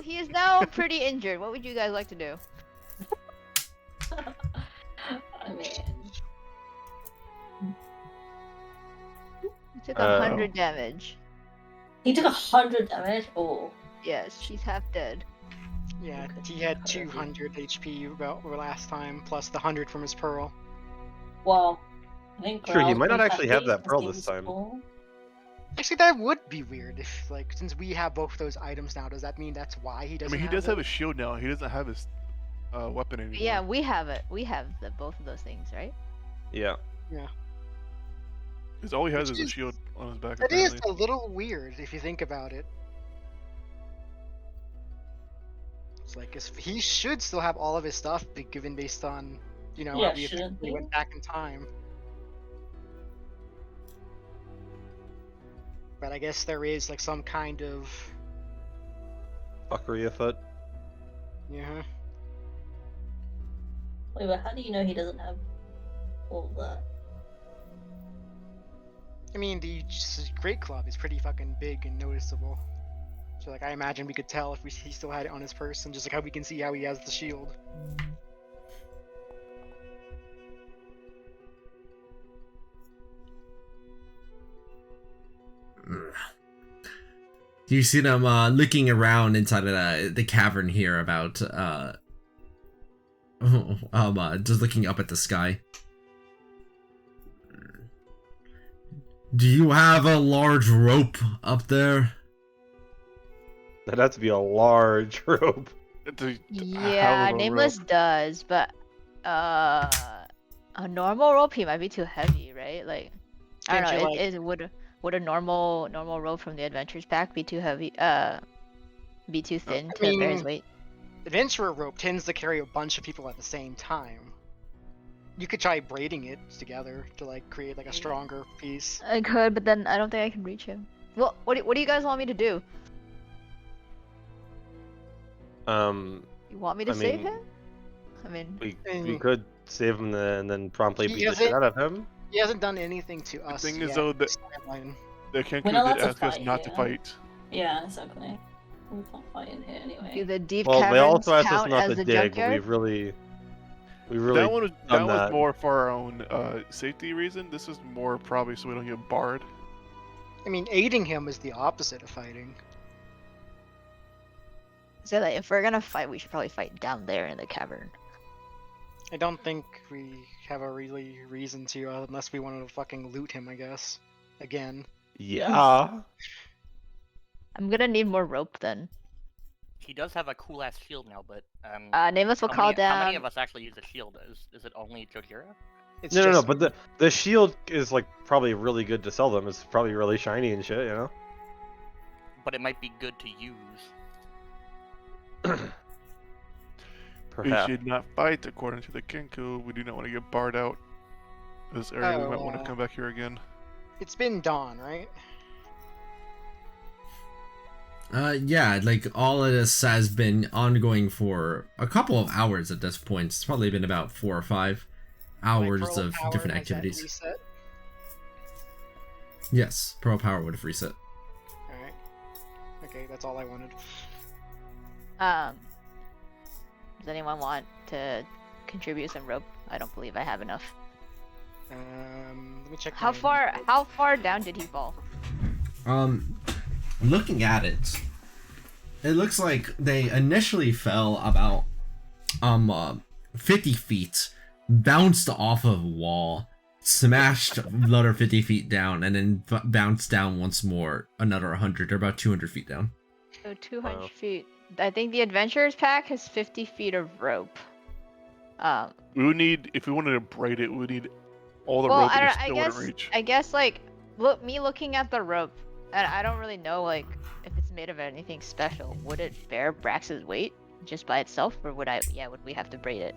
He is now pretty injured. What would you guys like to do? I mean, He took 100 damage. he took 100 damage. Oh, Yes, she's half dead. Yeah, he had 200 HP about last time, plus the 100 from his pearl. well, I think. Sure, he Growl's might not pretty actually have happy that since pearl he this was time. full. Actually, that would be weird if, like, since we have both those items now, does that mean that's why he I doesn't mean, he have does have it? a shield now. He doesn't have his weapon anymore. Yeah, we have it. We have both of those things, right? Yeah. Because all he has Which is a is- shield on his back. That is Apparently. a little weird if you think about it. It's like he should still have all of his stuff, given based on, you know, Yeah, how we shouldn't effectively he? went back in time. But I guess there is like some kind of Fuckery afoot. yeah. Wait, but how do you know he doesn't have all that? I mean, the Great Club is pretty fucking big and noticeable. So like, I imagine we could tell if he still had it on his person, just like how we can see how he has the shield. You see them looking around inside of the cavern here about just looking up at the sky. Do you have a large rope up there? That'd have to be a large rope. Yeah, Nameless does, but a normal rope he might be too heavy, right? Like, I don't Can't know. you, Would a normal rope from the Adventures Pack be too heavy? Be too thin I to bear his mean- weight? Adventurer rope tends to carry a bunch of people at the same time. You could try braiding it together to like create like a stronger piece. I could, but then I don't think I can reach him. Well, what do you guys want me to do? You want me to I save mean, him? I mean, we could save him and then promptly He beat the hasn't- shit out of him. He hasn't done anything to us. thing is, yet though, in that- this timeline. The Candlekeep We're not allowed did to ask us fight, not to yeah. fight. Yeah, exactly. We can't fight in here do anyway. the deep Well, caverns they also asked us count not as to the dig, but junkyard? we really That one was done that. more for our own safety reason. This is more probably so we don't get barred. I mean, aiding him is the opposite of fighting. So like, if we're gonna fight, we should probably fight down there in the cavern. I don't think we have a really reason to, unless we wanted to fucking loot him, I guess. Again. Yeah. I'm gonna need more rope then. He does have a cool ass shield now, but Nameless will how call many, down. How many of us actually use a shield? Is it only Jojira? It's No, just, but the shield is like probably really good to sell them. It's probably really shiny and shit, you know. but it might be good to use. We Perhaps. should not fight according to the Kenku. We do not want to get barred out of this area. We might want to come back here again. It's been dawn, right? Yeah, like all of this has been ongoing for a couple of hours at this point. It's probably been about 4 or 5 hours Like, Pearl of Power, different has that activities. reset? Yes, Pearl Power would have reset. Alright. Okay, that's all I wanted. Does anyone want to contribute some rope? I don't believe I have enough. Let me check. How far down did he fall? Looking at it, it looks like they initially fell about 50 feet, bounced off of a wall, smashed another 50 feet down, and then bounced down once more another 100 or about 200 feet down. So 200 Wow. feet. I think the adventurers pack has 50 feet of rope. We would need, if we wanted to braid it, we would need all the Well, rope I and it don't. still wouldn't reach. I guess like looking at the rope, and I don't really know like if it's made of anything special. Would it bear Brax's weight just by itself, or would I? Yeah, would we have to braid it?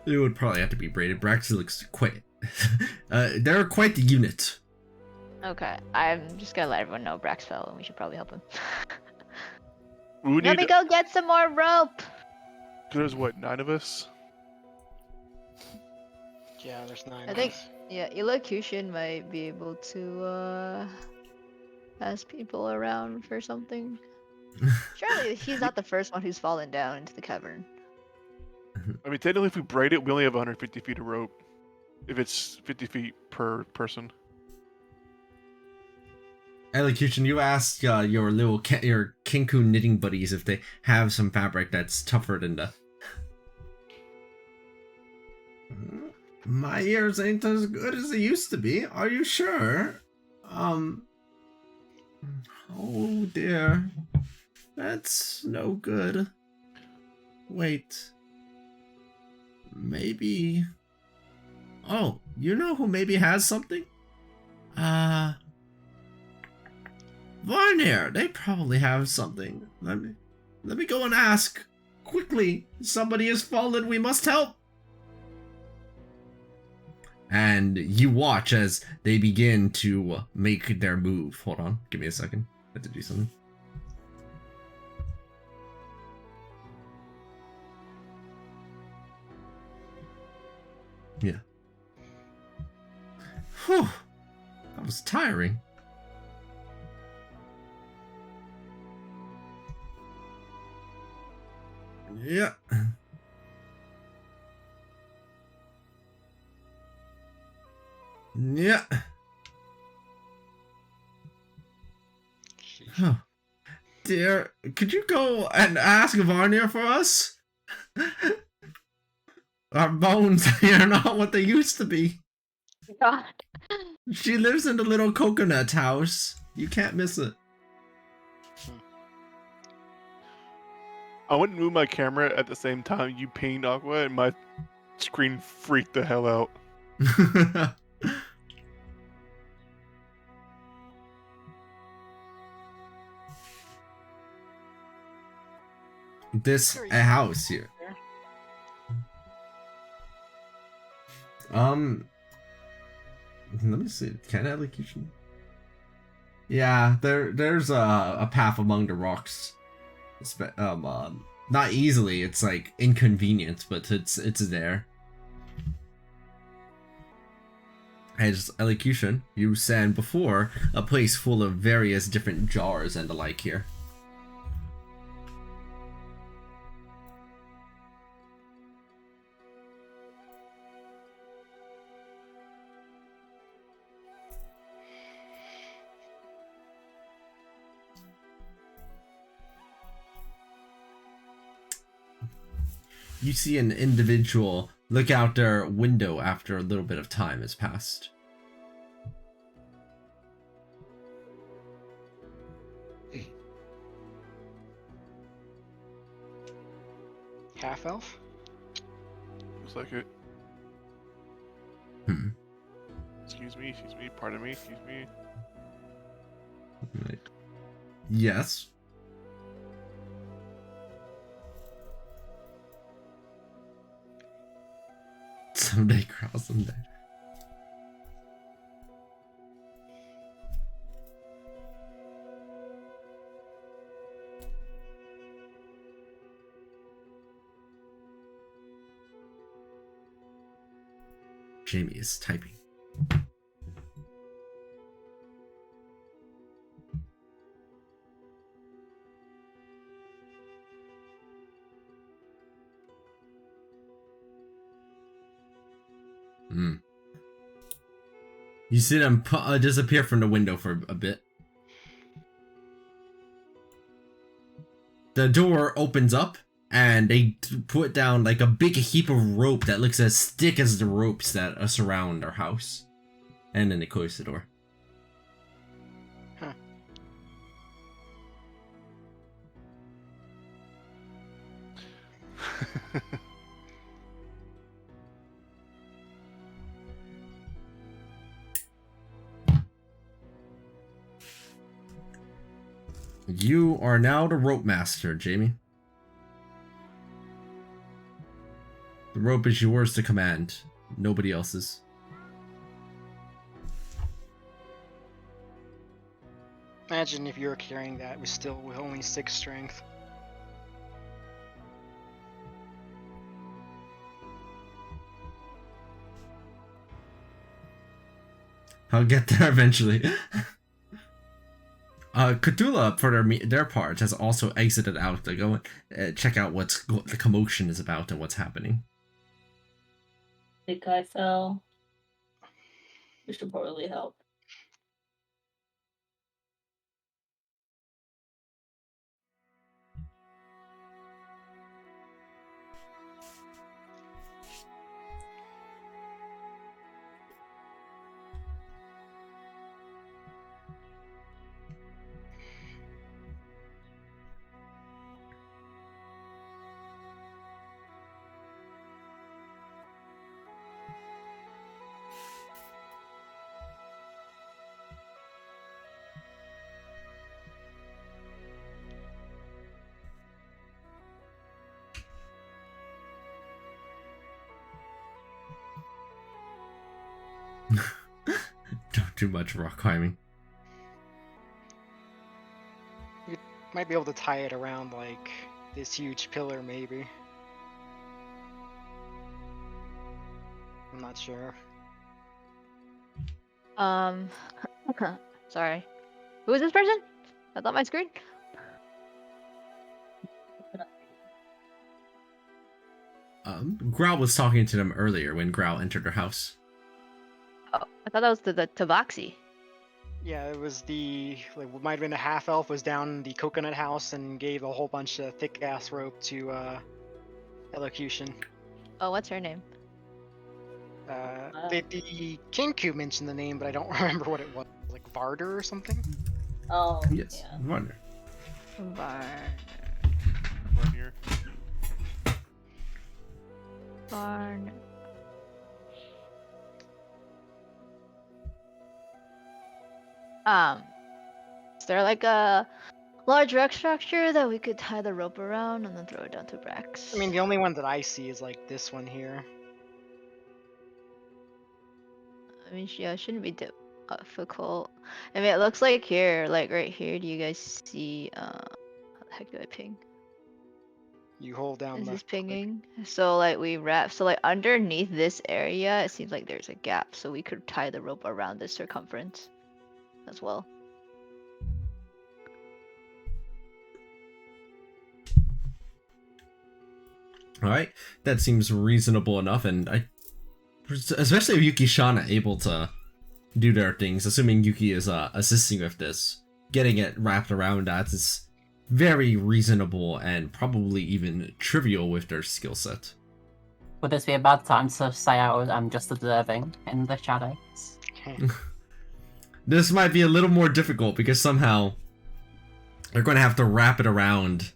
It would probably have to be braided. Brax looks quite... they're quite the unit. Okay, I'm just gonna let everyone know Brax fell, and we should probably help him. We would Let me need, go get some more rope. there's what, 9 of us? Yeah, there's 9. I think yeah, elocution might be able to ask people around for something. Surely he's not the first one who's fallen down into the cavern. I mean, technically, if we braid it, we only have 150 feet of rope. If it's 50 feet per person. Elocution, you asked your your Kinku knitting buddies if they have some fabric that's tougher than the... My ears ain't as good as they used to be. Are you sure? Oh dear. That's no good. Wait. Maybe... Oh, you know who maybe has something? Varnir, they probably have something. Let me go and ask. Quickly, somebody has fallen, we must help. And you watch as they begin to make their move. Hold on, give me a second. I have to do something. Yeah. Whew. That was tiring. Yeah. Yeah. Oh. Dear, could you go and ask Varnir for us? Our bones are not what they used to be. God. She lives in the little coconut house. You can't miss it. I wouldn't move my camera at the same time you pinged Aqua, and my screen freaked the hell out. This a house here. Let me see. Can elocution? Yeah, there's a path among the rocks. Not easily. It's like inconvenient, but it's there. As elocution, you said before, a place full of various different jars and the like here. You see an individual look out their window after a little bit of time has passed. Half elf? Looks like it. Hmm. Excuse me, pardon me, excuse me. Right. Yes. Someday, Growl, someday. Jamie is typing. You see them disappear from the window for a bit. The door opens up, and they put down like a big heap of rope that looks as thick as the ropes that surround our house. And then they close the door. Huh. You are now the rope master, Jamie. The rope is yours to command, nobody else's. Imagine if you were carrying that with only 6 strength. I'll get there eventually. Cthulhu, for their part, has also exited out to go check out what the commotion is about and what's happening. Big guy fell. We should probably help. Don't do much rock climbing. You might be able to tie it around like this huge pillar, maybe. I'm not sure. Sorry. Who is this person? That's on my screen. Growl was talking to them earlier when Growl entered their house. Oh, I thought that was the Tabaxi. Yeah, it was what might have been a half elf was down in the coconut house and gave a whole bunch of thick ass rope to elocution. Oh, what's her name? The Candlekeep mentioned the name, but I don't remember what it was. Like Varder or something? Oh, Yes, yeah. wonder. Varnier. Barn. Is there like a large wreck structure that we could tie the rope around and then throw it down to Brax? I mean, the only one that I see is like this one here. I mean, yeah, it shouldn't be difficult. I mean, it looks like here, like right here. Do you guys see? How the heck do I ping? You hold down Is this left click. pinging? So like we wrap. So like underneath this area, it seems like there's a gap. So we could tie the rope around this circumference, as well. All right, that seems reasonable enough, and especially if Yuki Shana able to do their things, assuming Yuki is assisting with this, getting it wrapped around that is very reasonable and probably even trivial with their skill set. Would this be a bad time to say I'm just observing in the shadows? This might be a little more difficult because somehow they're going to have to wrap it around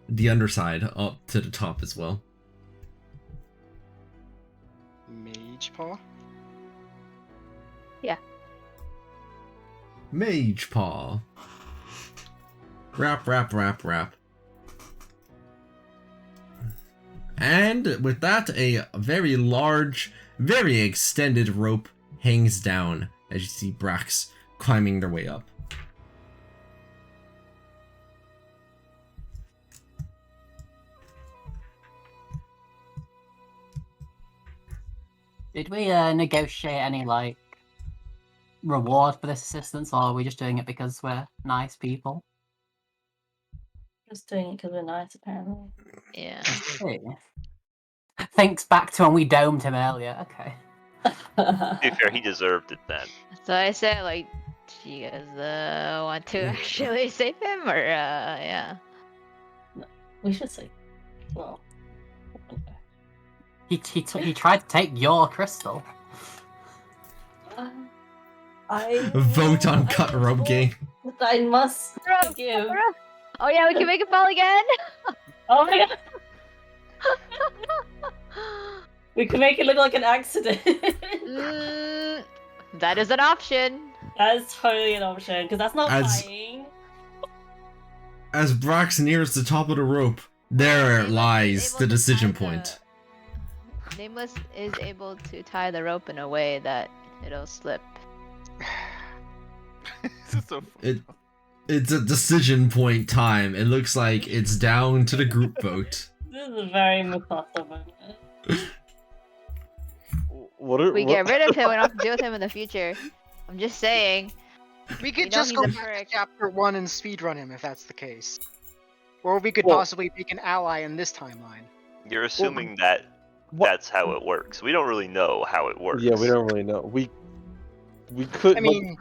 the underside up to the top as well. Mage Paw? Yeah. Mage Paw. Wrap, wrap, wrap, wrap. And with that, a very large very extended rope hangs down as you see Brax climbing their way up. Did we negotiate any like reward for this assistance, or are we just doing it because we're nice people? Just doing it because we're nice, apparently. Yeah. Hey. Thinks back to when we domed him earlier. Okay. To be fair, he deserved it then. So I said, like, do you guys want to actually save him, or yeah? We should say, well, He tried to take your crystal. I Vote on I cut rope game. I must give. Oh yeah, we can make it fall again. Oh my god. We can make it look like an accident. That is an option. That is totally an option, because that's not As- lying. As Brax nears the top of the rope, there Nameless is lies able the to decision tie point. Nameless is able to tie the rope in a way that it'll slip. This is so funny. It's a decision point time. It looks like it's down to the group vote. This is a very Mufasa moment. We get rid of him, we don't have to deal with him in the future. I'm just saying. We You could know just he's go a back to prick. chapter 1 and speedrun him if that's the case. Or we could Well- possibly make an ally in this timeline. You're assuming that that's how it works. We don't really know how it works. Yeah, we don't really know. We could. I mean,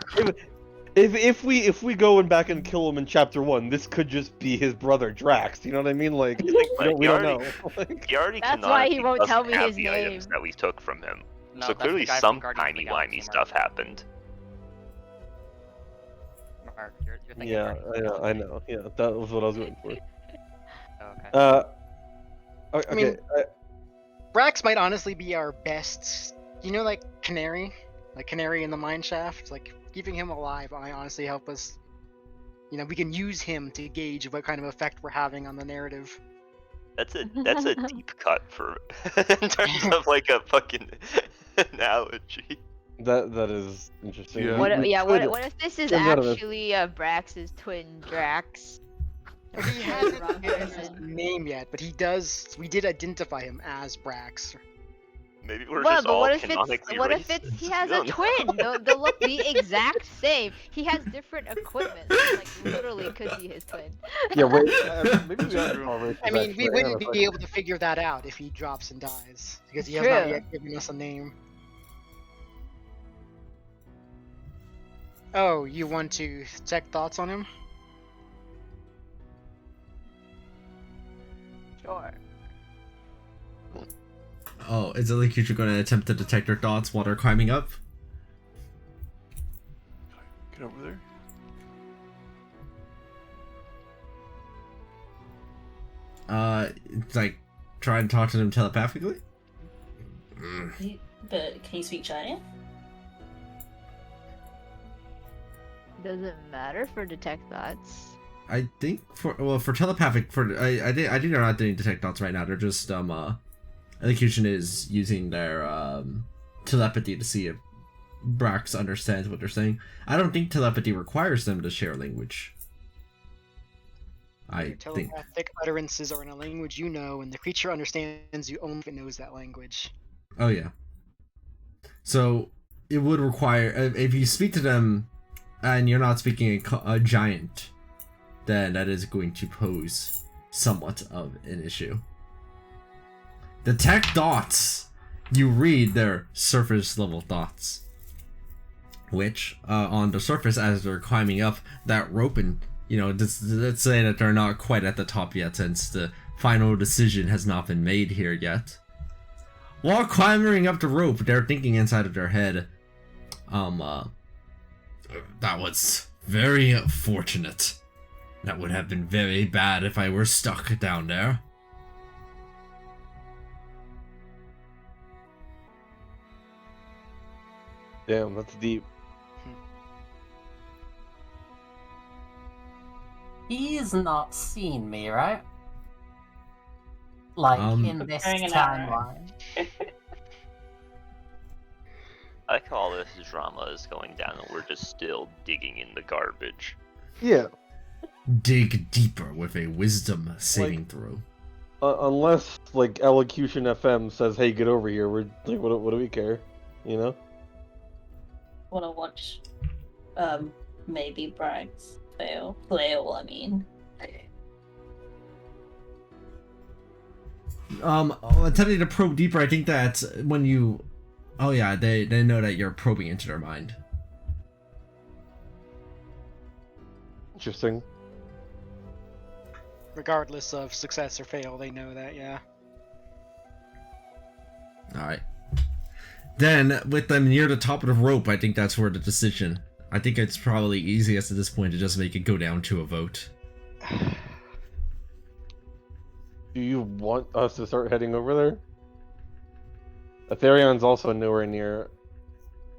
if we go and back and kill him in chapter 1, this could just be his brother Drax. You know what I mean? Like, we don't know. Like, He already That's why he canonically won't doesn't tell me have his the items name. that we took from him. No, So that's clearly the guy some from Guardians of the timey-wimey Galaxy, stuff happened. Mark, you're thinking yeah, Guardians of the I Galaxy. know. Yeah, that was what I was going for. Oh, okay. Okay. mean- Brax might honestly be our best, like Canary? Like Canary in the mine shaft? Like, keeping him alive might honestly help us. We can use him to gauge what kind of effect we're having on the narrative. That's a deep cut for in terms of like a fucking analogy. that is interesting. Yeah. What if this is Turns out it is. actually Brax's twin Drax? He hasn't Wrong given his person. name yet, but he does. We did identify him as Brax. Maybe we're Well, just but all what if canonically it's he racist. has We a don't know. twin? They'll look the exact same. He has different equipment. So, like literally could be his twin. Yeah, wait. Maybe we That's are true. all racist, I mean, we actually. wouldn't Hang on a be able to figure that out if he drops and dies, because he has not True. yet given us a name. Oh, you want to check thoughts on him? Sure. Oh, is the creature going to attempt to detect their thoughts while they're climbing up? Get over there. It's like try and talk to them telepathically. But can you speak giant? Does it matter for detect thoughts? I think for telepathic I think they're not doing detect thoughts right now. They're just elocution is using their telepathy to see if Brax understands what they're saying. I don't think telepathy requires them to share language. I Your think. telepathic utterances are in a language you know, and the creature understands you only if it knows that language. Oh yeah. So it would require if you speak to them, and you're not speaking a giant, then that is going to pose somewhat of an issue. Detect thoughts. You read their surface level thoughts, which on the surface as they're climbing up that rope, and let's say that they're not quite at the top yet, since the final decision has not been made here yet. While climbing up the rope, they're thinking inside of their head, that was very fortunate. That would have been very bad if I were stuck down there. Damn, that's deep. He's not seen me, right? Like in this Preparing an arrow. timeline. I like how all this drama is going down and we're just still digging in the garbage. Yeah. Dig deeper with a wisdom saving throw. Unless like Elocution FM says, "Hey, get over here." We're like, what do we care? You know? Wanna watch maybe Bragg's flail, I mean. Attempting to probe deeper, I think that when you... Oh yeah, they know that you're probing into their mind. Interesting. Regardless of success or fail, they know that, yeah. Alright. Then, with them near the top of the rope, I think that's where the decision... I think it's probably easiest at this point to just make it go down to a vote. Do you want us to start heading over there? Etherion's also nowhere near.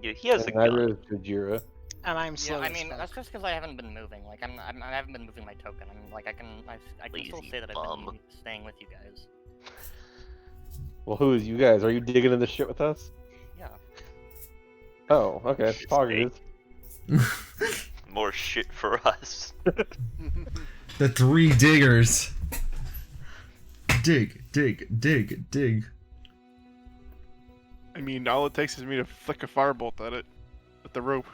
Yeah, he has a and neither gun. is Kujira. And I'm slow. Yeah, I as mean fuck. that's just because I haven't been moving. Like I haven't been moving my token. I'm like I can still Lazy say that I've bum. been staying with you guys. Well, who is you guys? Are you digging in this shit with us? Yeah. Oh, okay. Poggers. More shit for us. The three diggers. Dig, dig, dig, dig. I mean, all it takes is me to flick a firebolt at it with the rope.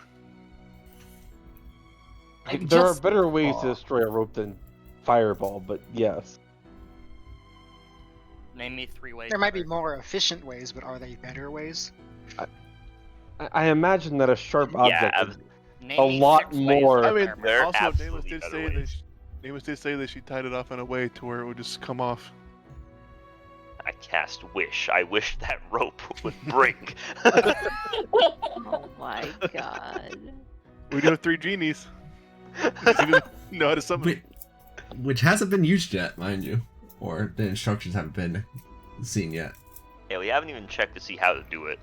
Maybe There are just better ways to before. destroy a rope than fireball, but yes. Name me 3 ways. There might be better. more efficient ways, but are they better ways? I imagine that a sharp Yeah, object. Name a me lot 6 ways more- that I are mean, better. They're also, Nameless absolutely did better say ways. Nameless did say that she tied it off in a way to where it would just come off. I cast Wish. I wish that rope would break. Oh my god. We do have 3 genies. We didn't know how to summon. Which hasn't been used yet, mind you. Or the instructions haven't been seen yet. Yeah, we haven't even checked to see how to do it.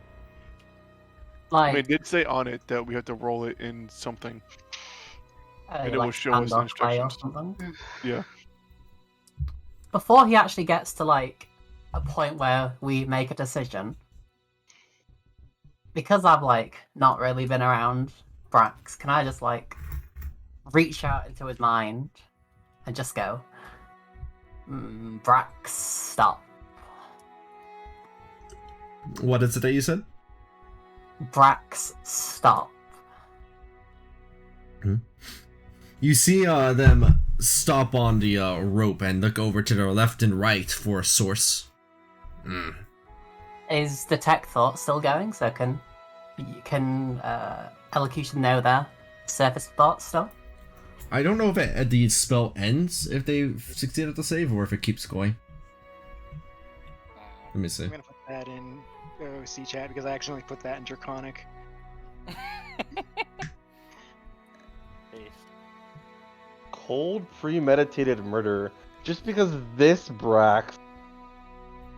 I mean, Like, it did say on it that we have to roll it in something. and it will like show us the stand on clay or instructions. something. Yeah. Before he actually gets to like a point where we make a decision, because I've like not really been around Brax, can I just like reach out into his mind and just go, Brax, stop. What is it that you said? Brax, stop. You see them stop on the rope and look over to their left and right for a source. Is detect thought still going? So can elocution know their surface thoughts still? I don't know if the spell ends if they succeeded the save or if it keeps going. Let me see. I'm gonna put that in OC chat because I accidentally put that in Draconic. Cold, premeditated murder. Just because this Brax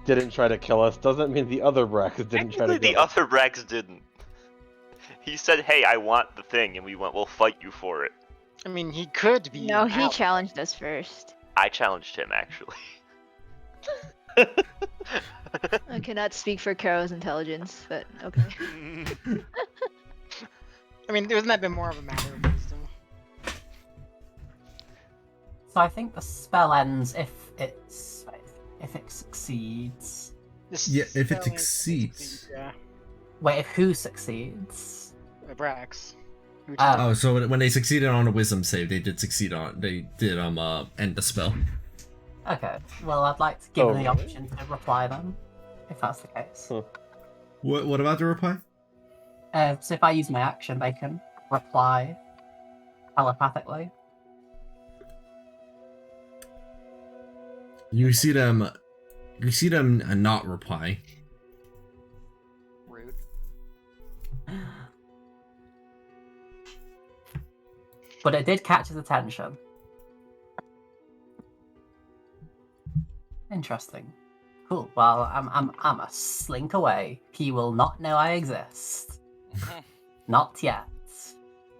didn't try to kill us doesn't mean the other Brax didn't try to Technically, the kill us. other Brax didn't. He said, "Hey, I want the thing," and we went, "We'll fight you for it." I mean, he could be. No, he out. challenged us first. I challenged him, actually. I cannot speak for Karo's intelligence, but okay. I mean, wouldn't that been more of a matter of wisdom? So I think the spell ends if it succeeds. This Yeah, if it spell succeeds. Yeah, Wait, if who succeeds? Brax. Who Oh. Oh, so when they succeeded on a wisdom save, they did succeed on. They did end the spell. Okay, well I'd like to give them the Oh, really? option to reply then, if that's the case. Huh. What about the reply? So if I use my action, they can reply telepathically. You see them not reply. Rude. But it did catch his attention. Interesting. Cool. Well, I'm a slink away. He will not know I exist. Not yet.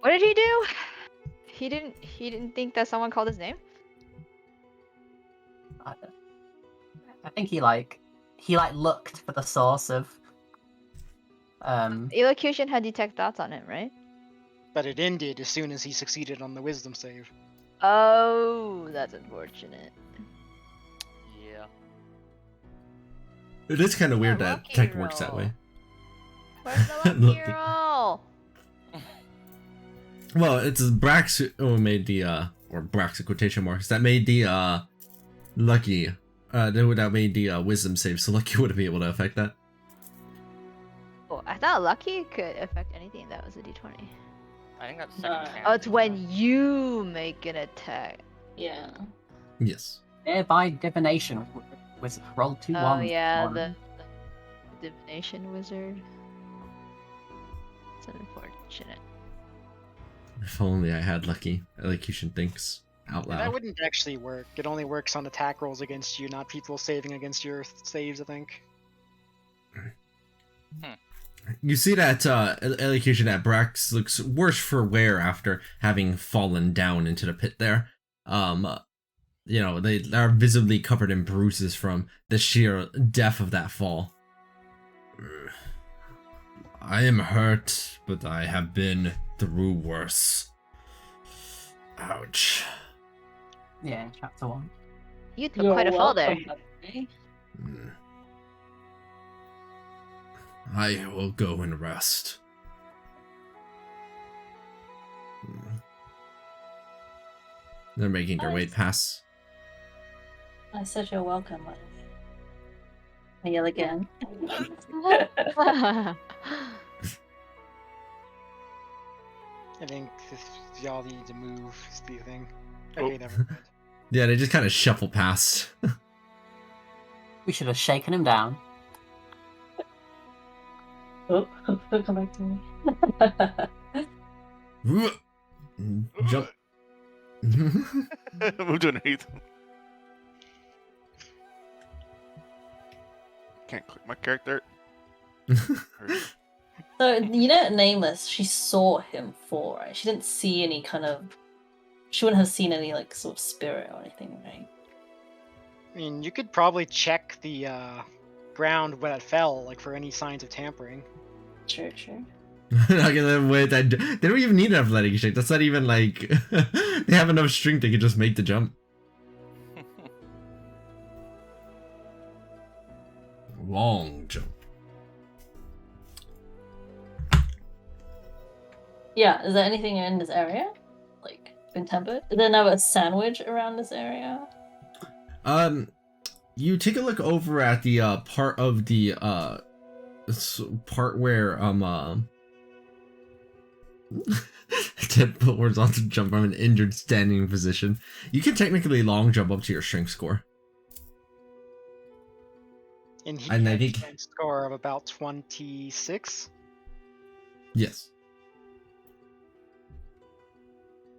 What did he do? He didn't think that someone called his name? I think he looked for the source of Elocution had detect thoughts on him, right? But it ended as soon as he succeeded on the wisdom save. Oh, that's unfortunate. Yeah. It is kind of weird Yeah, that lucky tech works that roll. way. Where's the lucky Lucky. roll? Well, it's Brax who made the or Brax in quotation marks that made the lucky that made the wisdom save, so lucky wouldn't be able to affect that. Oh, I thought lucky could affect anything that was a d20. I think that's second chance. Oh, it's when you make an attack. Yeah. Yes. By divination, roll 2 Oh ones. yeah, One. the divination wizard. It's unfortunate. If only I had lucky. Elocution thinks out That loud. wouldn't actually work. It only works on attack rolls against you, not people saving against your saves, I think. You see that elocution at Brax looks worse for wear after having fallen down into the pit there. You know, they are visibly covered in bruises from the sheer depth of that fall. I am hurt, but I have been through worse. Ouch. Yeah, chapter 1. You took quite a fall there. I will go and rest. They're making their way past. I said you're welcome. I yell again. I think if y'all need to move is the thing. Okay, never mind. Yeah, they just kind of shuffle past. We should have shaken him down. Oh, don't come back to me. Jump. Moved underneath. Can't click my character. So, you know, Nameless, she saw him fall, right? She didn't see any kind of... She wouldn't have seen any, like, sort of spirit or anything, right? I mean, you could probably check the ground where it fell, like for any signs of tampering. True. Okay, wait, they don't even need an athletic check. That's not even like they have enough strength they could just make the jump. Long jump. Yeah, is there anything in this area? Like, been tempered? Is there now a sandwich around this area? You take a look over at the part of the part where Ted put horizontal jump from an injured standing position. You can technically long jump up to your strength score. And he And I had a think- strength score of about 26. Yes.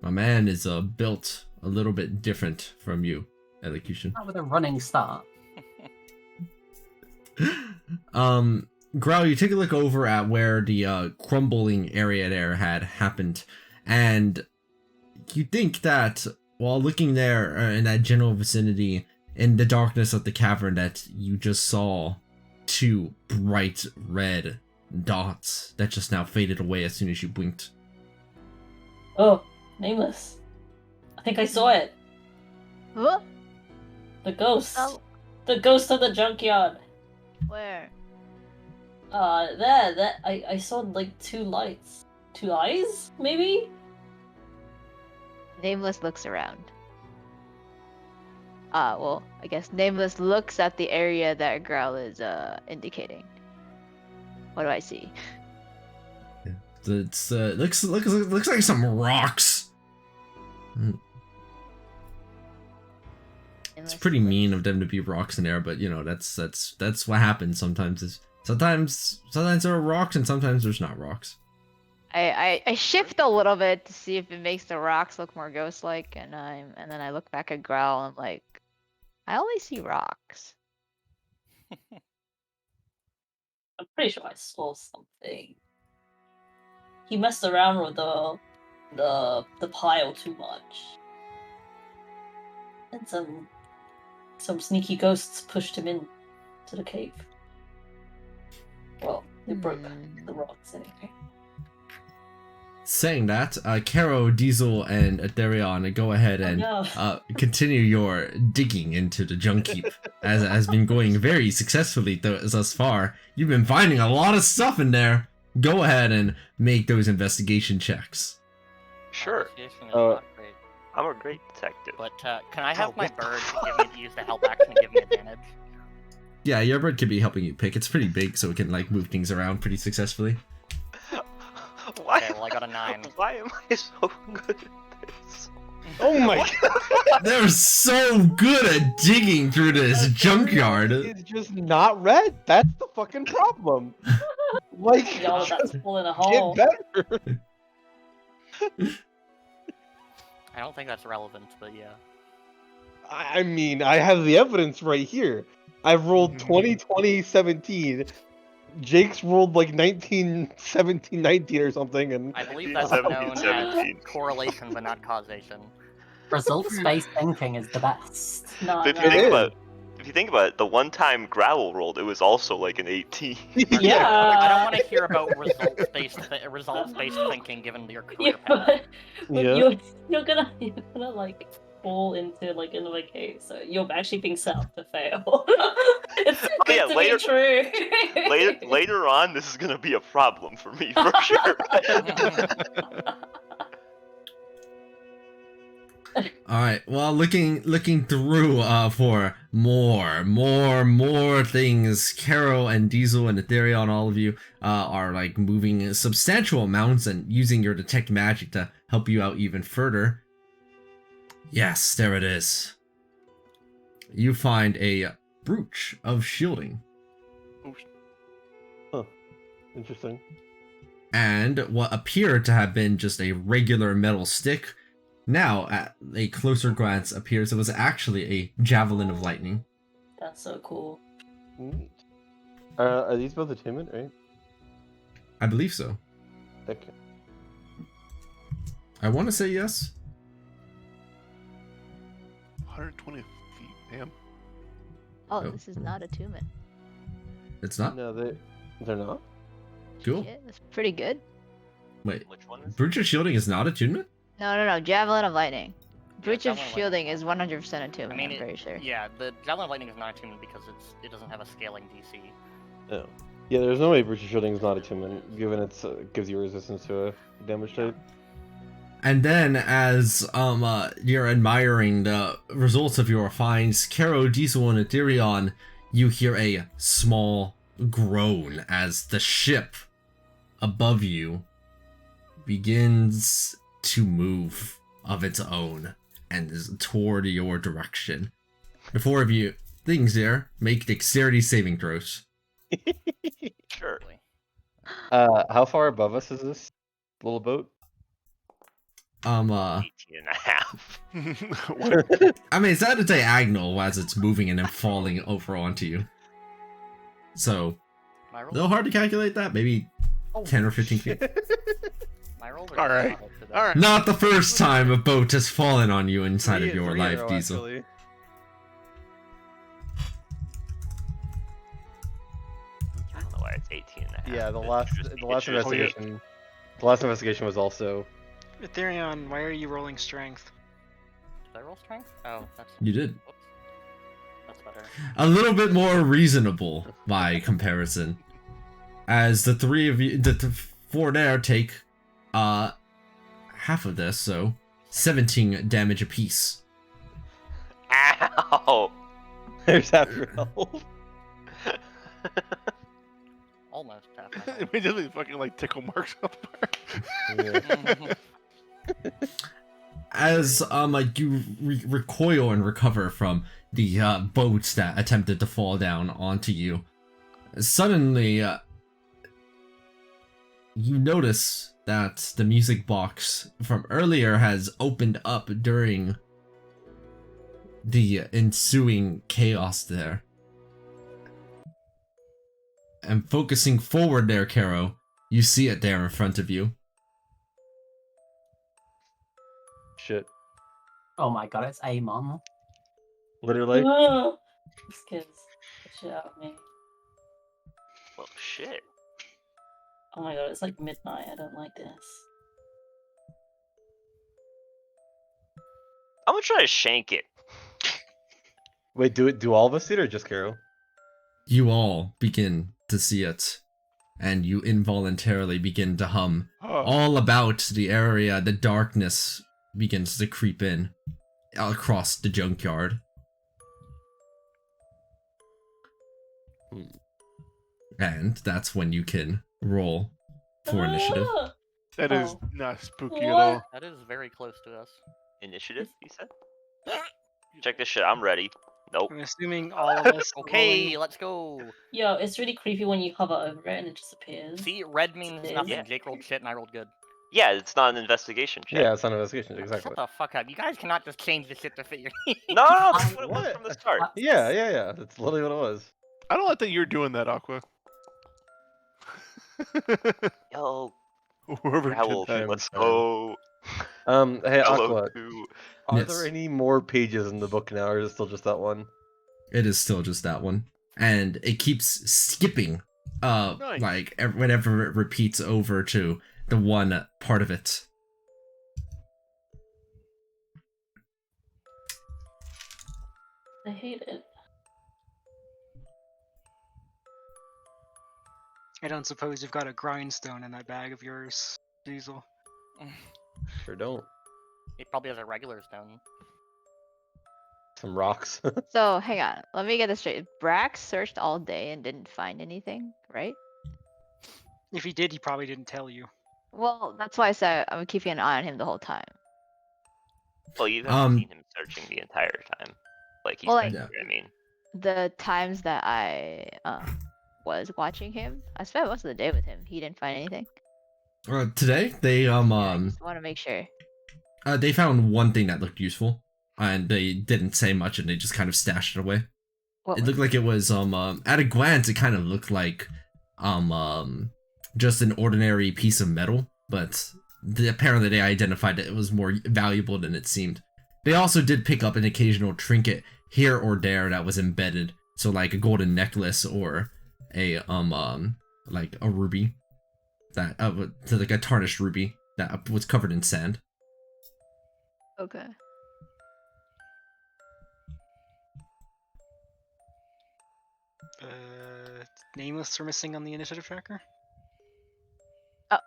My man is built a little bit different from you, Elocution. Not with a running start. Growl, you take a look over at where the crumbling area there had happened, and you think that while looking there in that general vicinity, in the darkness of the cavern, that you just saw two bright red dots that just now faded away as soon as you blinked. Oh, Nameless. I think I saw it. Huh? The ghost. Oh, The ghost of the junkyard. where? There. I saw like two lights. Two eyes, maybe? Nameless looks around. Well, I guess Nameless looks at the area that Growl is indicating. What do I see? It's looks like some rocks. It's pretty mean of them to be rocks in there, but you know that's what happens sometimes. Sometimes there are rocks and sometimes there's not rocks. I shift a little bit to see if it makes the rocks look more ghost-like, and then I look back at Growl and I'm like, I only see rocks. I'm pretty sure I saw something. He messed around with the pile too much. And some sneaky ghosts pushed him in to the cave. Well, They broke the rocks anyway. Saying that, Caro, Diesel, and Darion, go ahead and no. continue your digging into the junk heap, as it has been going very successfully thus far. You've been finding a lot of stuff in there. Go ahead and make those investigation checks. Sure. Investigation is Oh. not great. I'm a great detective. But can I have my bird give me to use the help action and give me advantage? Yeah, your bird could be helping you pick. It's pretty big, so it can like move things around pretty successfully. Why? Okay, well I got a 9. Why am I so good at this? Oh my god! They're so good at digging through this junkyard. It's just not red. That's the fucking problem. Like, Y'all just that's full in a hole. get better. I don't think that's relevant, but yeah. I mean, I have the evidence right here. I've rolled 20, 20, 17. Jake's rolled like 19, 17, 19 or something, and I believe that's 17, known 17. as correlation but not causation. Results-based thinking is the best. No, But no. if you think about it, the one time Growl rolled, it was also like an 18. Yeah. I don't want to hear about results-based thinking given your career path. But Yeah. you're gonna like fall into like another cave, so you're actually being set up to fail. It's too good yeah, to later- be true. Later on, this is gonna be a problem for me for sure. All right. Well, looking through for more things. Caro and Diesel and Ethereon, all of you are like moving substantial amounts and using your detect magic to help you out even further. Yes, there it is. You find a brooch of shielding Interesting. and what appeared to have been just a regular metal stick. Now, at a closer glance, appears it was actually a javelin of lightning. That's so cool. Neat. Are these both attunement, right? I believe so. Okay. I want to say yes. 120 feet, damn. Oh, Oh. this is not attunement. It's not? No, they're not. Cool. Shit, that's pretty good. Wait, Which one is? brooch of shielding is not attunement? No, Javelin of Lightning. Breach of Javelin of Shielding is 100% attunement, I mean, I'm pretty sure. Yeah, the Javelin of Lightning is not attunement because it doesn't have a scaling DC. Oh. Yeah, there's no way Breach of Shielding is not attunement, given it gives you resistance to a damage type. And then, as you're admiring the results of your finds, Caro, Diesel, and Ethereon, you hear a small groan as the ship above you begins to move of its own and is toward your direction. The four of you, things there, make dexterity saving throws. Sure. How far above us is this little boat? 18 and a half. I mean, it's at a diagonal as it's moving and then falling over onto you. So, My a rolls, little hard to calculate that. Maybe 10 or 15 feet. my rolls are Alright. not up to that. Alright. Not the first time a boat has fallen on you inside of your Three life, arrow, Diesel. actually. I don't know why it's 18 and a half. Yeah, the It last just- the last it just- investigation. The last investigation was also. Ethereon, why are you rolling strength? Did I roll strength? Oh, that's. You did. Whoops. That's better. A little bit more reasonable by comparison. As the three of you, the four there take half of this, so 17 damage apiece. Ow! There's half your health. Almost half. my health. Immediately fucking like tickle marks up Yeah. As like you recoil and recover from the boats that attempted to fall down onto you, suddenly you notice that the music box from earlier has opened up during the ensuing chaos there. And focusing forward there, Caro, you see it there in front of you. Shit. Oh my god, it's Amon. Literally. Oh, this scares the shit out of me. Well, shit. Oh my god, it's like midnight. I don't like this. I'm gonna try to shank it. Wait, do all of us see it or just Carol? You all begin to see it, and you involuntarily begin to hum. Oh, All about the area, the darkness begins to creep in across the junkyard. And that's when you can roll for initiative. Ah! that is Oh. not spooky at What? all. That is very close to us. Initiative, he said? Check this shit, I'm ready. Nope. I'm assuming all of us. Okay, rolling- let's go. Yo, it's really creepy when you hover over it and it just appears. See, red means It nothing. is. Jake rolled shit and I rolled good. Yeah, it's not an investigation check. Yeah, it's not an investigation, exactly. Shut the fuck up. You guys cannot just change the shit to fit your needs. No, that's what it was What? from the start. Yeah. That's literally what it was. I don't think you're doing that, Aqua. Yo, Whoever did Growl, that. let's fine. go. Hey, Hello, Aqua, too. are Yes. there any more pages in the book now, or is it still just that one? It is still just that one. And it keeps skipping, Nice. like, whenever it repeats over to the one part of it. I hate it. I don't suppose you've got a grindstone in that bag of yours, Diesel. Sure don't. It probably has a regular stone. Some rocks. So hang on, let me get this straight. Brax searched all day and didn't find anything, right? If he did, he probably didn't tell you. Well, that's why I said I'm keeping an eye on him the whole time. Well, you haven't Um, seen him searching the entire time. Like, he's Well, been like- here, I mean. The times that I was watching him, I spent most of the day with him. He didn't find anything. Today, they, I just want to make sure. they found one thing that looked useful, and they didn't say much, and they just kind of stashed it away. What It was looked like it was, at a glance, it kind of looked like, just an ordinary piece of metal, but apparently they identified that it was more valuable than it seemed. They also did pick up an occasional trinket here or there that was embedded, so like a golden necklace or a, like a ruby, that, like a tarnished ruby that was covered in sand. Okay. Nameless are missing on the initiative tracker. Oh.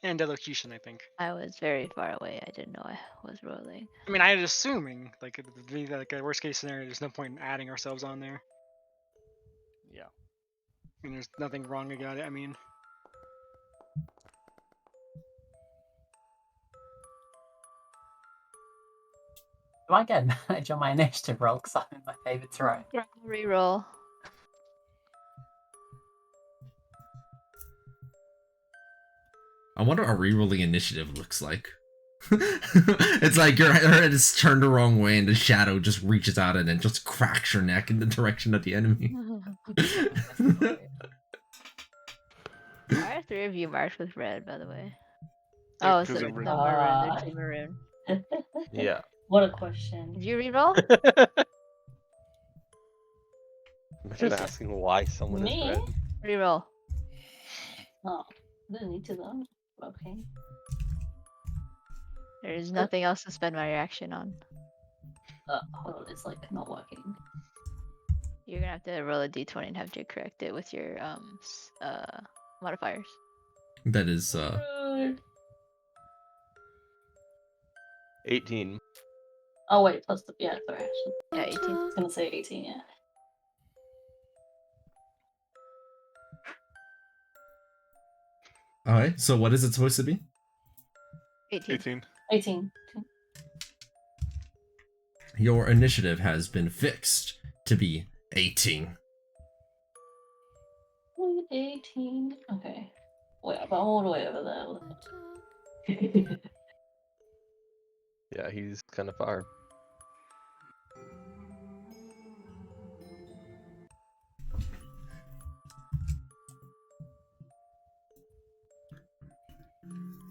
And elocution, I think. I was very far away. I didn't know I was rolling. I mean, I was assuming, like, it would be like a worst case scenario. There's no point in adding ourselves on there. Yeah. I mean, there's nothing wrong about it. I mean, Do I get advantage on my initiative roll because I'm in my favourite terrain? Reroll. I wonder what rerolling initiative looks like. It's like your head is turned the wrong way and the shadow just reaches out and then just cracks your neck in the direction of the enemy. Why are 3 of you marked with red, by the way? Yeah, Oh, so 'cause they're of red. maroon. They're 2 maroon. Yeah. What a question. Did you reroll? Imagine asking why someone Me? is red. Reroll. Oh, didn't need to though. Okay. There's nothing else to spend my reaction on. Hold on, it's like not working. You're gonna have to roll a d20 and have Jake correct it with your modifiers. That is, Rude. 18. Oh wait, plus the yeah, sorry. Actually, Yeah, 18. I was gonna say 18. Yeah. alright, so what is it supposed to be? 18. 18. 18. Your initiative has been fixed to be 18. 18. Okay. Wait, I'm all the way over there. Yeah, he's kind of far.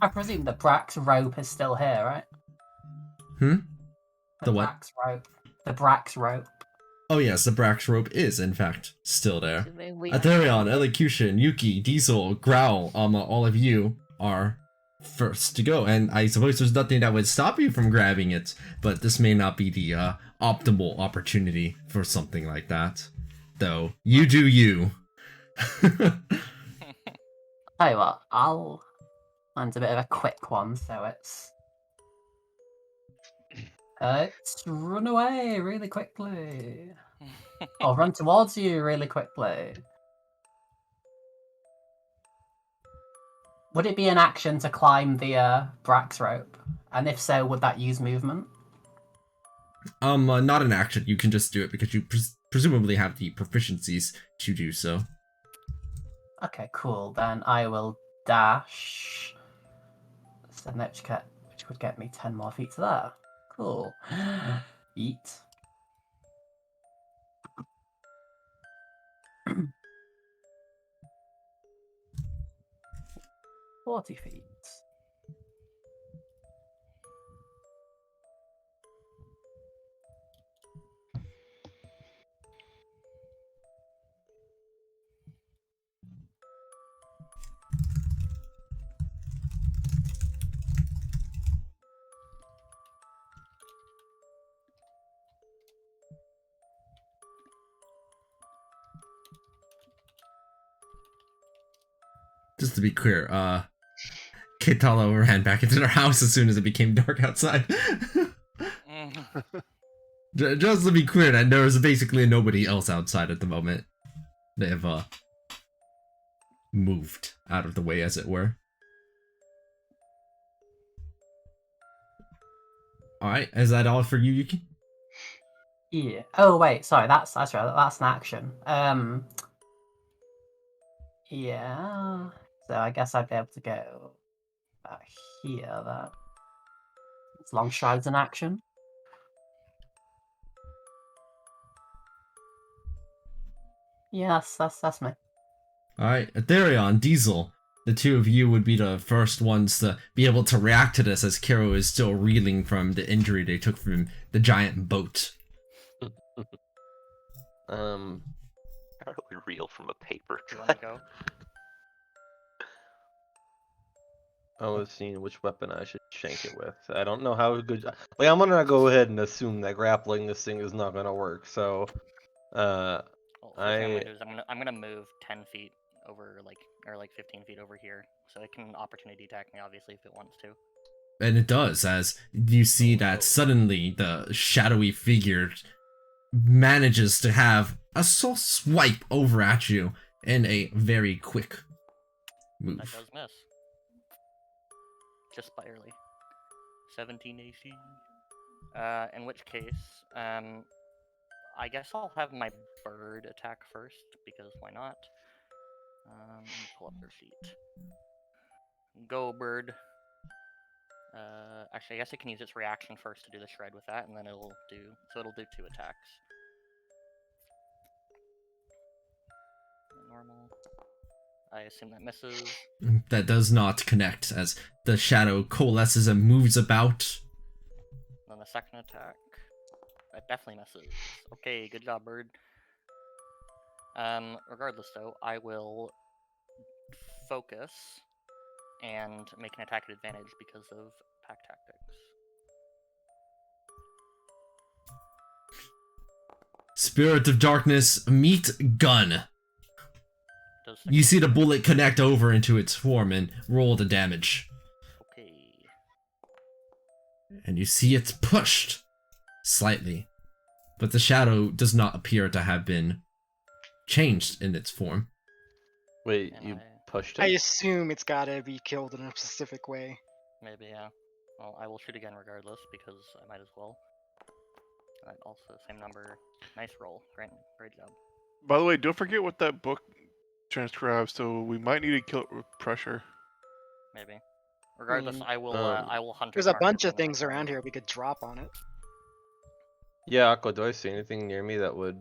I presume the Brax rope is still here, right? Hmm? The The what? Brax rope. The Brax rope. Oh yes, the Brax rope is in fact still there. Assuming we Atherion, Elocution, Yuki, Diesel, Growl, all of you are first to go, and I suppose there's nothing that would stop you from grabbing it, but this may not be the optimal opportunity for something like that. Though, you do you. Tell you what, mine's a bit of a quick one, so it's run away really quickly. Or run towards you really quickly. Would it be an action to climb the Brax rope? And if so, would that use movement? Not an action. You can just do it because you presumably have the proficiencies to do so. Okay, cool. Then I will dash. So which would get me 10 more feet to there. Cool. Eat. 40 feet. Just to be clear, Kitala ran back into their house as soon as it became dark outside. Just to be clear, that there is basically nobody else outside at the moment. They have moved out of the way, as it were. Alright, is that all for you, Yuki? Yeah. Oh wait, sorry, that's right, that's an action. Yeah. So I guess I'd be able to go back here then. It's long strides in action. Yes, that's me. Alright, Atherion, Diesel, the two of you would be the first ones to be able to react to this as Kiro is still reeling from the injury they took from the giant boat. How do we reel from a paper? Do you want to go? I was seeing which weapon I should shank it with. I don't know how good. Like, I'm gonna go ahead and assume that grappling this thing is not gonna work. So, Well, first thing I'm gonna do is I'm gonna move 10 feet over, or 15 feet over here, so it can opportunity attack me, obviously, if it wants to. And it does, as you see that suddenly the shadowy figure manages to have a swipe over at you in a very quick move. That does miss. Just barely. 17 AC. In which case, I guess I'll have my bird attack first, because why not? Pull up their sheet. Go, bird. Actually, I guess it can use its reaction first to do the shred with that, and then it'll do 2 attacks. Normal. I assume that misses. That does not connect, as the shadow coalesces and moves about. Then the second attack. That definitely misses. Okay, good job, bird. Regardless, though, I will focus and make an attack at advantage because of pack tactics. Spirit of Darkness, meet gun. You see the bullet connect over into its form and roll the damage. Okay. And you see it's pushed slightly, but the shadow does not appear to have been changed in its form. Wait, you pushed it? I assume it's gotta be killed in a specific way. Maybe, yeah. Well, I will shoot again regardless because I might as well. Alright, also same number. Nice roll. Great job. By the way, don't forget what that book transcribes, so we might need to kill it with pressure. Maybe. Regardless, I will hunt. There's a bunch of things around here we could drop on it. Yeah, Aqua, do I see anything near me that would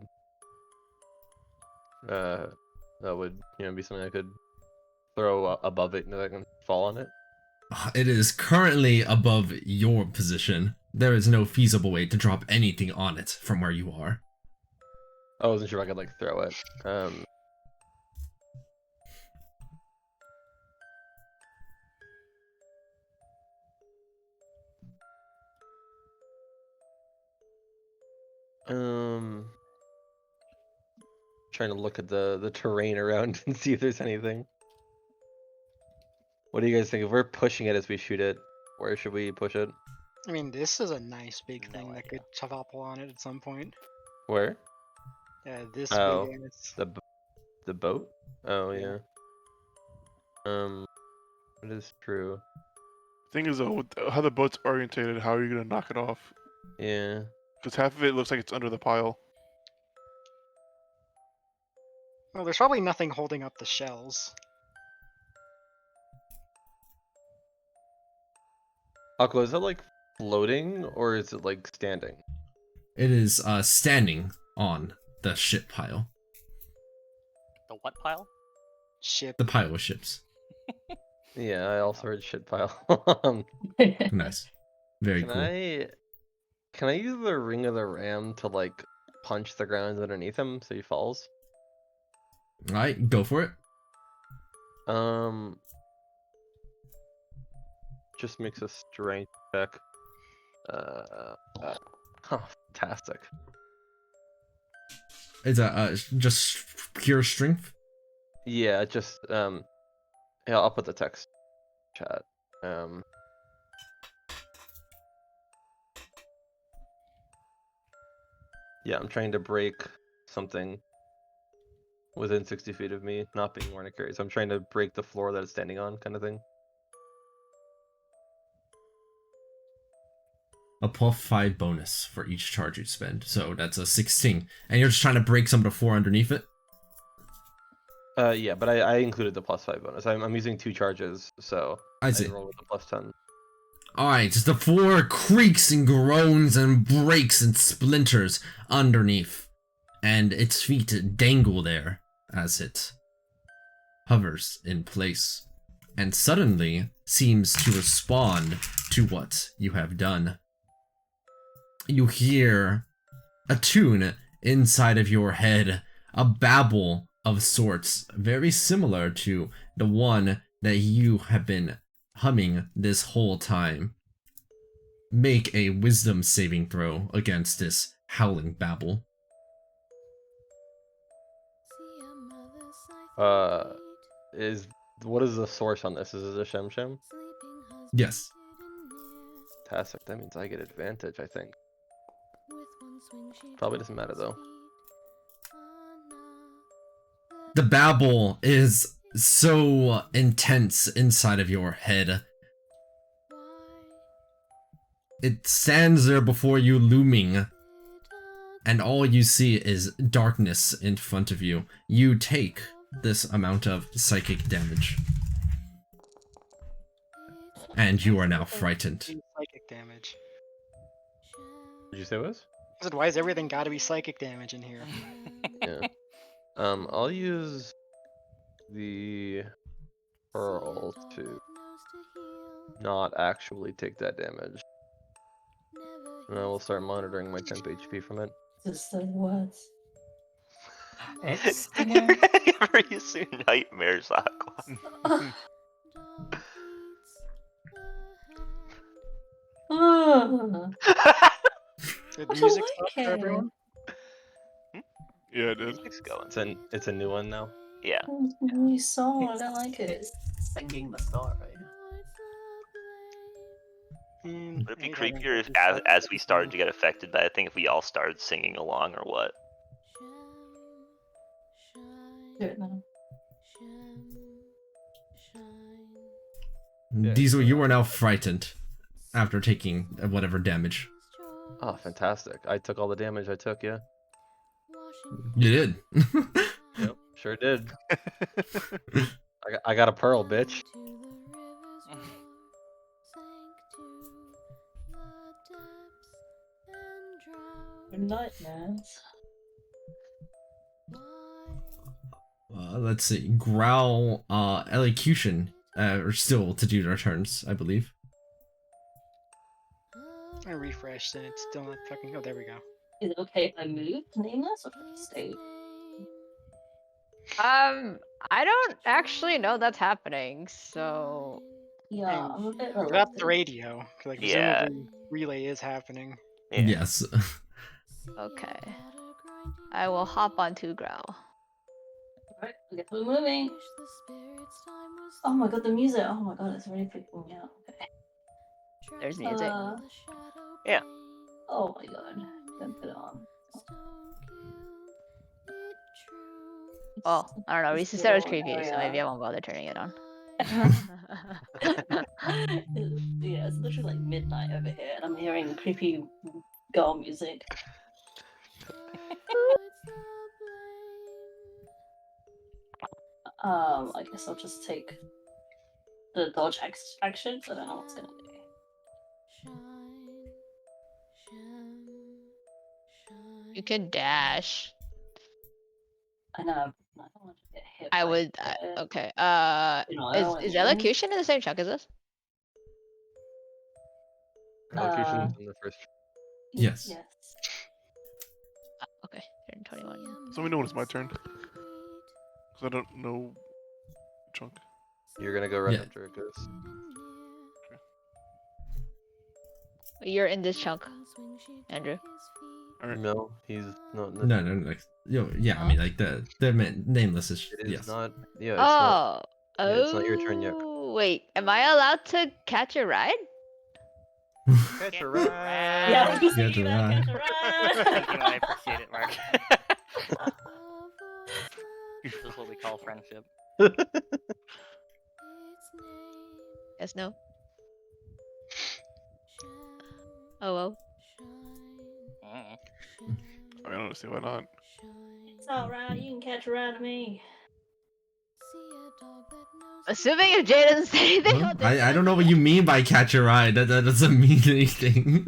be something I could throw above it and that I can fall on it? It is currently above your position. There is no feasible way to drop anything on it from where you are. I wasn't sure if I could like throw it. Trying to look at the terrain around and see if there's anything. What do you guys think? If we're pushing it as we shoot it, where should we push it? I mean, this is a nice big No thing that idea. could topple on it at some point. Where? Yeah, this Oh, big ass. the boat? Oh Yeah. yeah. It is true. Thing is though, with how the boat's orientated, how are you gonna knock it off? Yeah. Because half of it looks like it's under the pile. Well, there's probably nothing holding up the shells. Aqua, is it like floating or is it like standing? It is standing on the ship pile. The what pile? Ship. The pile of ships. Yeah, I also heard shit pile. Nice. Very Can cool. can I use the ring of the ram to like punch the ground underneath him so he falls? Alright, go for it. Just makes a strength check. Fantastic. Is that just pure strength? Yeah, just yeah, I'll put the text chat. Yeah, I'm trying to break something within 60 feet of me, not being Warnicary. So I'm trying to break the floor that it's standing on, kind of thing. A +5 bonus for each charge you spend. So that's a 16. And you're just trying to break some of the floor underneath it? Yeah, but I included the +5 bonus. I'm using 2 charges, so I see. roll with the +10. Alright, the floor creaks and groans and breaks and splinters underneath. And its feet dangle there as it hovers in place. And suddenly seems to respond to what you have done. You hear a tune inside of your head, a babble of sorts, very similar to the one that you have been humming this whole time. Make a wisdom saving throw against this howling babble. What is the source on this? Is it a Shem Shem? Yes. Fantastic. That means I get advantage, I think. Probably doesn't matter though. The babble is so intense inside of your head. It stands there before you looming, and all you see is darkness in front of you. You take this amount of psychic damage. And you are now frightened. Psychic damage. Did you say what? I said, why is everything gotta be psychic damage in here? Yeah. I'll use the pearl to not actually take that damage. And I will start monitoring my temp HP from it. Just the words. It's singing. Are you seeing nightmares, Aqua? Did the I music like stop for it. everyone? Yeah, it is. Music's going. It's a new one now. Yeah. New song, I don't like it. It's singing the story. Would it be creepier if, as we started to get affected by that thing, if we all started singing along, or what? Do it now. Diesel, you are now frightened after taking whatever damage. Oh, fantastic. I took all the damage I took, yeah. You did. Yep, sure did. I got a pearl, bitch. Nightmares. Let's see. Growl, Elocution are still to do their turns, I believe. I refreshed and it's still not fucking. Oh, there we go. Is it okay if I move to Nameless or should I stay? I don't actually know that's happening, so Yeah, And I'm a bit got the reluctant. radio. Like Yeah. presumably relay is happening. Yeah. Yes. okay. I will hop onto Growl. Alright, I guess we're moving. Oh my god, the music. Oh my god, it's really freaking me out. Okay. There's music. Yeah. Oh my god. Don't put it on. Well, I don't know. It's Reese said it was the creepy, so maybe I area. won't bother turning it on. Yeah, it's literally like midnight over here, and I'm hearing creepy girl music. I guess I'll just take the dodge action, so I don't know what's gonna do. You can dash. I know. I don't want to get hit. I by would. it. Okay. You know, I don't Is wanna move. elocution in the same chunk as this? Elocution is in the first. Yes. Yes. Okay. Turn 21. So let me know when it's my turn. Because I don't know chunk. You're gonna go right Yeah. after it goes. You're in this chunk, Andrew. Alright. No, he's not. In the No, like, yeah. I mean, like the Nameless is It is yes. not. Yeah, it's not. Oh. yeah, it's not your turn yet. Wait, am I allowed to catch a ride? Catch a Get ride. Yeah, you Get see to that? ride. Catch a ride. Thank you, I appreciate it, Mark. This is what we call friendship. Yes, no. Oh well. Mm. I mean, I don't see why not. It's alright, you can catch a ride to me. Assuming if Jay doesn't say anything, Huh? I'll do I don't know it. what you mean by catch a ride. That doesn't mean anything.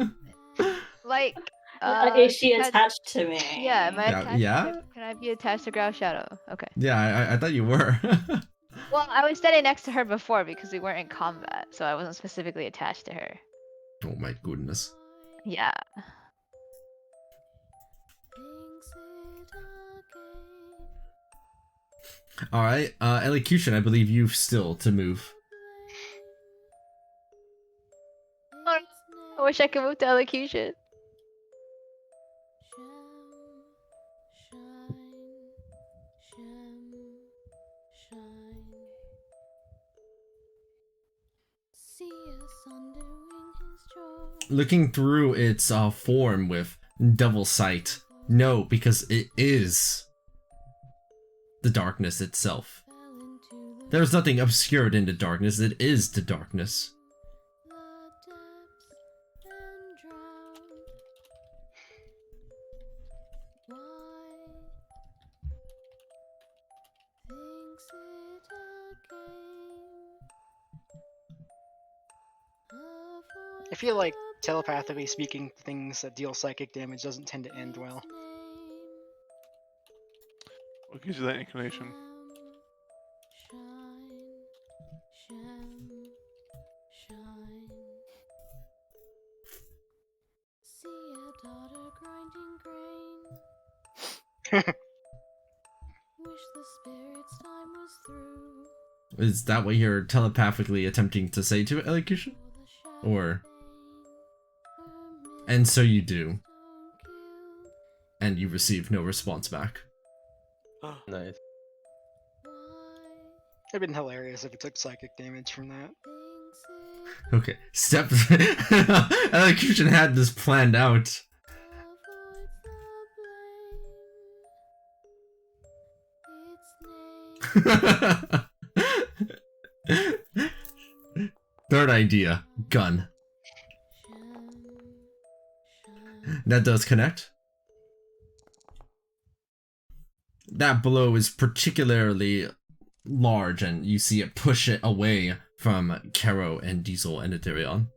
Like, Is she catch- attached to me? Yeah, am I Yeah, attached? yeah? Can I be attached to Growl Shadow? Okay. Yeah, I thought you were. Well, I was standing next to her before because we weren't in combat, so I wasn't specifically attached to her. Oh my goodness. Yeah. All right, elocution. I believe you've still to move. I wish I could move to elocution. Looking through its form with double sight. No, because it is the darkness itself. There is nothing obscured in the darkness. It is the darkness. I feel like telepathically speaking, things that deal psychic damage doesn't tend to end well. What gives you that inclination? Is that what you're telepathically attempting to say to elocution? Or... And so you do. And you receive no response back. Nice. It'd been hilarious if it took psychic damage from that. Okay, step... Elocution had this planned out. Third idea, gun. That does connect. That blow is particularly large, and you see it push it away from Kero and Diesel and Ethereon.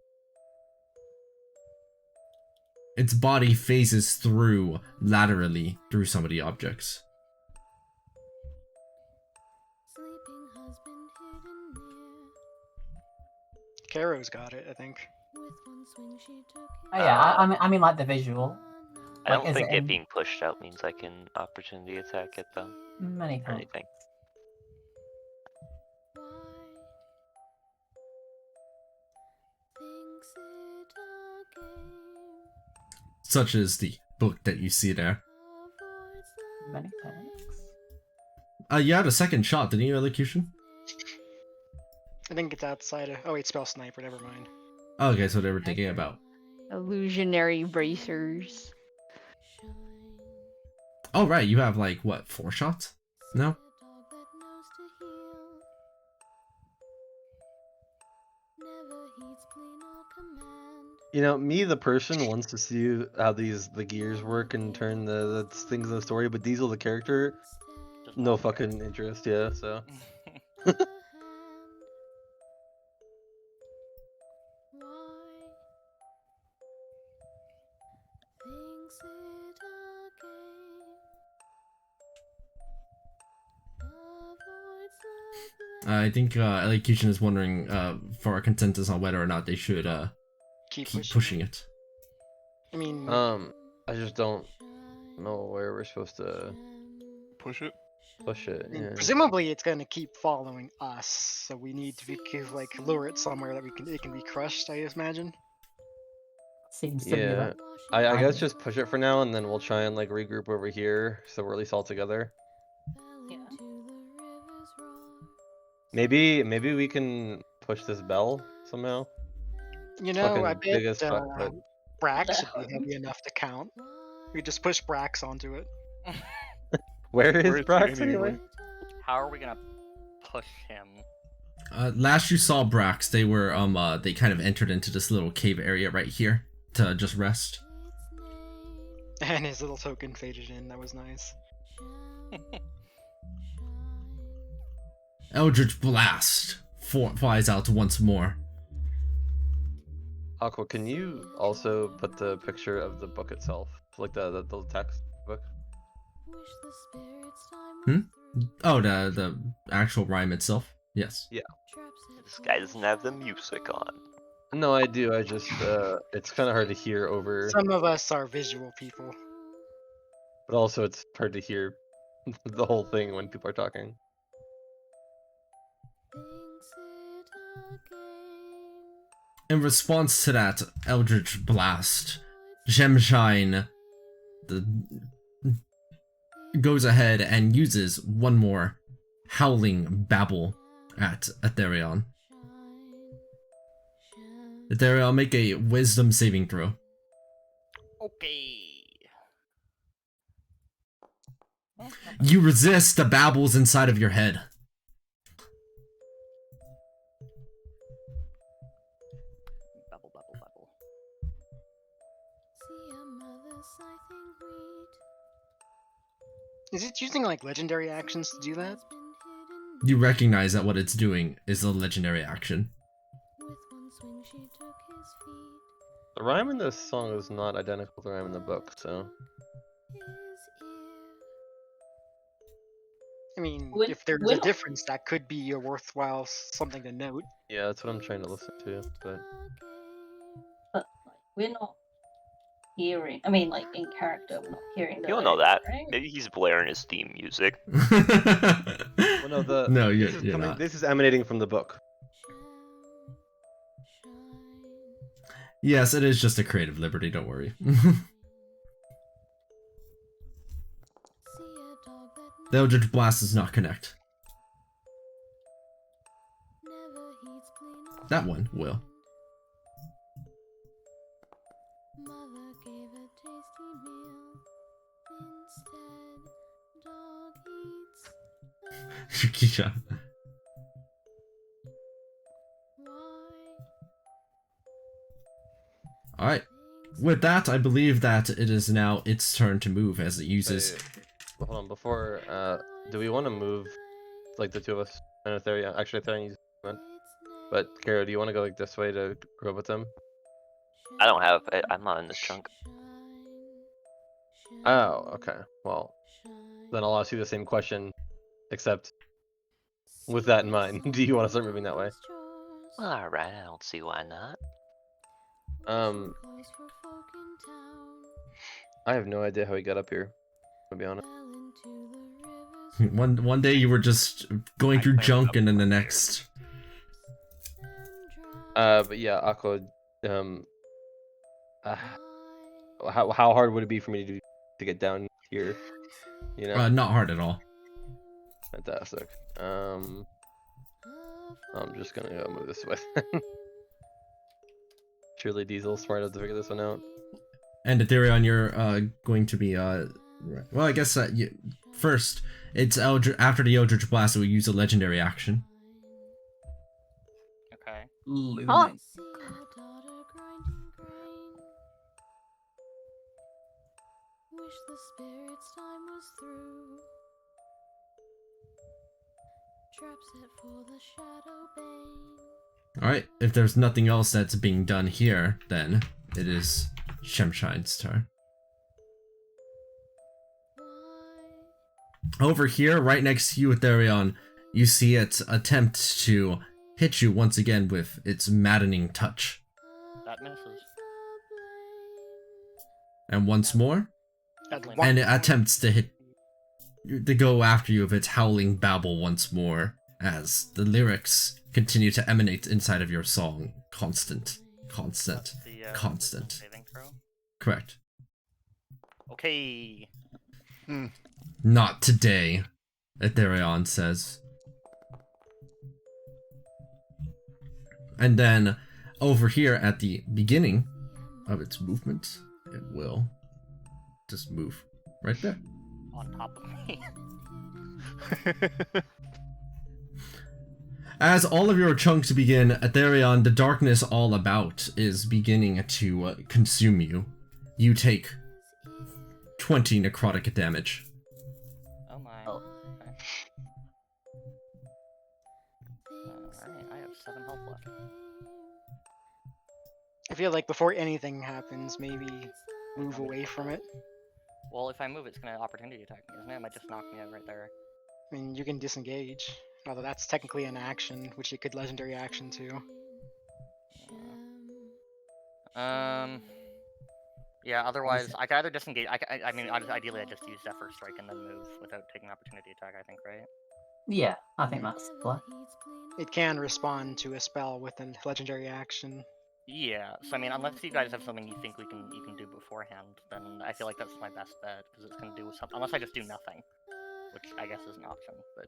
Its body phases through laterally through some of the objects. Caro's got it, I think. Oh yeah, I mean like the visual. I Like, don't is think it it in being pushed out means I can opportunity attack it though, many or times? anything. Such as the book that you see there. Many thanks. You had a second shot, didn't you, Elocution? I think it's outside of. Oh wait, spell sniper. Never mind. Okay, so they were thinking about. Illusionary bracers. Oh right, you have like what, 4 shots? No? You know, me, the person, wants to see how the gears work and turn the things in the story, but Diesel, the character, Just no not fucking care. interest. Yeah, so. I think Elocution is wondering for a consensus on whether or not they should Keep keep pushing. pushing it. I mean, I just don't know where we're supposed to Push it. push it. I mean, Yeah. presumably it's gonna keep following us, so we need to like lure it somewhere that it can be crushed. I imagine. Seems to be Yeah. the I guess idea. just push it for now, and then we'll try and like regroup over here, so we're at least all together. Yeah. Maybe we can push this bell somehow. You know, I Fucking bet big as fuck, but Brax should be heavy enough to count. We just push Brax onto it. where is Where is he Brax anyway? anyway? How are we gonna push him? Last you saw Brax, they were they kind of entered into this little cave area right here to just rest. And his little token faded in. That was nice. Eldritch Blast flies out once more. Aqua, can you also put the picture of the book itself, like the text book? Oh, the actual rhyme itself? Yes. Yeah. This guy doesn't have the music on. No, I do. I just it's kind of hard to hear over, Some of us are visual people. but also it's hard to hear the whole thing when people are talking. In response to that Eldritch Blast, Gemshine goes ahead and uses one more howling babble at Aetherion. Aetherion, make a wisdom saving throw. Okay. You resist the babbles inside of your head. Bubble, bubble, bubble. Is it using like legendary actions to do that? You recognize that what it's doing is a legendary action. The rhyme in this song is not identical to the rhyme in the book, so. I mean, When- if there's when- a difference, that could be a worthwhile something to note. Yeah, that's what I'm trying to listen to, but But like, we're not hearing. I mean, like in character, we're not hearing. The You don't know that. lyrics, right? Maybe he's blaring his theme music. well, no, No, this is you're not. This is emanating from the book. Yes, it is just a creative liberty, don't worry. The Eldritch Blast does not connect. That one will. Shukisha. Alright. With that, I believe that it is now its turn to move as it uses. Wait, hold on, before, do we want to move, like, the two of us? And Ethereum, actually, Ethereum uses movement. But, Kara, do you want to go, like, this way to grow with them? I don't have. I'm not in this chunk. Oh, okay. Well, then I'll ask you the same question, except with that in mind. Do you want to start moving that way? Alright, I don't see why not. I have no idea how he got up here, to be honest. One day you were just going I through cleaned it junk, up and then the from there. next. But yeah, Aqua, uh, how hard would it be for me to get down here? You know? Not hard at all. Fantastic. I'm just gonna go move this way. Surely Diesel's smart enough to figure this one out. And Ethereon, you're going to be well, I guess first it's after the Eldritch Blast, it will use a legendary action. Okay. Lunatic. Wish the spirit's time was through. Trap set for the shadow bane. All right. If there's nothing else that's being done here, then it is Shemshine's turn. Over here, right next to you, Ethereon, you see it attempt to hit you once again with its maddening touch. That misses. And once more, At Definitely one and it point. attempts to go after you with its howling babble once more, as the lyrics continue to emanate inside of your song. Constant. The, Constant. saving throw. Correct. Okay. Not today, Ethereon says. And then, over here at the beginning of its movement, it will just move right there. On top of me. As all of your chunks begin, Ethereon, the darkness all about is beginning to consume you. You take 20 necrotic damage. Oh my. Oh. Okay. Alright, I have 7 health left. I feel like before anything happens, maybe move away from it. Well, if I move, it's gonna opportunity attack me, isn't it? It might just knock me out right there. I mean, you can disengage. Although that's technically an action, which you could legendary action too. Yeah, otherwise, I could either disengage. I mean, ideally, I just use Zephyr Strike and then move without taking opportunity attack, I think, right? Yeah, I think that's the play. It can respond to a spell with a legendary action. Yeah, so I mean, unless you guys have something you think you can do beforehand, then I feel like that's my best bet, because it's gonna do something. Unless I just do nothing, which I guess is an option, but.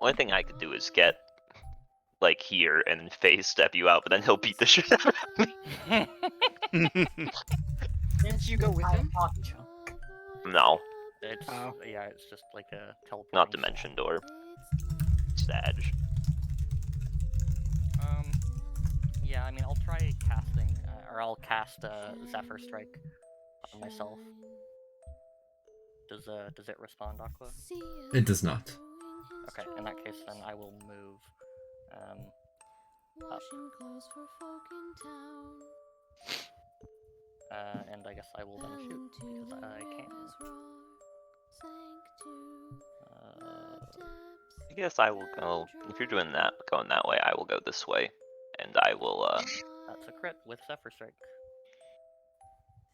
Only thing I could do is get like here and phase step you out, but then he'll beat the shit out of me. Didn't you go with him? Party chunk. No, It's Oh. yeah, it's just like a teleport. not Dimension Door. Sag. Yeah, I mean, I'll try casting, or I'll cast Zephyr Strike on myself. Does it respond, Aqua? It does not. Okay, in that case, then I will move. Up. And I guess I will then shoot because I can. I guess I will go. If you're doing that, going that way, I will go this way, and I will. That's a crit with Zephyr Strike.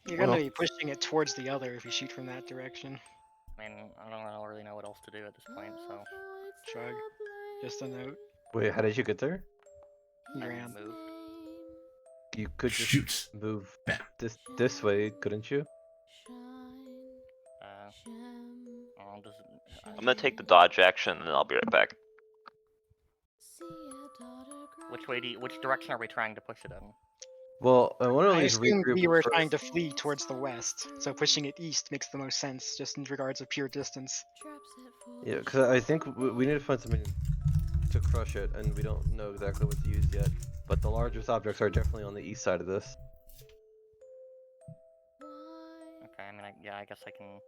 You're gonna be pushing it towards the other if you shoot from that direction. I mean, I don't really know what else to do at this point, so. Shrug. Just a note. Wait, how did you get there? You I ran. moved. You could just Shoot. move Bam. this way, couldn't you? I'm gonna take the dodge action, and then I'll be right back. Which direction are we trying to push it in? Well, I want to at I least assumed regroup we were first. trying to flee towards the west, so pushing it east makes the most sense, just in regards of pure distance. Yeah, because I think we need to find something to crush it, and we don't know exactly what to use yet. But the largest objects are definitely on the east side of this. Okay, I mean, I guess I can.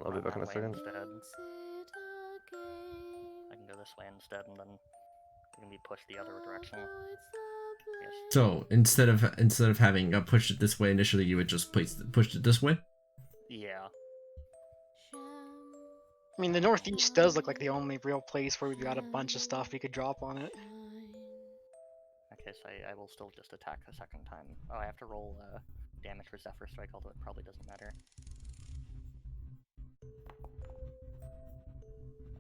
I'll be run back in a that way second. instead. I can go this way instead, and then we can be pushed the other direction. Yes. So instead of having pushed it this way initially, you would just pushed it this way. Yeah. I mean, the northeast does look like the only real place where we've got a bunch of stuff we could drop on it. Okay, so I will still just attack a second time. Oh, I have to roll damage for Zephyr Strike, although it probably doesn't matter.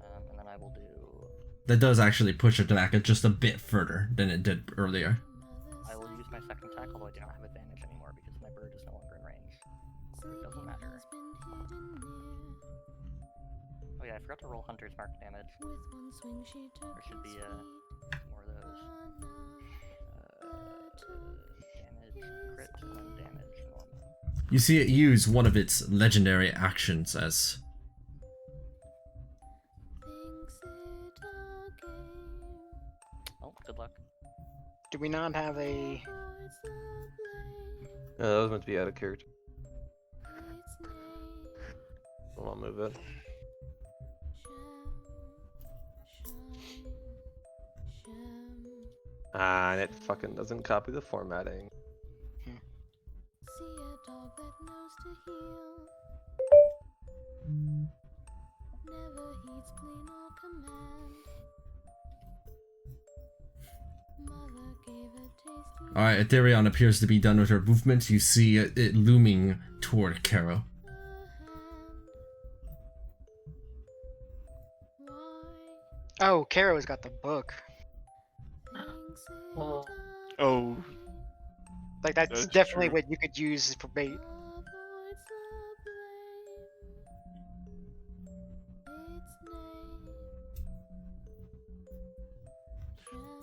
And then I will do... That does actually push it back just a bit further than it did earlier. I will use my second attack, although I do not have advantage anymore because my bird is no longer in range. So it doesn't matter. Oh yeah, I forgot to roll Hunter's Mark damage. There should be more of those. Damage, crit, and then damage, normal. You see it use one of its legendary actions as... Oh, good luck. Do we not have a... That was meant to be out of character. I'll move it. Ah, and it fucking doesn't copy the formatting. Alright, Ethereon appears to be done with her movement. You see it looming toward Karo. Oh, Karo's got the book. Oh, Like, that's That's definitely true. what you could use for bait.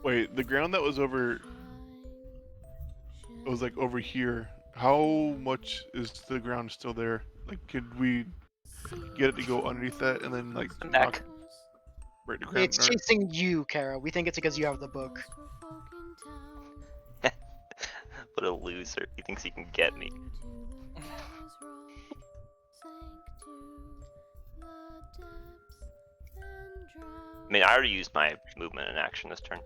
wait, the ground that was over... It was like over here. How much is the ground still there? Like, could we get it to go underneath that and then, like, I'm back. knock- break the ground? It's chasing you, Karo. We think it's because you have the book. What a loser. He thinks he can get me. I mean, I already used my movement and action this turn.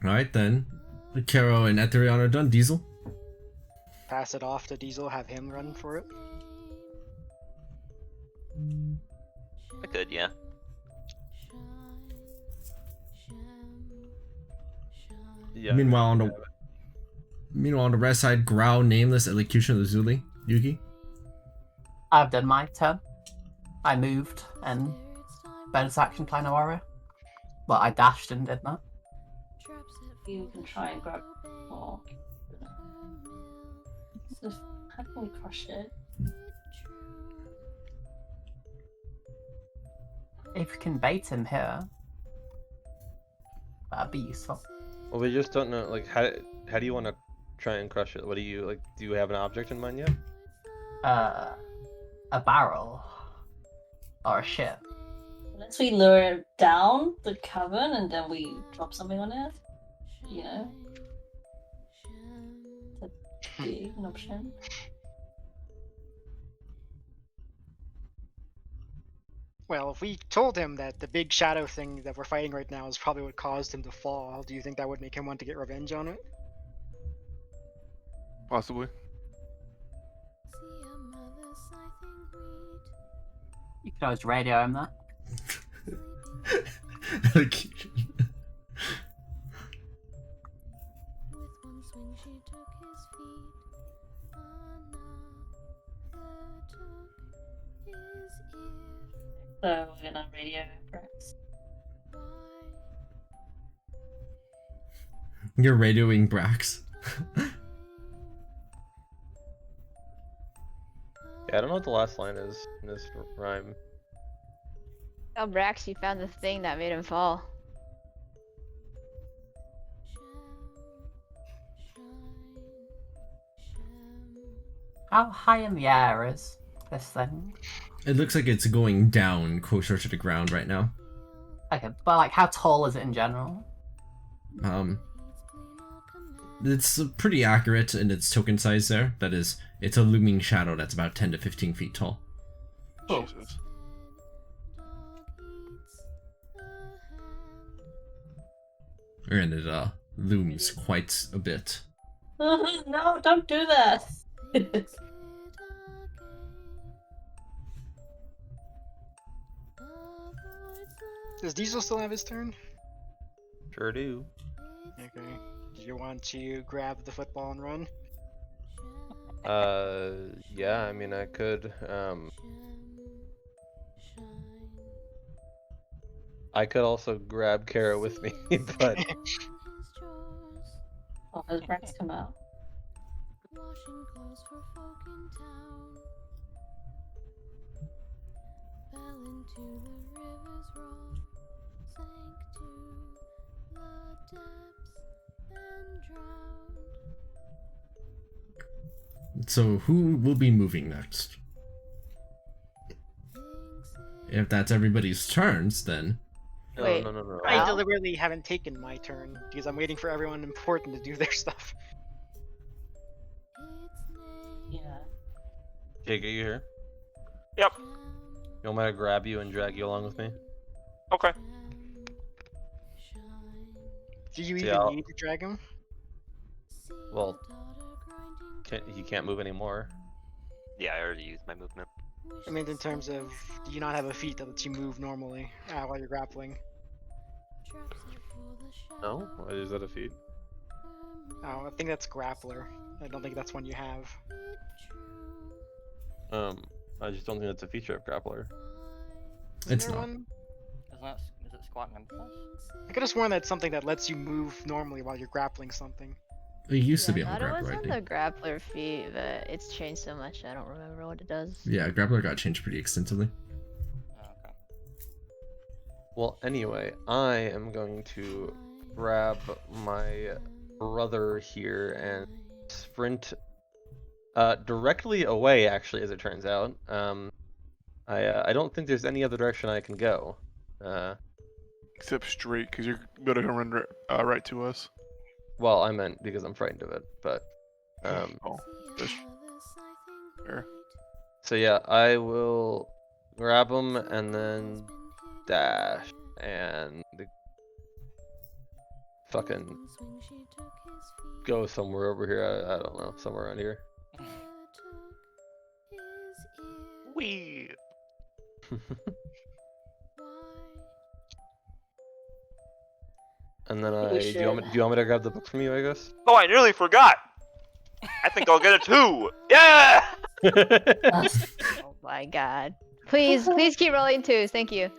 Alright then. Karo and Ethereon are done. Diesel? Pass it off to Diesel, have him run for it. I could, yeah. Yeah. Meanwhile on the rest side, Growl, Nameless, Elocution, Lazuli, Yuki. I've done my turn. I moved and bonus action Clan Warrior. Well, I dashed and did that. You can try and grab more. So, how can we crush it? If you can bait him here, that'd be useful. Well, we just don't know, like, how do you want to try and crush it? What do you, like, do you have an object in mind yet? A barrel. Or a ship. Unless we lure it down the cavern and then we drop something on it. You know? That'd be an option. Well, if we told him that the big shadow thing that we're fighting right now is probably what caused him to fall, do you think that would make him want to get revenge on it? Possibly. You can always radio him that. Elocution. So we're gonna radio Brax. You're radioing Brax. Yeah, I don't know what the last line is in this rhyme. Oh, Brax, you found the thing that made him fall. How high in the air is this thing? It looks like it's going down closer to the ground right now. Okay, but like, how tall is it in general? It's pretty accurate in its token size there. That is, it's a looming shadow that's about 10 to 15 feet tall. Oh. Jesus. And it looms quite a bit. No, don't do that! Does Diesel still have his turn? Sure do. Okay. Do you want to grab the football and run? Yeah, I mean, I could, I could also grab Kara with me, but Oh, has Rex come out? Washing clothes for folk in town. Fell into the river's wrong. Sank to the depths and drowned. So who will be moving next? If that's everybody's turns, then no, Wait. no. I Wow. deliberately haven't taken my turn because I'm waiting for everyone important to do their stuff. Yeah. Jake, are you here? Yep. You want me to grab you and drag you along with me? Okay. Do you See, even I'll- need to drag him? Well, he can't move anymore. Yeah, I already used my movement. I mean, in terms of, do you not have a feat that lets you move normally while you're grappling? No? Why is that a feat? Oh, I think that's grappler. I don't think that's one you have. I just don't think that's a feature of Grappler. Isn't It's there not. one? Is it squat and impulse? I could have sworn that's something that lets you move normally while you're grappling something. It used to Yeah, be I on thought it was Grappler, I on think. the grappler feat, but it's changed so much I don't remember what it does. Yeah, Grappler got changed pretty extensively. Oh, okay. Well, anyway, I am going to grab my brother here and sprint directly away, actually, as it turns out. I don't think there's any other direction I can go. Except straight, because you're gonna run right to us. Well, I meant because I'm frightened of it, but Oh, that's fair. so yeah, I will grab him and then dash and fucking go somewhere over here. I don't know, somewhere around here. Wee. And then We do you want me to grab the book from you, I guess? Oh, I nearly forgot. I think I'll get a 2. Yeah. Oh my god. Please keep rolling twos, thank you.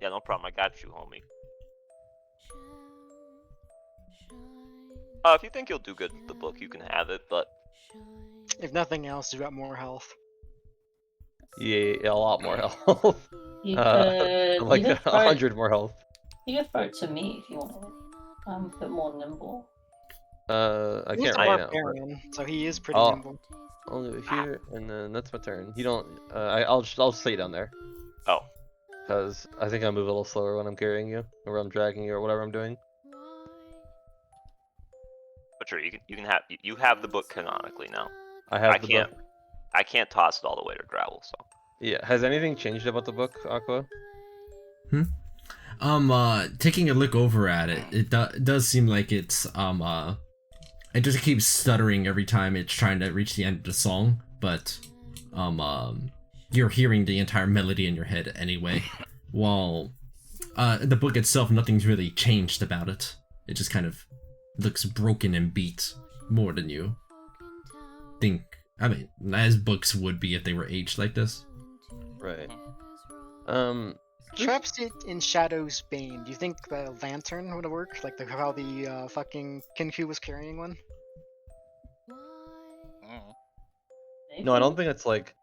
Yeah, no problem. I got you, homie. If you think you'll do good with the book, you can have it. But If nothing else, you got more health. Yeah, a lot more health. You could. Like you could throw it- 100 more health. You could throw it to me if you want it. I'm a bit more nimble. I He's can't a right now. But barbarian, so he is pretty I'll- nimble. I'll do it here, and then that's my turn. You don't. I'll stay down there. Oh. Because I think I move a little slower when I'm carrying you, or I'm dragging you, or whatever I'm doing. but sure, you can have you have the book canonically now. I have I the can't book. I can't toss it all the way to gravel. So Yeah. Has anything changed about the book, Aqua? Taking a look over at it, it does seem like it's it just keeps stuttering every time it's trying to reach the end of the song, but you're hearing the entire melody in your head anyway. While the book itself, nothing's really changed about it. It just kind of looks broken and beat more than you think. I mean, as books would be if they were aged like this. Right. Traps it in Shadow's Bane. Do you think the lantern would have worked? Like how the fucking Kinku was carrying one? Mm. No, I don't think it's like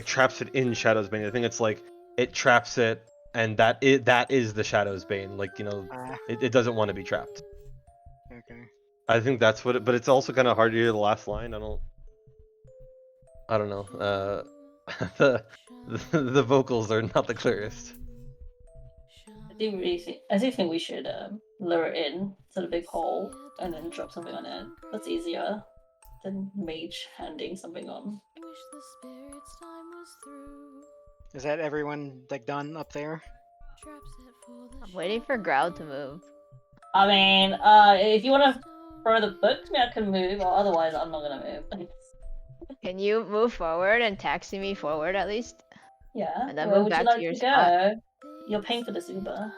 traps it in Shadow's Bane. I think it's like it traps it, and that is the Shadow's Bane. Like, you know, it doesn't want to be trapped. Okay. I think that's what it. But it's also kind of hard to hear the last line. I don't know. The vocals are not the clearest. I do think we should lure it in to the big hole and then drop something on it. That's easier than mage handing something on. Is that everyone like done up there? I'm waiting for Growl to move. I mean, if you want to throw the book to me, I can move, or otherwise I'm not gonna move. Can you move forward and taxi me forward at least? Yeah. And then Where move would you back like to your to spot. go? You're paying for this Uber.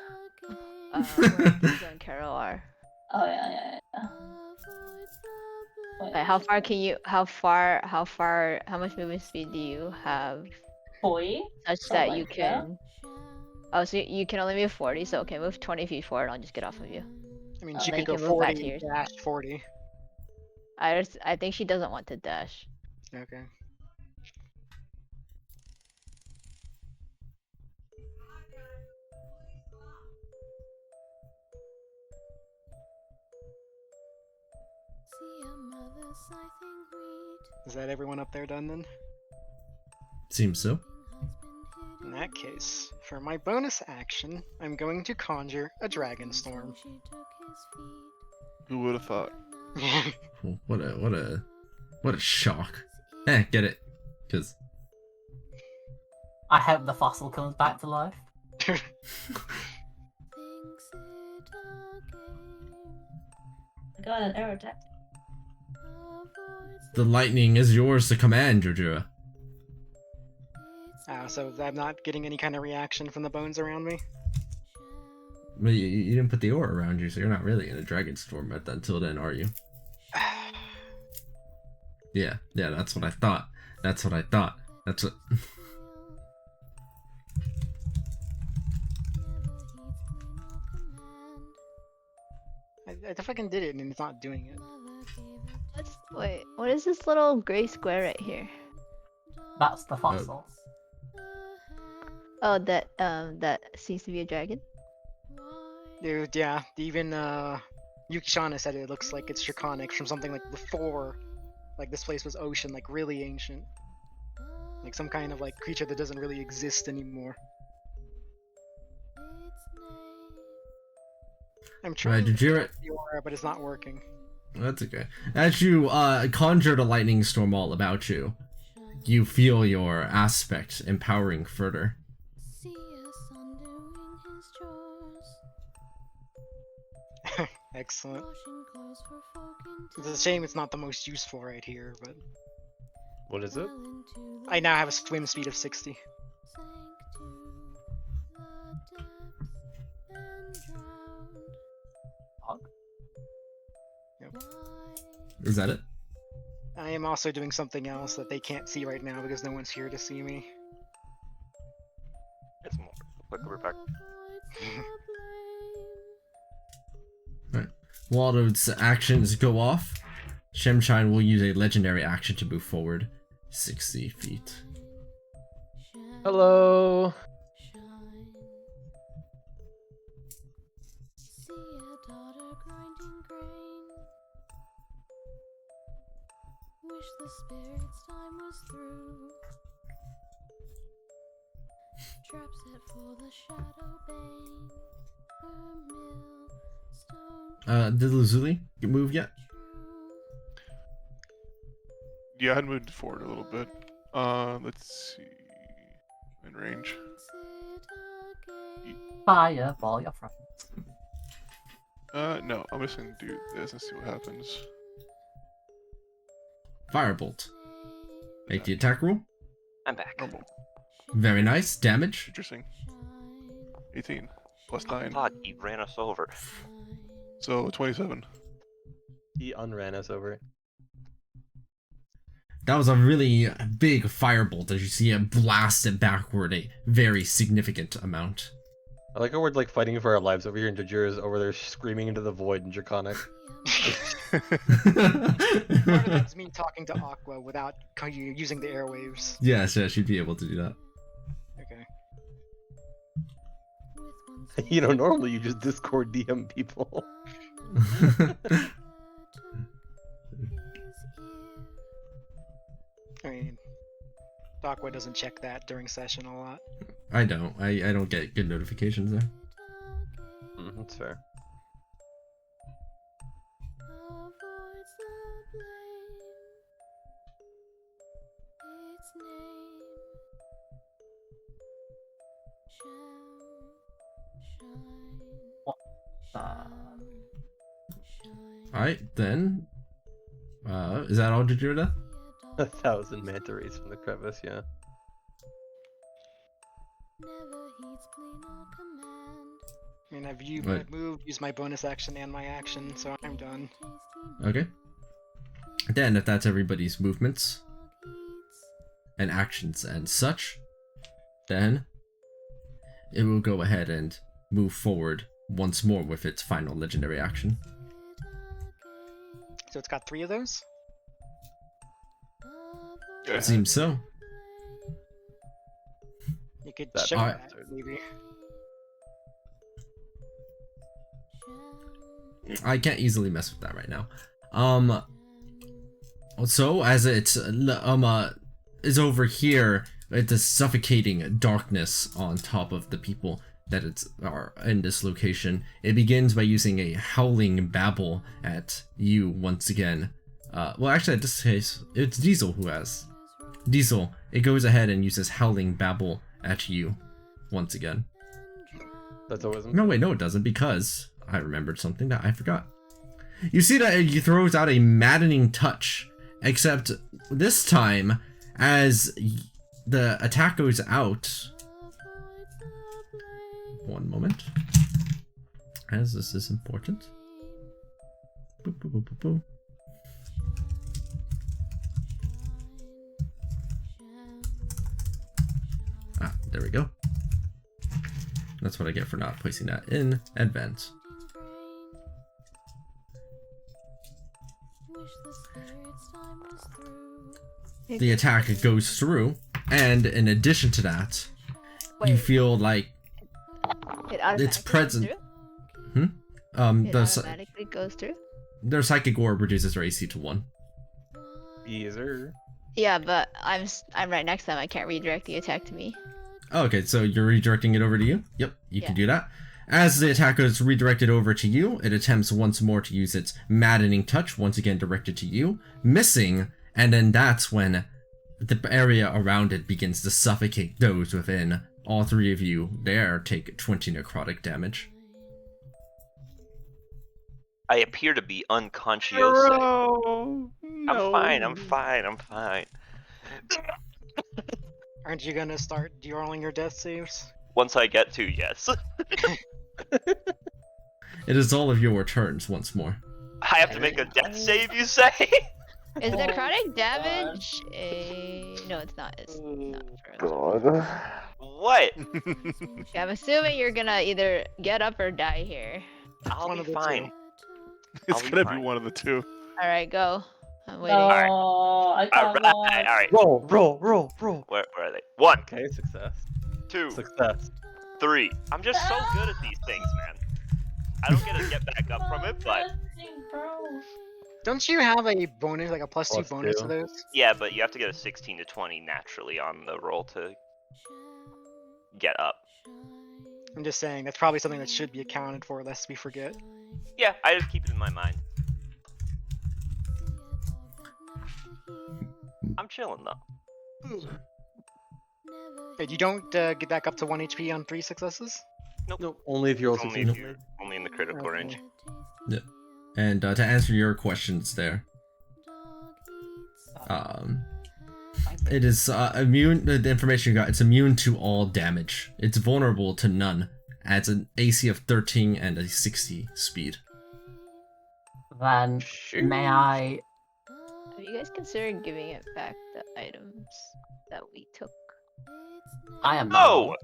Where Giza and Carol are. Oh yeah. Wait, Like, how much movement speed do you have 40? such So, that like, you can... Oh, so you can only move 40, so okay, move 20 feet forward, I'll just get off of you. I mean, Oh, she then could you go can move back 40 to and your... dash 40. I think she doesn't want to dash. Okay. Is that everyone up there done then? Seems so. In that case, for my bonus action, I'm going to conjure a dragon storm. Who would have thought? Oh, what a shock. Get it? Because I hope the fossil comes back to life. I got an arrow attack. the lightning is yours to command, Jojura. So I'm not getting any kind of reaction from the bones around me? But you didn't put the aura around you, so you're not really in a dragon storm until then, are you? Yeah, that's what I thought. That's what. I fucking did it and it's not doing it. Wait, what is this little gray square right here? That's the fossil. Oh, that seems to be a dragon? Dude, yeah, even Yukishana said it looks like it's draconic from something like before, like this place was ocean, like really ancient. Like some kind of like creature that doesn't really exist anymore. I'm trying to Jojura, the aura, but it's not working. that's okay. As you conjured a lightning storm all about you, you feel your aspect empowering further. Excellent. It's a shame it's not the most useful right here, but... What is it? I now have a swim speed of 60. Yep. Is that it? I am also doing something else that they can't see right now because no one's here to see me. It's more. Quick, we're back. Right. Waldo's actions go off. Shemshine will use a legendary action to move forward 60 feet. Hello. Wish the spirit's time was through. Trap set for the shadow bane. Did Lazuli move yet? Yeah, I had moved forward a little bit. Let's see. In range. Fireball your friend. No, I'm just gonna do this and see what happens. Firebolt. Make the attack roll. I'm back. Normal. Very nice. Damage. Interesting. 18 plus 9. God, he ran us over. So 27. He unran us over. That was a really big firebolt as you see it blasted backward a very significant amount. I like how we're like fighting for our lives over here, and Jojura's over there screaming into the void in Draconic. Part of that's me talking to Aqua without using the airwaves. Yes, you'd be able to do that. Okay. You know, normally you just Discord DM people. I mean, Aqua doesn't check that during session a lot. I don't. I don't get good notifications there. That's fair. Alright, then. Is that all Jojura? 1,000 manta rays from the crevice, yeah. I mean, I've Right. moved, used my bonus action and my action, so I'm done. Okay. Then, if that's everybody's movements and actions and such, then it will go ahead and move forward once more with its final legendary action. So it's got 3 of those? It seems so. You could That show Alright. that, maybe. I can't easily mess with that right now. So as it is over here, it's a suffocating darkness on top of the people that are in this location. It begins by using a howling babble at you once again. Well, actually, in this case, it's Diesel who has. Diesel, it goes ahead and uses howling babble at you once again. That's always. No, wait, no, it doesn't, because I remembered something that I forgot. You see that he throws out a maddening touch, except this time, as the attack goes out. One moment. As this is important. Boop, boop, boop, boop, boop. Ah, there we go. That's what I get for not placing that in advance. The attack goes through, and in addition to that, you Wait. feel like It automatically it's present. Goes through? It The automatically goes through? their psychic orb reduces their AC to 1. Easer. Yeah, but I'm right next to them. I can't redirect the attack to me. Oh, okay, so you're redirecting it over to you? Yep, you can Yeah. do that. As the attack is redirected over to you, it attempts once more to use its maddening touch, once again directed to you, missing, and then that's when the area around it begins to suffocate those within. All 3 of you there take 20 necrotic damage. I appear to be unconscious. No. I'm fine. I'm fine. I'm fine. Aren't you gonna start de-rolling your death saves? Once I get to, yes. It is all of your turns once more. I have to make a death save, you say? Is Oh, necrotic damage a... No, it's not. It's not for us. What? Okay, I'm assuming you're gonna either get up or die here. I'll One be of the fine. It's I'll be gonna be fine. one of the two. Alright, go. I'm waiting. Oh, I can't Alright, watch. alright. Roll. Where are they? 1, Okay, success. 2, Success. 3. I'm just so good at these things, man. I don't get to get back up from it, but Don't you have a bonus, like a +2 Plus bonus two. to those? yeah, but you have to get a 16 to 20 naturally on the roll to get up. I'm just saying, that's probably something that should be accounted for, lest we forget. Yeah, I just keep it in my mind. I'm chilling though. Wait, you don't get back up to 1 HP on 3 successes? Nope. Only if you're all Only 16. if you're only in the critical Okay. range. And to answer your questions there, it is immune. The information you got, it's immune to all damage. It's vulnerable to none. Adds an AC of 13 and a 60 speed. Then may I? Have you guys considered giving it back the items that we took? I am No! not.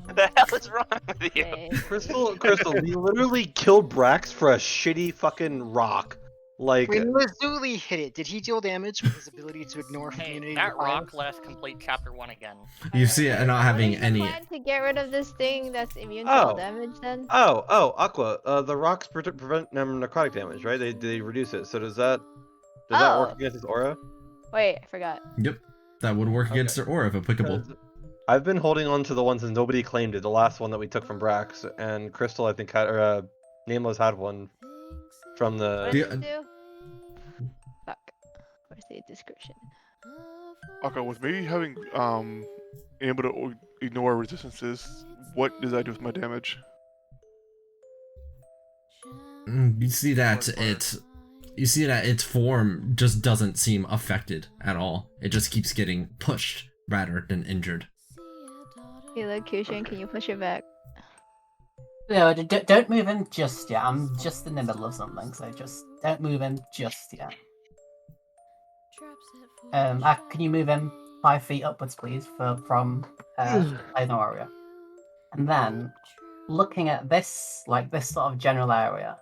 What the hell is wrong with you? Okay. Crystal, we literally killed Brax for a shitty fucking rock. Like, When Lazuli hit it, did he deal damage with his ability to ignore Hey, immunity that to fire? rock lets complete chapter 1 again. You see it not having What is the any. plan to get rid of this thing that's immune to all Oh. damage then? Aqua, the rocks prevent necrotic damage, right? They reduce it. So does that work Oh. against his aura? Wait, I forgot. Yep, that would work against their aura if applicable. 'Cause I've been holding on to the ones that nobody claimed it. The last one that we took from Brax and Crystal, I think, had, or Nameless had one from What the. does it do? Fuck. Where's the description? Okay, with me having able to ignore resistances, what does that do with my damage? You see that its form just doesn't seem affected at all. It just keeps getting pushed rather than injured. Hey, look, Kyushin, can you push it back? No, don't move him just yet. I'm just in the middle of something, so just don't move him just yet. Can you move him 5 feet upwards, please, from Iron Warrior? And then, looking at this, like this sort of general area,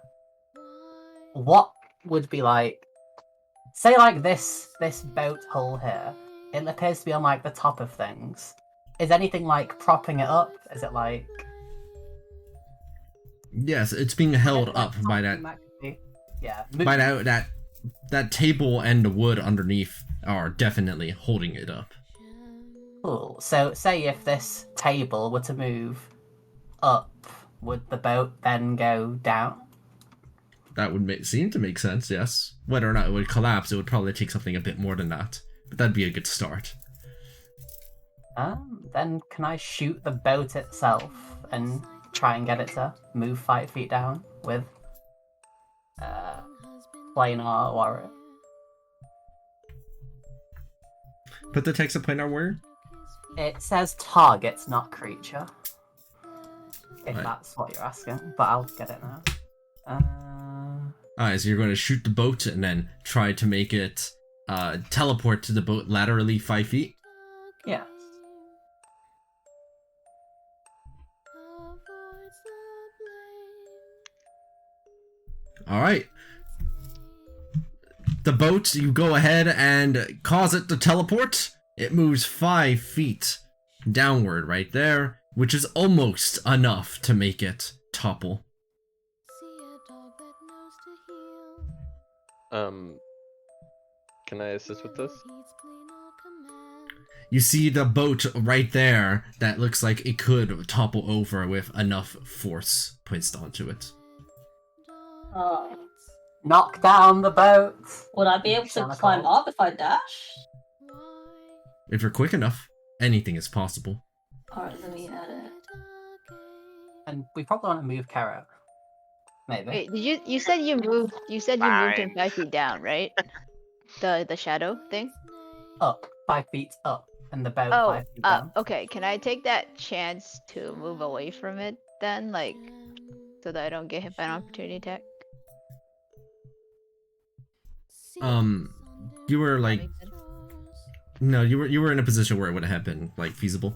what would be like, say like this boat hull here, it appears to be on like the top of things. Is anything like propping it up? Is it like... Yes, it's being held up by that Yeah. by that table, and the wood underneath are definitely holding it up. Cool. So, say if this table were to move up, would the boat then go down? That would seem to make sense, yes. Whether or not it would collapse, it would probably take something a bit more than that. But that'd be a good start. Then can I shoot the boat itself and try and get it to move 5 feet down with planar warrior? Put the text of planar warrior? It says targets, not creature. If Right. that's what you're asking, but I'll get it now. Alright, so you're going to shoot the boat and then try to make it teleport to the boat laterally 5 feet? Yeah. Alright. The boat, you go ahead and cause it to teleport. It moves 5 feet downward right there, which is almost enough to make it topple. Can I assist with this? You see the boat right there that looks like it could topple over with enough force placed onto it. Oh. Knock down the boat! Would I be able to climb up if I dash? If you're quick enough, anything is possible. Alright, let me add it. And we probably want to move Kara. Maybe. Wait, you said you moved him 5 feet down, right? The shadow thing? Up. 5 feet up. And the boat Oh, 5 feet down. okay. Can I take that chance to move away from it then, like, so that I don't get hit by an opportunity attack? You were like, no, you were in a position where it would have been like feasible.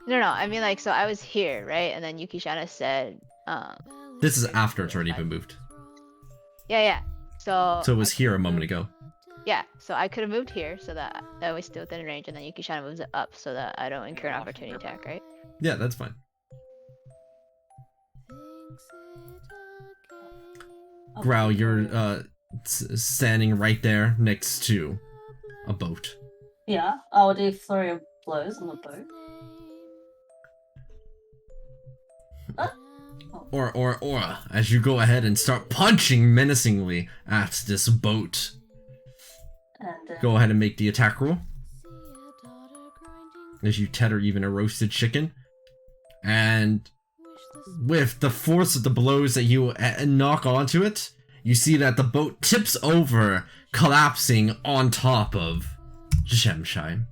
No, I mean like, so I was here, right? And then Yukishana said, This is after it's already been moved. yeah. So it was here a moment ago. Yeah, so I could have moved here so that I was still within range, and then Yukishana moves it up so that I don't incur an opportunity attack, right? Yeah, that's fine. Growl, you're standing right there next to a boat. Yeah, I'll do flurry of blows on the boat. Or, as you go ahead and start punching menacingly at this boat. And, Go ahead and make the attack roll. As you tether even a roasted chicken. And with the force of the blows that you knock onto it, you see that the boat tips over, collapsing on top of Shemshai.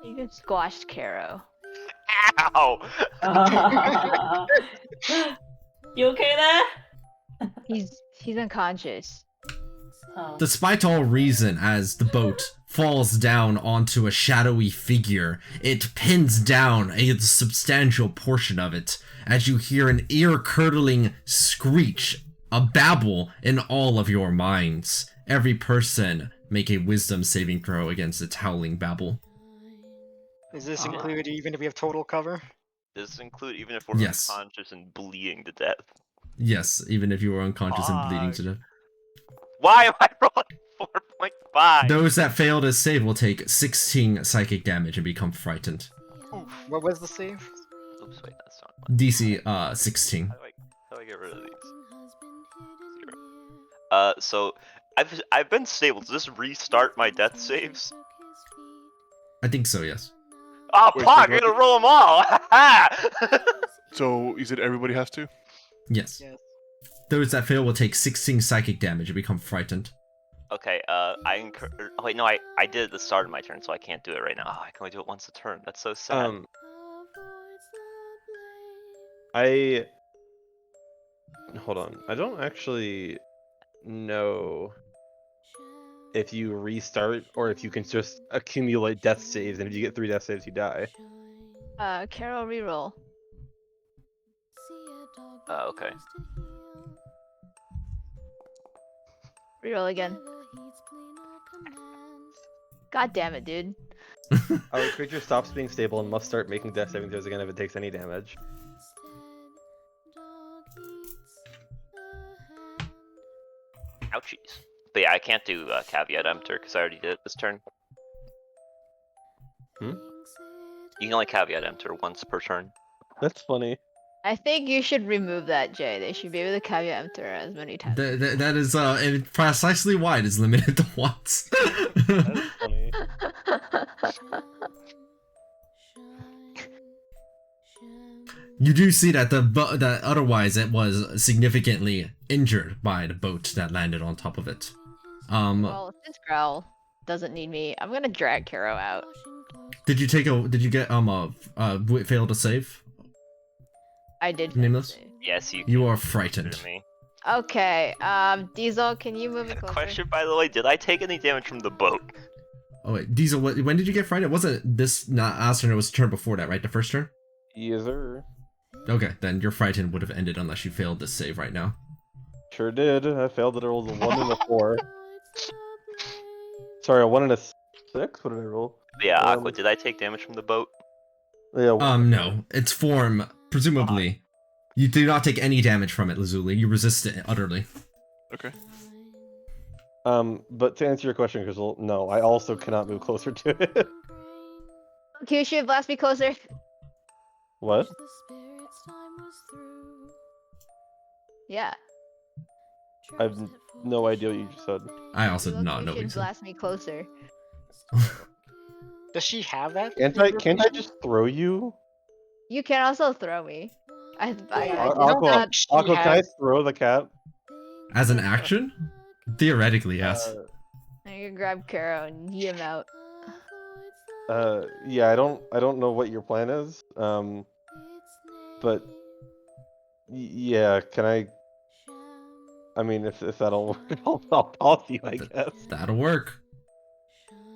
You just squashed Karo. Ow! You okay there? He's unconscious. Oh. Despite all reason, as the boat falls down onto a shadowy figure, it pins down a substantial portion of it, as you hear an ear-curdling screech, a babble in all of your minds. Every person make a wisdom saving throw against its howling babble. Does this include even if we have total cover? Does this include even if we're Yes. unconscious and bleeding to death? Yes, even if you are unconscious and bleeding to death. Why am I rolling 4.5? Those that fail to save will take 16 psychic damage and become frightened. What was the save? Oops, wait, that's not mine. DC 16. How do I get rid of these? 0. So I've been stable. Does this restart my death saves? I think so, yes. Oh, Wait, fuck! so I'm gonna roll them all. So you said everybody has to? Yes. Those that fail will take 16 psychic damage and become frightened. Okay. I Oh wait, no, I did it at the start of my turn, so I can't do it right now. Oh, I can only do it once a turn. That's so sad. I hold on. I don't actually know if you restart or if you can just accumulate death saves, and if you get 3 death saves, you die. Carol reroll. Oh, okay. Reroll again. God damn it, dude. Our creature stops being stable and must start making death saving throws again if it takes any damage. Ouchies. But yeah, I can't do Caveat Emptor because I already did it this turn. Hmm? You can only Caveat Emptor once per turn. That's funny. I think you should remove that, Jay. They should be able to caveat enter as many times. That is and precisely why it is limited to once. That is funny. You do see that that otherwise it was significantly injured by the boat that landed on top of it. Well, since Growl doesn't need me, I'm gonna drag Karo out. Did you get fail to save? I did. Nameless? Yes, You are frightened. Me. Okay, Diesel, can you move it closer? Question, by the way, did I take any damage from the boat? Oh wait, Diesel, when did you get frightened? It wasn't this last turn, it was the turn before that, right? The first turn? Yes, sir. Okay, then your frightened would have ended unless you failed this save right now. Sure did. I failed it. I rolled a 1 and a 4. Sorry, a 1 and a 6? What did I roll? Yeah, Aqua, did I take damage from the boat? Yeah. No. Its form, presumably. You do not take any damage from it, Lazuli. You resist it utterly. Okay. But to answer your question, Crystal, no, I also cannot move closer to it. Kyushu, blast me closer. What? Yeah. I have no idea what you just said. I also did not know what You you should said. blast me closer. Does she have that? Can't I just throw you? You can also throw me. I did Aqua, not. Aqua, can I throw the cat? As an action? Theoretically, yes. I can grab Karo and yee him out. Yeah, I don't know what your plan is. But yeah, can I mean, if that'll work, I'll toss you, I guess. That'll work.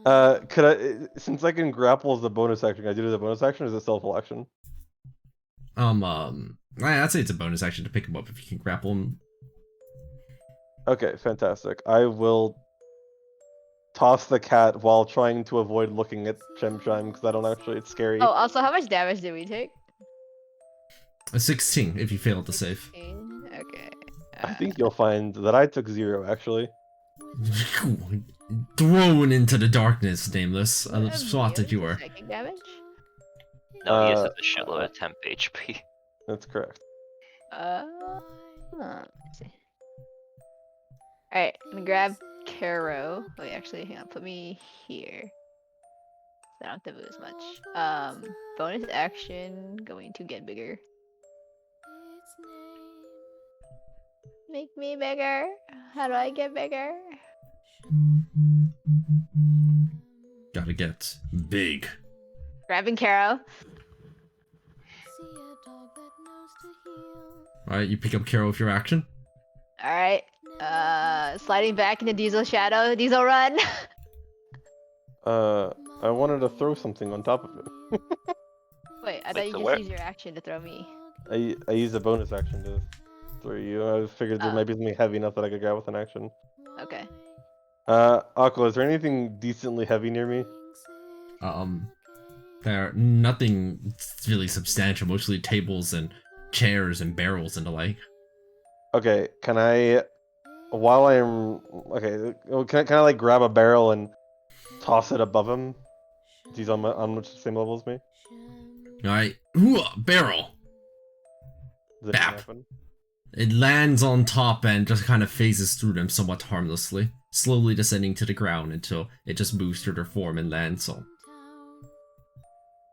Could I, since I can grapple as a bonus action, can I do it as a bonus action, or is it still a full action? I'd say it's a bonus action to pick him up if you can grapple him. Okay, fantastic. I will toss the cat while trying to avoid looking at Chimchime, because I don't actually, it's scary. Oh, also, how much damage did we take? A 16 if you fail to save. 16? Okay. I think you'll find that I took 0, actually. Thrown into the darkness, Nameless. I spotted you were. Psychic damage? No, he has a shitload of temp HP. That's correct. Let's see. Alright, I'm gonna grab Karo. Wait, actually, hang on, put me here. So I don't have to move as much. Bonus action, going to get bigger. Make me bigger. How do I get bigger? Gotta get big. Grabbing Karo. Alright, you pick up Karo with your action. Alright. Sliding back into Diesel Shadow. Diesel run! I wanted to throw something on top of it. Wait, I thought you so just where- used your action to throw me. I used a bonus action to throw you. I figured there might be something heavy enough that I could grab with an action. Okay. Aqua, is there anything decently heavy near me? There nothing really substantial, mostly tables and chairs and barrels and the like. Okay, can I, while I'm, okay, can I like grab a barrel and toss it above him? He's on the same level as me? Alright, barrel! Does it Bap. happen? It lands on top and just kind of phases through them somewhat harmlessly, slowly descending to the ground until it just moves through their form and lands on.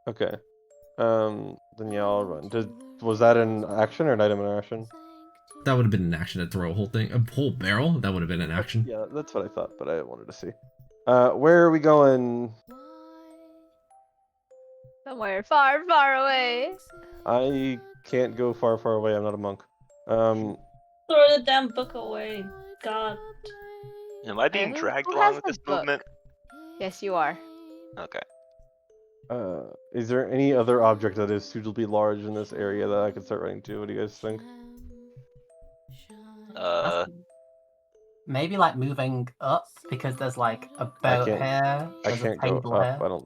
Okay. Then yeah, I'll run. Was that an action or an item in action? That would have been an action to throw a whole thing. A whole barrel? That would have been an action. Yeah, that's what I thought, but I wanted to see. Where are we going? Somewhere far, far away. I can't go far, far away. I'm not a monk. Throw the damn book away. God. Am I being Who dragged has along with the this book? movement? Yes, you are. Okay. Is there any other object that is suitably large in this area that I could start running to? What do you guys think? Maybe like moving up because there's like a I boat can't. here. I There's a can't go table up. here. I don't.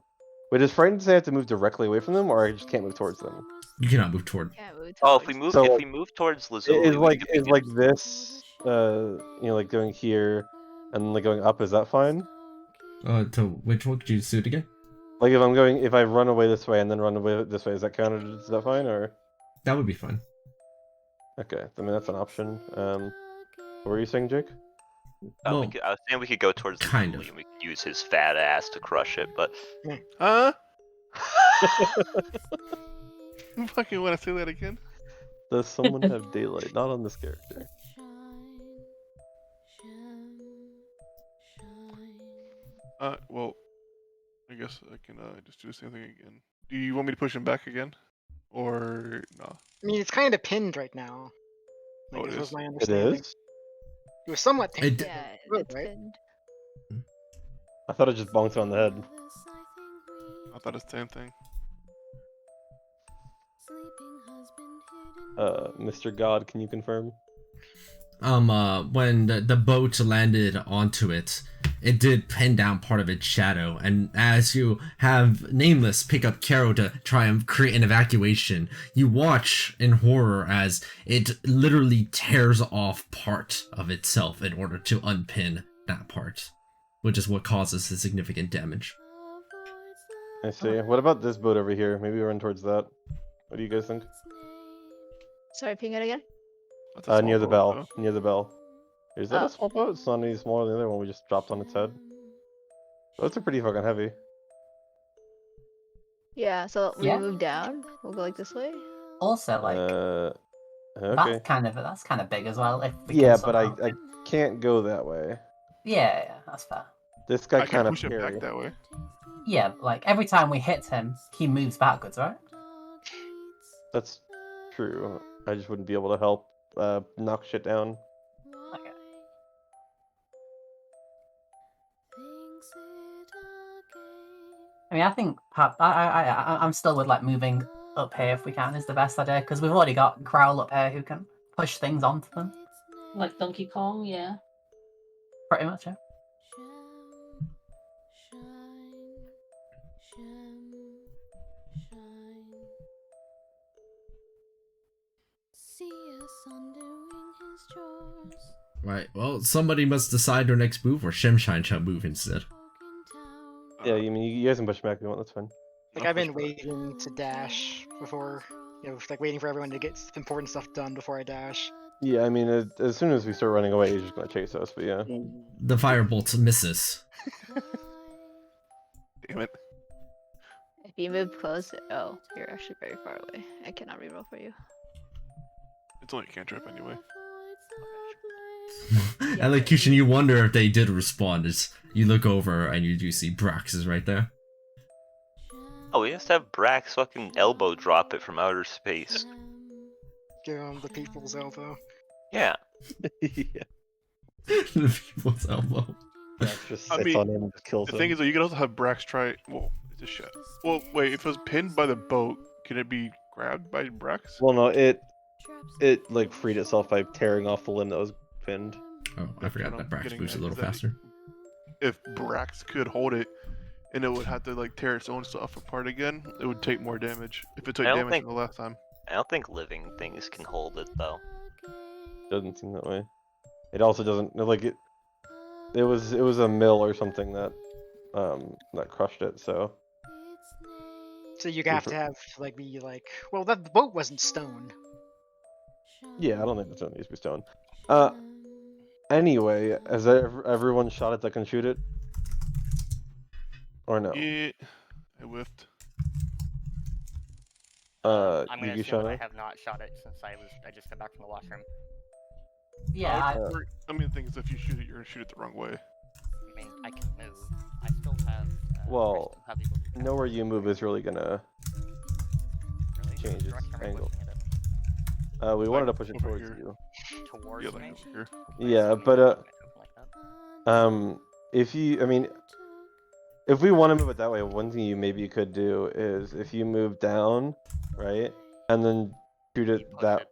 Wait, does frightened say I have to move directly away from them, or I just can't move towards them? You cannot move toward. Can't move Oh, if we towards move, So, if like, we move towards Is Lazuli, we could is like this, like going here, and like going up. Is that fine? To which one could you suit again? Like if I run away this way and then run away this way, is that counted? Is that fine or? That would be fine. Okay, I mean that's an option. What were you saying, Jake? I Well, was saying we could go towards kind Lazuli of. and we could use his fat ass to crush it, but Huh? You fucking want to say that again? Does someone have daylight? Not on this character. Well, I guess I can just do the same thing again. Do you want me to push him back again? Or no? I mean, it's kind of pinned right now. Like, Oh, it this was is? my It understanding. is. It was somewhat pinned. It- Yeah, Good, it's right? pinned. I thought it just bonked on the head. I thought it's the same thing. Mr. God, can you confirm? When the boat landed onto it, it did pin down part of its shadow, and as you have Nameless pick up Caro to try and create an evacuation, you watch in horror as it literally tears off part of itself in order to unpin that part, which is what causes the significant damage. I see. What about this boat over here? Maybe we run towards that. What do you guys think? Sorry, ping it again. That's a small Near the boat, bell. though. Near the bell. Is that Oh. a small boat? It's not any smaller than the other one we just dropped on its head. Boats are pretty fucking heavy. Yeah, so we Yeah. move down. We'll go like this way. Also, like Okay. that's kind of big as well. If we Yeah, can but somehow... I can't go that way. Yeah, that's fair. This guy I can kind of push him carry. back that way. Yeah, but, like every time we hit him, he moves backwards, right? That's true. I just wouldn't be able to help knock shit down. Okay. I mean, I think I'm still with like moving up here if we can is the best idea because we've already got Growl up here who can push things onto them. Like Donkey Kong, yeah. Pretty much, yeah. Right, well, somebody must decide their next move, or Shemshine shall move instead. Yeah, you mean you guys can push back if you want. That's fine. Like, I'll I've been push back. waiting to dash before, like waiting for everyone to get important stuff done before I dash. Yeah, I mean, as soon as we start running away, he's just gonna chase us. But yeah. The firebolt misses. Damn it. If you move close, oh, you're actually very far away. I cannot reroll for you. It's only a cantrip anyway. Elocution, you wonder if they did respond as you look over and you do see Brax is right there. oh, we just have Brax fucking elbow drop it from outer space. Give him the people's elbow. Yeah. Yeah. The people's elbow. Brax just I sits mean, on him and just kills The him. thing is, though, you could also have Brax try. Well, it's a shit. Well, wait. If it was pinned by the boat, can it be grabbed by Brax? Well, no, it like freed itself by tearing off the limb that was pinned. Oh, I That's forgot what that I'm Brax getting moves a at, little is that faster. If Brax could hold it, and it would have to like tear its own stuff apart again, it would take more damage. If it took I don't damage think- from the last time. I don't think living things can hold it though. Doesn't seem that way. It also doesn't like it. It was a mill or something that that crushed it. So So you have to have like be like, well, that the boat wasn't stone. yeah, I don't think the stone needs to be stone. Anyway, has everyone shot it that can shoot it? Or no? Yeah, I whiffed. I'm gonna Yugi assume shot that I it? have not shot it since I just got back from the washroom. Yeah, I mean, the thing is, if you shoot it, you're gonna shoot it the wrong way. I mean, I can move. I still have. Well, I still have the ability to Know where you move is really gonna really? change its Direction are we angle. pushing it We wanted to Like push it over towards here. you. in? Towards Yeah, me? like over here. Yeah, So we but want it open like that. if you, I mean, if we want to move it that way, one thing you maybe could do is if you move down, right, and then shoot You it push that. it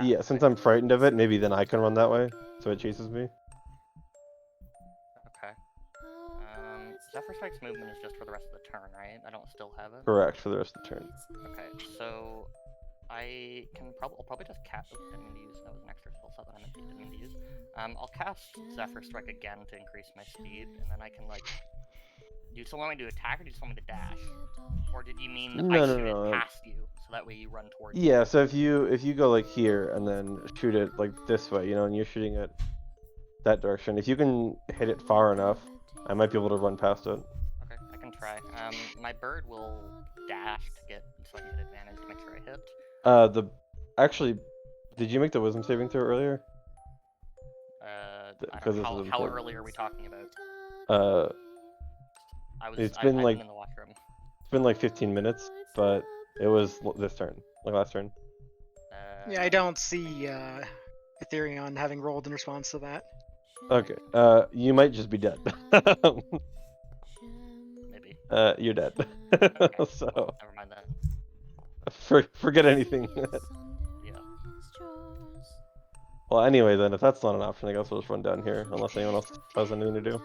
Yeah, past, since right? I'm frightened of it, maybe then I can run that way, so it chases me. Okay. Zephyr Strike's movement is just for the rest of the turn, right? I don't still have it. Correct, for the rest of the turn. Okay, so I'll probably just cast. Oh, didn't mean to use. That was an extra spell slot that I didn't mean to use. I'll cast Zephyr Strike again to increase my speed, and then I can like. Do you still want me to attack, or do you just want me to dash? Or did you mean No, I no, shoot no. it past you, so that way you run towards me? Yeah, so if you go like here and then shoot it like this way, you know, and you're shooting it that direction, if you can hit it far enough, I might be able to run past it. Okay, I can try. My bird will dash to get so I can get advantage to make sure I hit. Actually, did you make the wisdom saving throw earlier? I Because don't this know is how important. early are we talking about? It's I've been been like in the washroom. it's been like 15 minutes, but it was this turn, like last turn. Yeah, I don't see Ethereon having rolled in response to that. Okay, you might just be dead. Maybe. You're dead. Okay, So well, never mind then. forget anything. Yeah. Well, anyway, then if that's not an option, I guess we'll just run down here, unless anyone else has anything to do.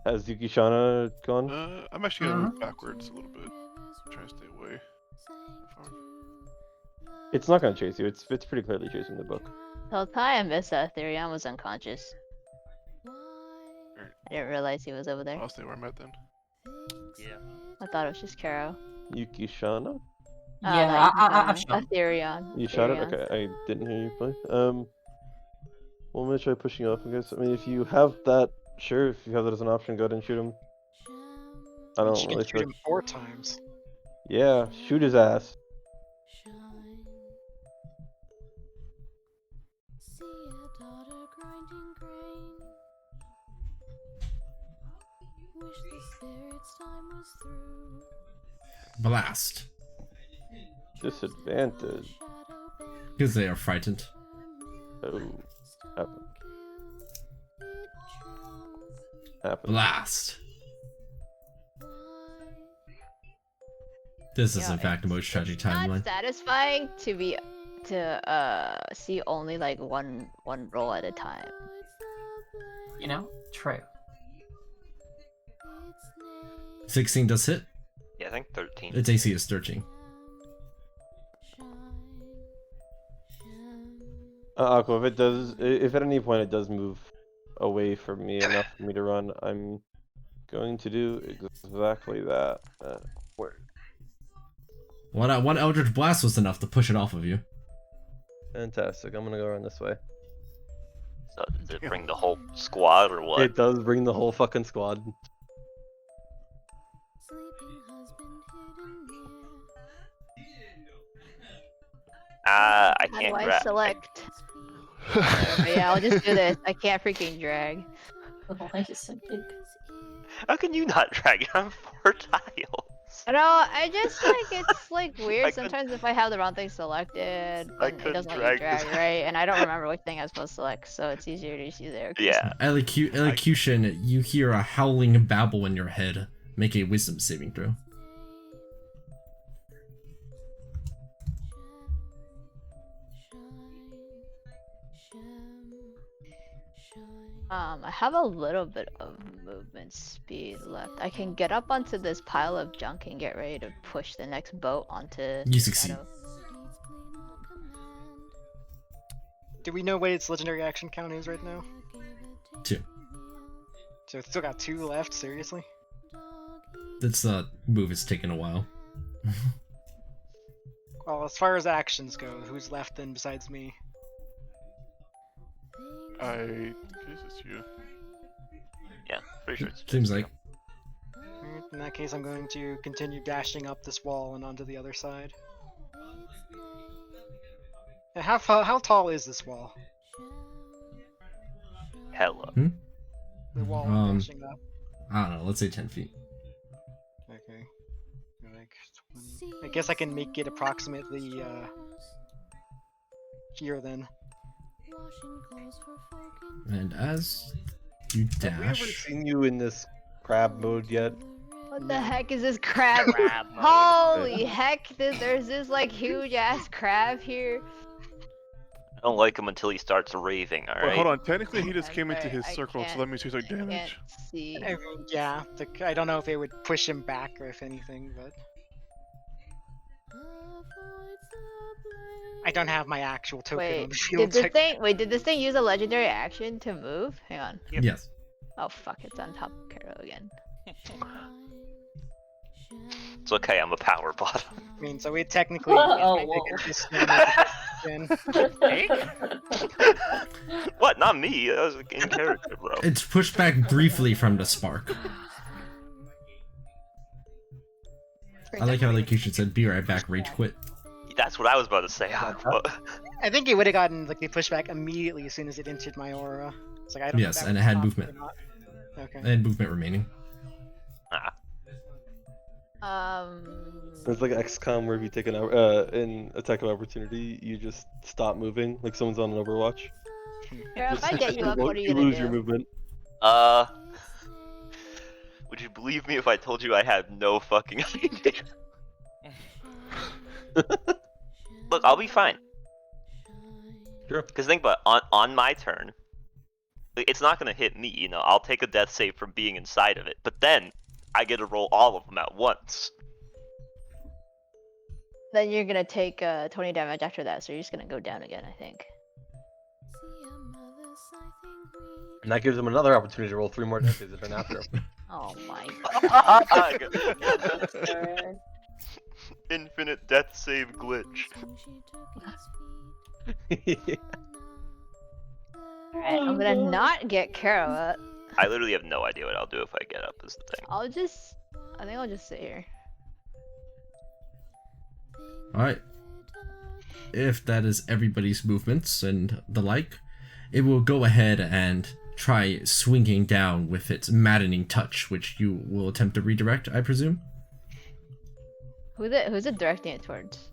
Has Yukishana gone? I'm actually gonna move backwards a little bit. Try to stay away. It's not gonna chase you. It's pretty clearly chasing the book. The whole time I missed that Ethereum was unconscious. I didn't realize he was over there. I'll stay where I'm at then. Yeah. I thought it was just Karo. Yukishana? Yeah, I've shot. Ethereum. You shot it? Okay, I didn't hear you play. Well, I'm gonna try pushing off, I guess. I mean, if you have that, sure, if you have that as an option, go ahead and shoot him. I don't She really can feel shoot like... him 4 times. Yeah, shoot his ass. See a daughter grinding grain. Wish the spirit's time was through. Blast. Disadvantage. Because they are frightened. Oh. Happen. Blast. This is Yeah, in fact the most tragic Not timeline. satisfying to see only like one roll at a time. You know, true. 16 does hit. Yeah, I think 13. Its AC is 13. Aqua, if at any point it does move away from me enough for me to run, I'm going to do exactly that. Where? One Eldritch Blast was enough to push it off of you. Fantastic. I'm gonna go around this way. So does it bring the whole squad or what? It does bring the whole fucking squad. I How can't do I grab. select? Yeah, I'll just do this. I can't freaking drag. Why is so big? How can you not drag? I'm 4 tiles. I know, I just like it's like I weird couldn't- sometimes if I have the wrong thing selected, but it couldn't doesn't let you drag drag, this. right? And I don't remember which thing I was supposed to select, so it's easier to just use there. Yeah. Elocution, you hear a howling babble in your head. Make a wisdom saving throw. I have a little bit of movement speed left. I can get up onto this pile of junk and get ready to push the next boat onto. You succeed. Shadow. Do we know what its legendary action count is right now? 2. So it's still got 2 left, seriously? This move is taking a while. Well, as far as actions go, who's left then besides me? I guess it's you. Yeah, pretty sure it's Seems like. Alright, in that case, I'm going to continue dashing up this wall and onto the other side. How tall is this wall? hella. The wall Um, dashing up. I don't know. Let's say 10 feet. Okay. Like 20. I guess I can make it approximately here then. And as you Have we ever dash, seen you in this crab mode yet? What the heck is this crab? Crab mode. Holy heck! There's this like huge ass crab here. I don't like him until he starts raving. All Wait, right. hold on. Technically, he just I'm came into sorry, his I circle, so can't- that means he's like I can't damage. see. I mean, yeah. I don't know if it would push him back or if anything, but I don't have my actual token on Wait, the field. did this thing use a legendary action to move? Hang on. yes. Oh fuck, it's on top of Karo again. It's okay. I'm a power bot. I mean, so it technically. Oh, it whoa. can just make it again. What? Not me. That was in character, bro. It's pushed back briefly from the spark. I like how Lakeisha said, "Be right back, rage quit." That's what I was about to say. I think it would have gotten like the pushback immediately as soon as it entered my aura. It's like I don't know if Yes, that and it would had stop movement. or not. Okay. And movement remaining. There's like XCOM where if you take an attack of opportunity, you just stop moving, like someone's on an Overwatch. Karo, if I get you up, what are you You gonna lose do? your movement. Would you believe me if I told you I had no fucking idea? Look, I'll be fine. Sure. Because think about it, on my turn, it's not gonna hit me. You know, I'll take a death save from being inside of it, but then I get to roll all of them at once. Then you're gonna take 20 damage after that, so you're just gonna go down again, I think. And that gives him another opportunity to roll 3 more death saves the turn after. Oh my Alright. Infinite death save glitch. Alright, I'm gonna not get Karo up. I literally have no idea what I'll do if I get up. Is the thing. I think I'll just sit here. Alright. If that is everybody's movements and the like, it will go ahead and try swinging down with its maddening touch, which you will attempt to redirect, I presume? Who's it directing it towards?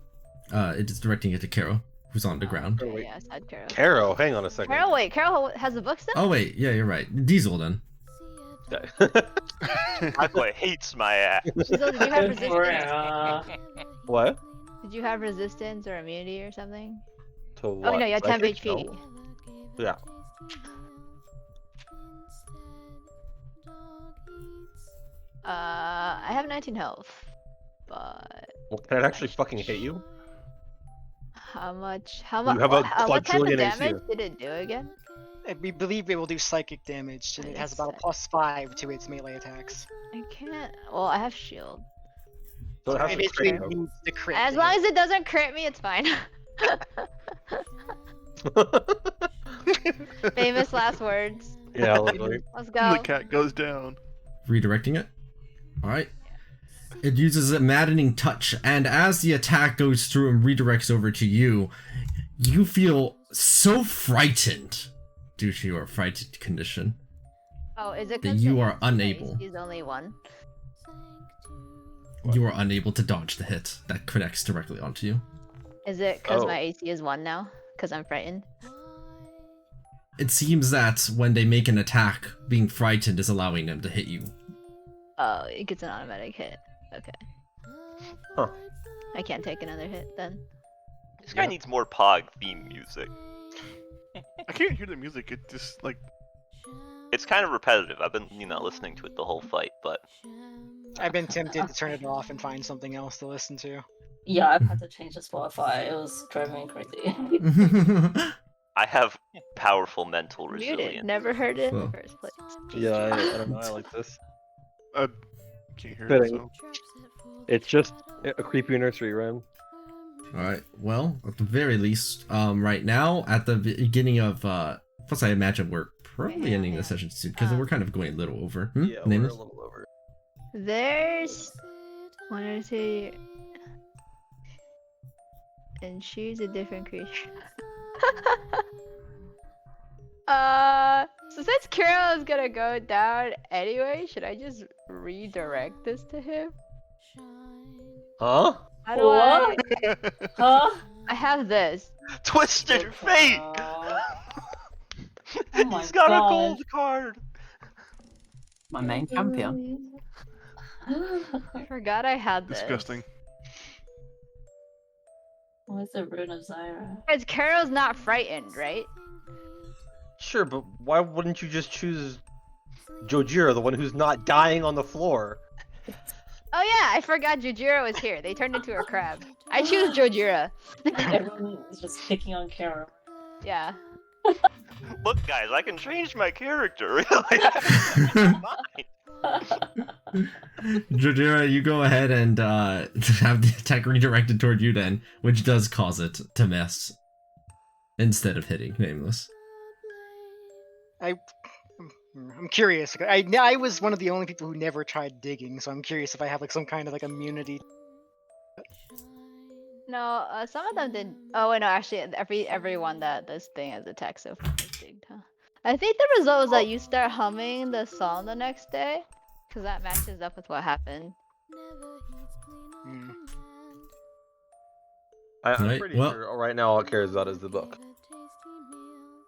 It is directing it to Karo, who's on the ground. Okay, yeah, I said Karo. Karo, hang on a second. Karo has the book still? Oh wait, yeah, you're right. Diesel then. Aqua hates my ass. Diesel, did you have resistance? What? Did you have resistance or immunity or something? To Oh what? no, you had 10 Psychic? HP. No. Yeah. I have 19 health, but Well, can it actually fucking hit you? how much? You How much? have a What type of quadrillion damage AC. did it do again? We believe it will do psychic damage, and it has about a +5 to its melee attacks. I can't. Well, I have shield. So it has It to basically crit, though. needs the crit. As long as it doesn't crit me, it's fine. Famous last words. Yeah, literally. Let's The go. cat goes down. Redirecting it. Alright. It uses a maddening touch, and as the attack goes through and redirects over to you, you feel so frightened due to your frightened condition. Oh, is it That 'cause you the are AC unable. is only 1? You are unable to dodge the hit that connects directly onto you. Is it because Oh. my AC is 1 now? Because I'm frightened? It seems that when they make an attack, being frightened is allowing them to hit you. Oh, it gets an automatic hit. Okay. Huh. I can't take another hit then. This guy needs more Pog theme music. I can't hear the music. It just like It's kind of repetitive. I've been, listening to it the whole fight, but I've been tempted to turn it off and find something else to listen to. Yeah, I've had to change the Spotify. It was driving me crazy. I have powerful mental Muted. resilience. Never heard it in Well. the first place. Yeah, I don't know. I like this. I can't hear it. Fitting. So It's just a creepy nursery rhyme. Alright, well, at the very least, right now, at the beginning of, plus I imagine we're probably ending the session soon, because we're kind of going a little over. Yeah, we're a Nameless? little over. There's 1 or 2. And choose a different creature. So since Kirill is gonna go down anyway, should I just redirect this to him? Huh? How do I? Huh? I have this. Twisted Fate! Oh my He's got a God. gold card! My main champion. I forgot I had this. Disgusting. What's the rune of Zyra? Because Kirill's not frightened, right? Sure, but why wouldn't you just choose Jojira, the one who's not dying on the floor? Oh yeah, I forgot Jujiro was here. They turned into a crab. I choose Jojira. Everyone is just picking on Kara. Yeah. Look, guys, I can change my character, really. Jadira, you go ahead and have the attack redirected toward you then, which does cause it to miss. Instead of hitting Nameless. I'm curious. I was one of the only people who never tried digging, so I'm curious if I have like some kind of like immunity. No, some of them did. Oh wait, no, actually, everyone that this thing has attacked so far has digged, huh? I think the result was that you start humming the song the next day, because that matches up with what happened. I'm Right, pretty well- sure right now all it cares about is the book.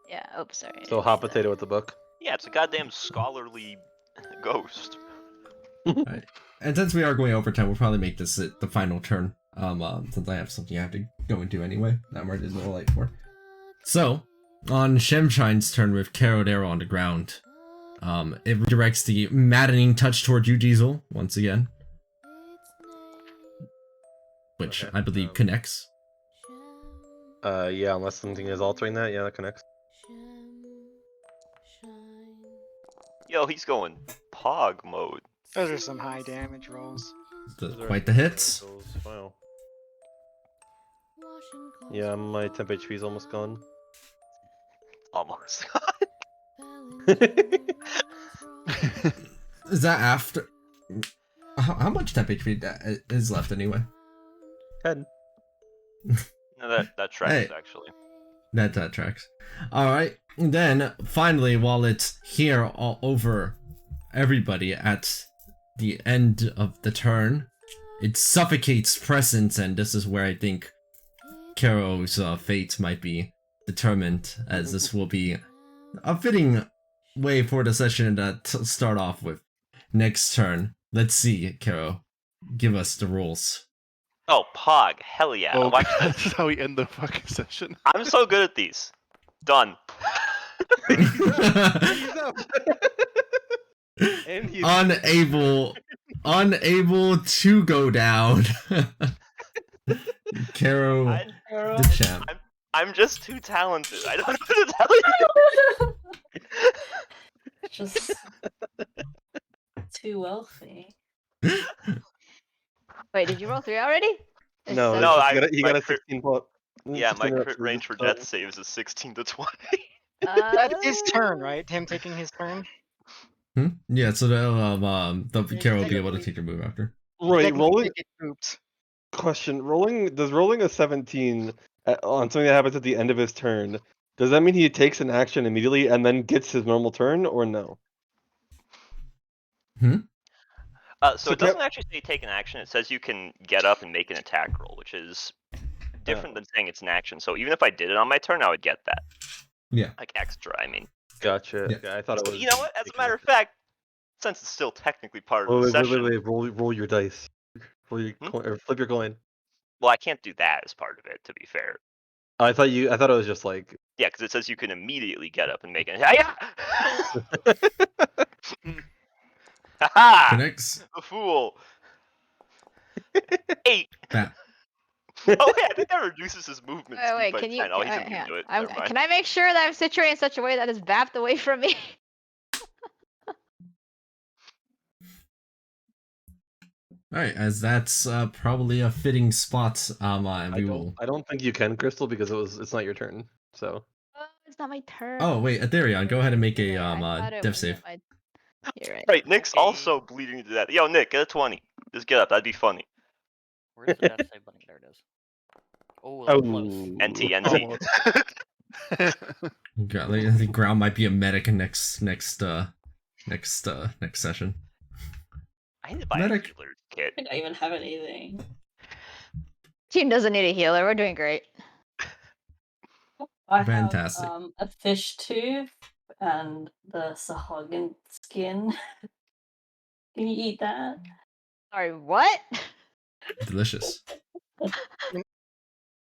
Yeah. Oops, sorry. So hot potato with the book. Yeah, it's a goddamn scholarly ghost. Right. And since we are going overtime, we'll probably make this the final turn. Since I have something I have to go into anyway. That Mart is a little late for. So, on Shemshine's turn with Carodero on the ground, it redirects the maddening touch toward you, Diesel, once again. Which Okay, I believe connects. Yeah, unless something is altering that, yeah, that connects. Yo, he's going Pog mode. Those are some high damage rolls. Quite the hits. Wow. Yeah, my temp HP is almost gone. Almost. Is that after? How much temp HP is left anyway? 10. No, that tracks, Hey. actually. That tracks. Alright, then finally, while it's here all over everybody at the end of the turn, it suffocates presence, and this is where I think Karo's fate might be determined, as this will be a fitting way for the session to start off with. Next turn, let's see, Karo, give us the rules. Oh, Pog, hell yeah. Oh, Watch this this. is how we end the fucking session. I'm so good at these. Done. He's up. And he's unable to go down. Karo, the champ. I'm just too talented. I don't know what to tell you. Just too wealthy. Wait, did you roll 3 already? It's No, seven. No, you got my a crit- 16 plus. Yeah, my 16 crit range for death saves is 16 to 20. That's his turn, right? Him taking his turn. Yeah, so the Karo will be able to technically- take your move after. Right, Technically rolling. get pooped. Question: rolling a 17 on something that happens at the end of his turn. Does that mean he takes an action immediately and then gets his normal turn, or no? So So it doesn't actually say take an action. It says you can get up and make an attack roll, which is different than saying it's an action. So even if I did it on my turn, I would get that. Yeah. Like extra, I mean. Gotcha. Yeah. Okay, I thought it was. You know what? As a matter of fact, since it's still technically part of the Wait, session, roll your dice. Roll your coin, or flip your coin. well, I can't do that as part of it, to be fair. I thought it was just like. Yeah, because it says you can immediately get up and make an attack. Haha! Connects. The fool. 8. That. Oh yeah, I think that reduces his movement speed Wait, by can you? 10. Oh, he's hang immune on. to it. I'm- Never mind. Can I make sure that I'm situated in such a way that is bapped away from me? Alright, as that's probably a fitting spot, we will. I don't think you can, Crystal, because it's not your turn. So. Oh, it's not my turn. Oh wait, Aetherion, go ahead and make a Yeah, I thought it death was save. my- You're right. Right, Nick's Okay. also bleeding to death. Yo, Nick, get a 20. Just get up. That'd be funny. Where's the death save button? There it is. Oh, that was close. NT, NT. Almost. I think Ground might be a medic next session. I need to buy Medic. a healer kit. I don't even have anything. Team doesn't need a healer. We're doing great. I Fantastic. have a fish tooth and the Sahagin skin. Can you eat that? Sorry, what? Delicious.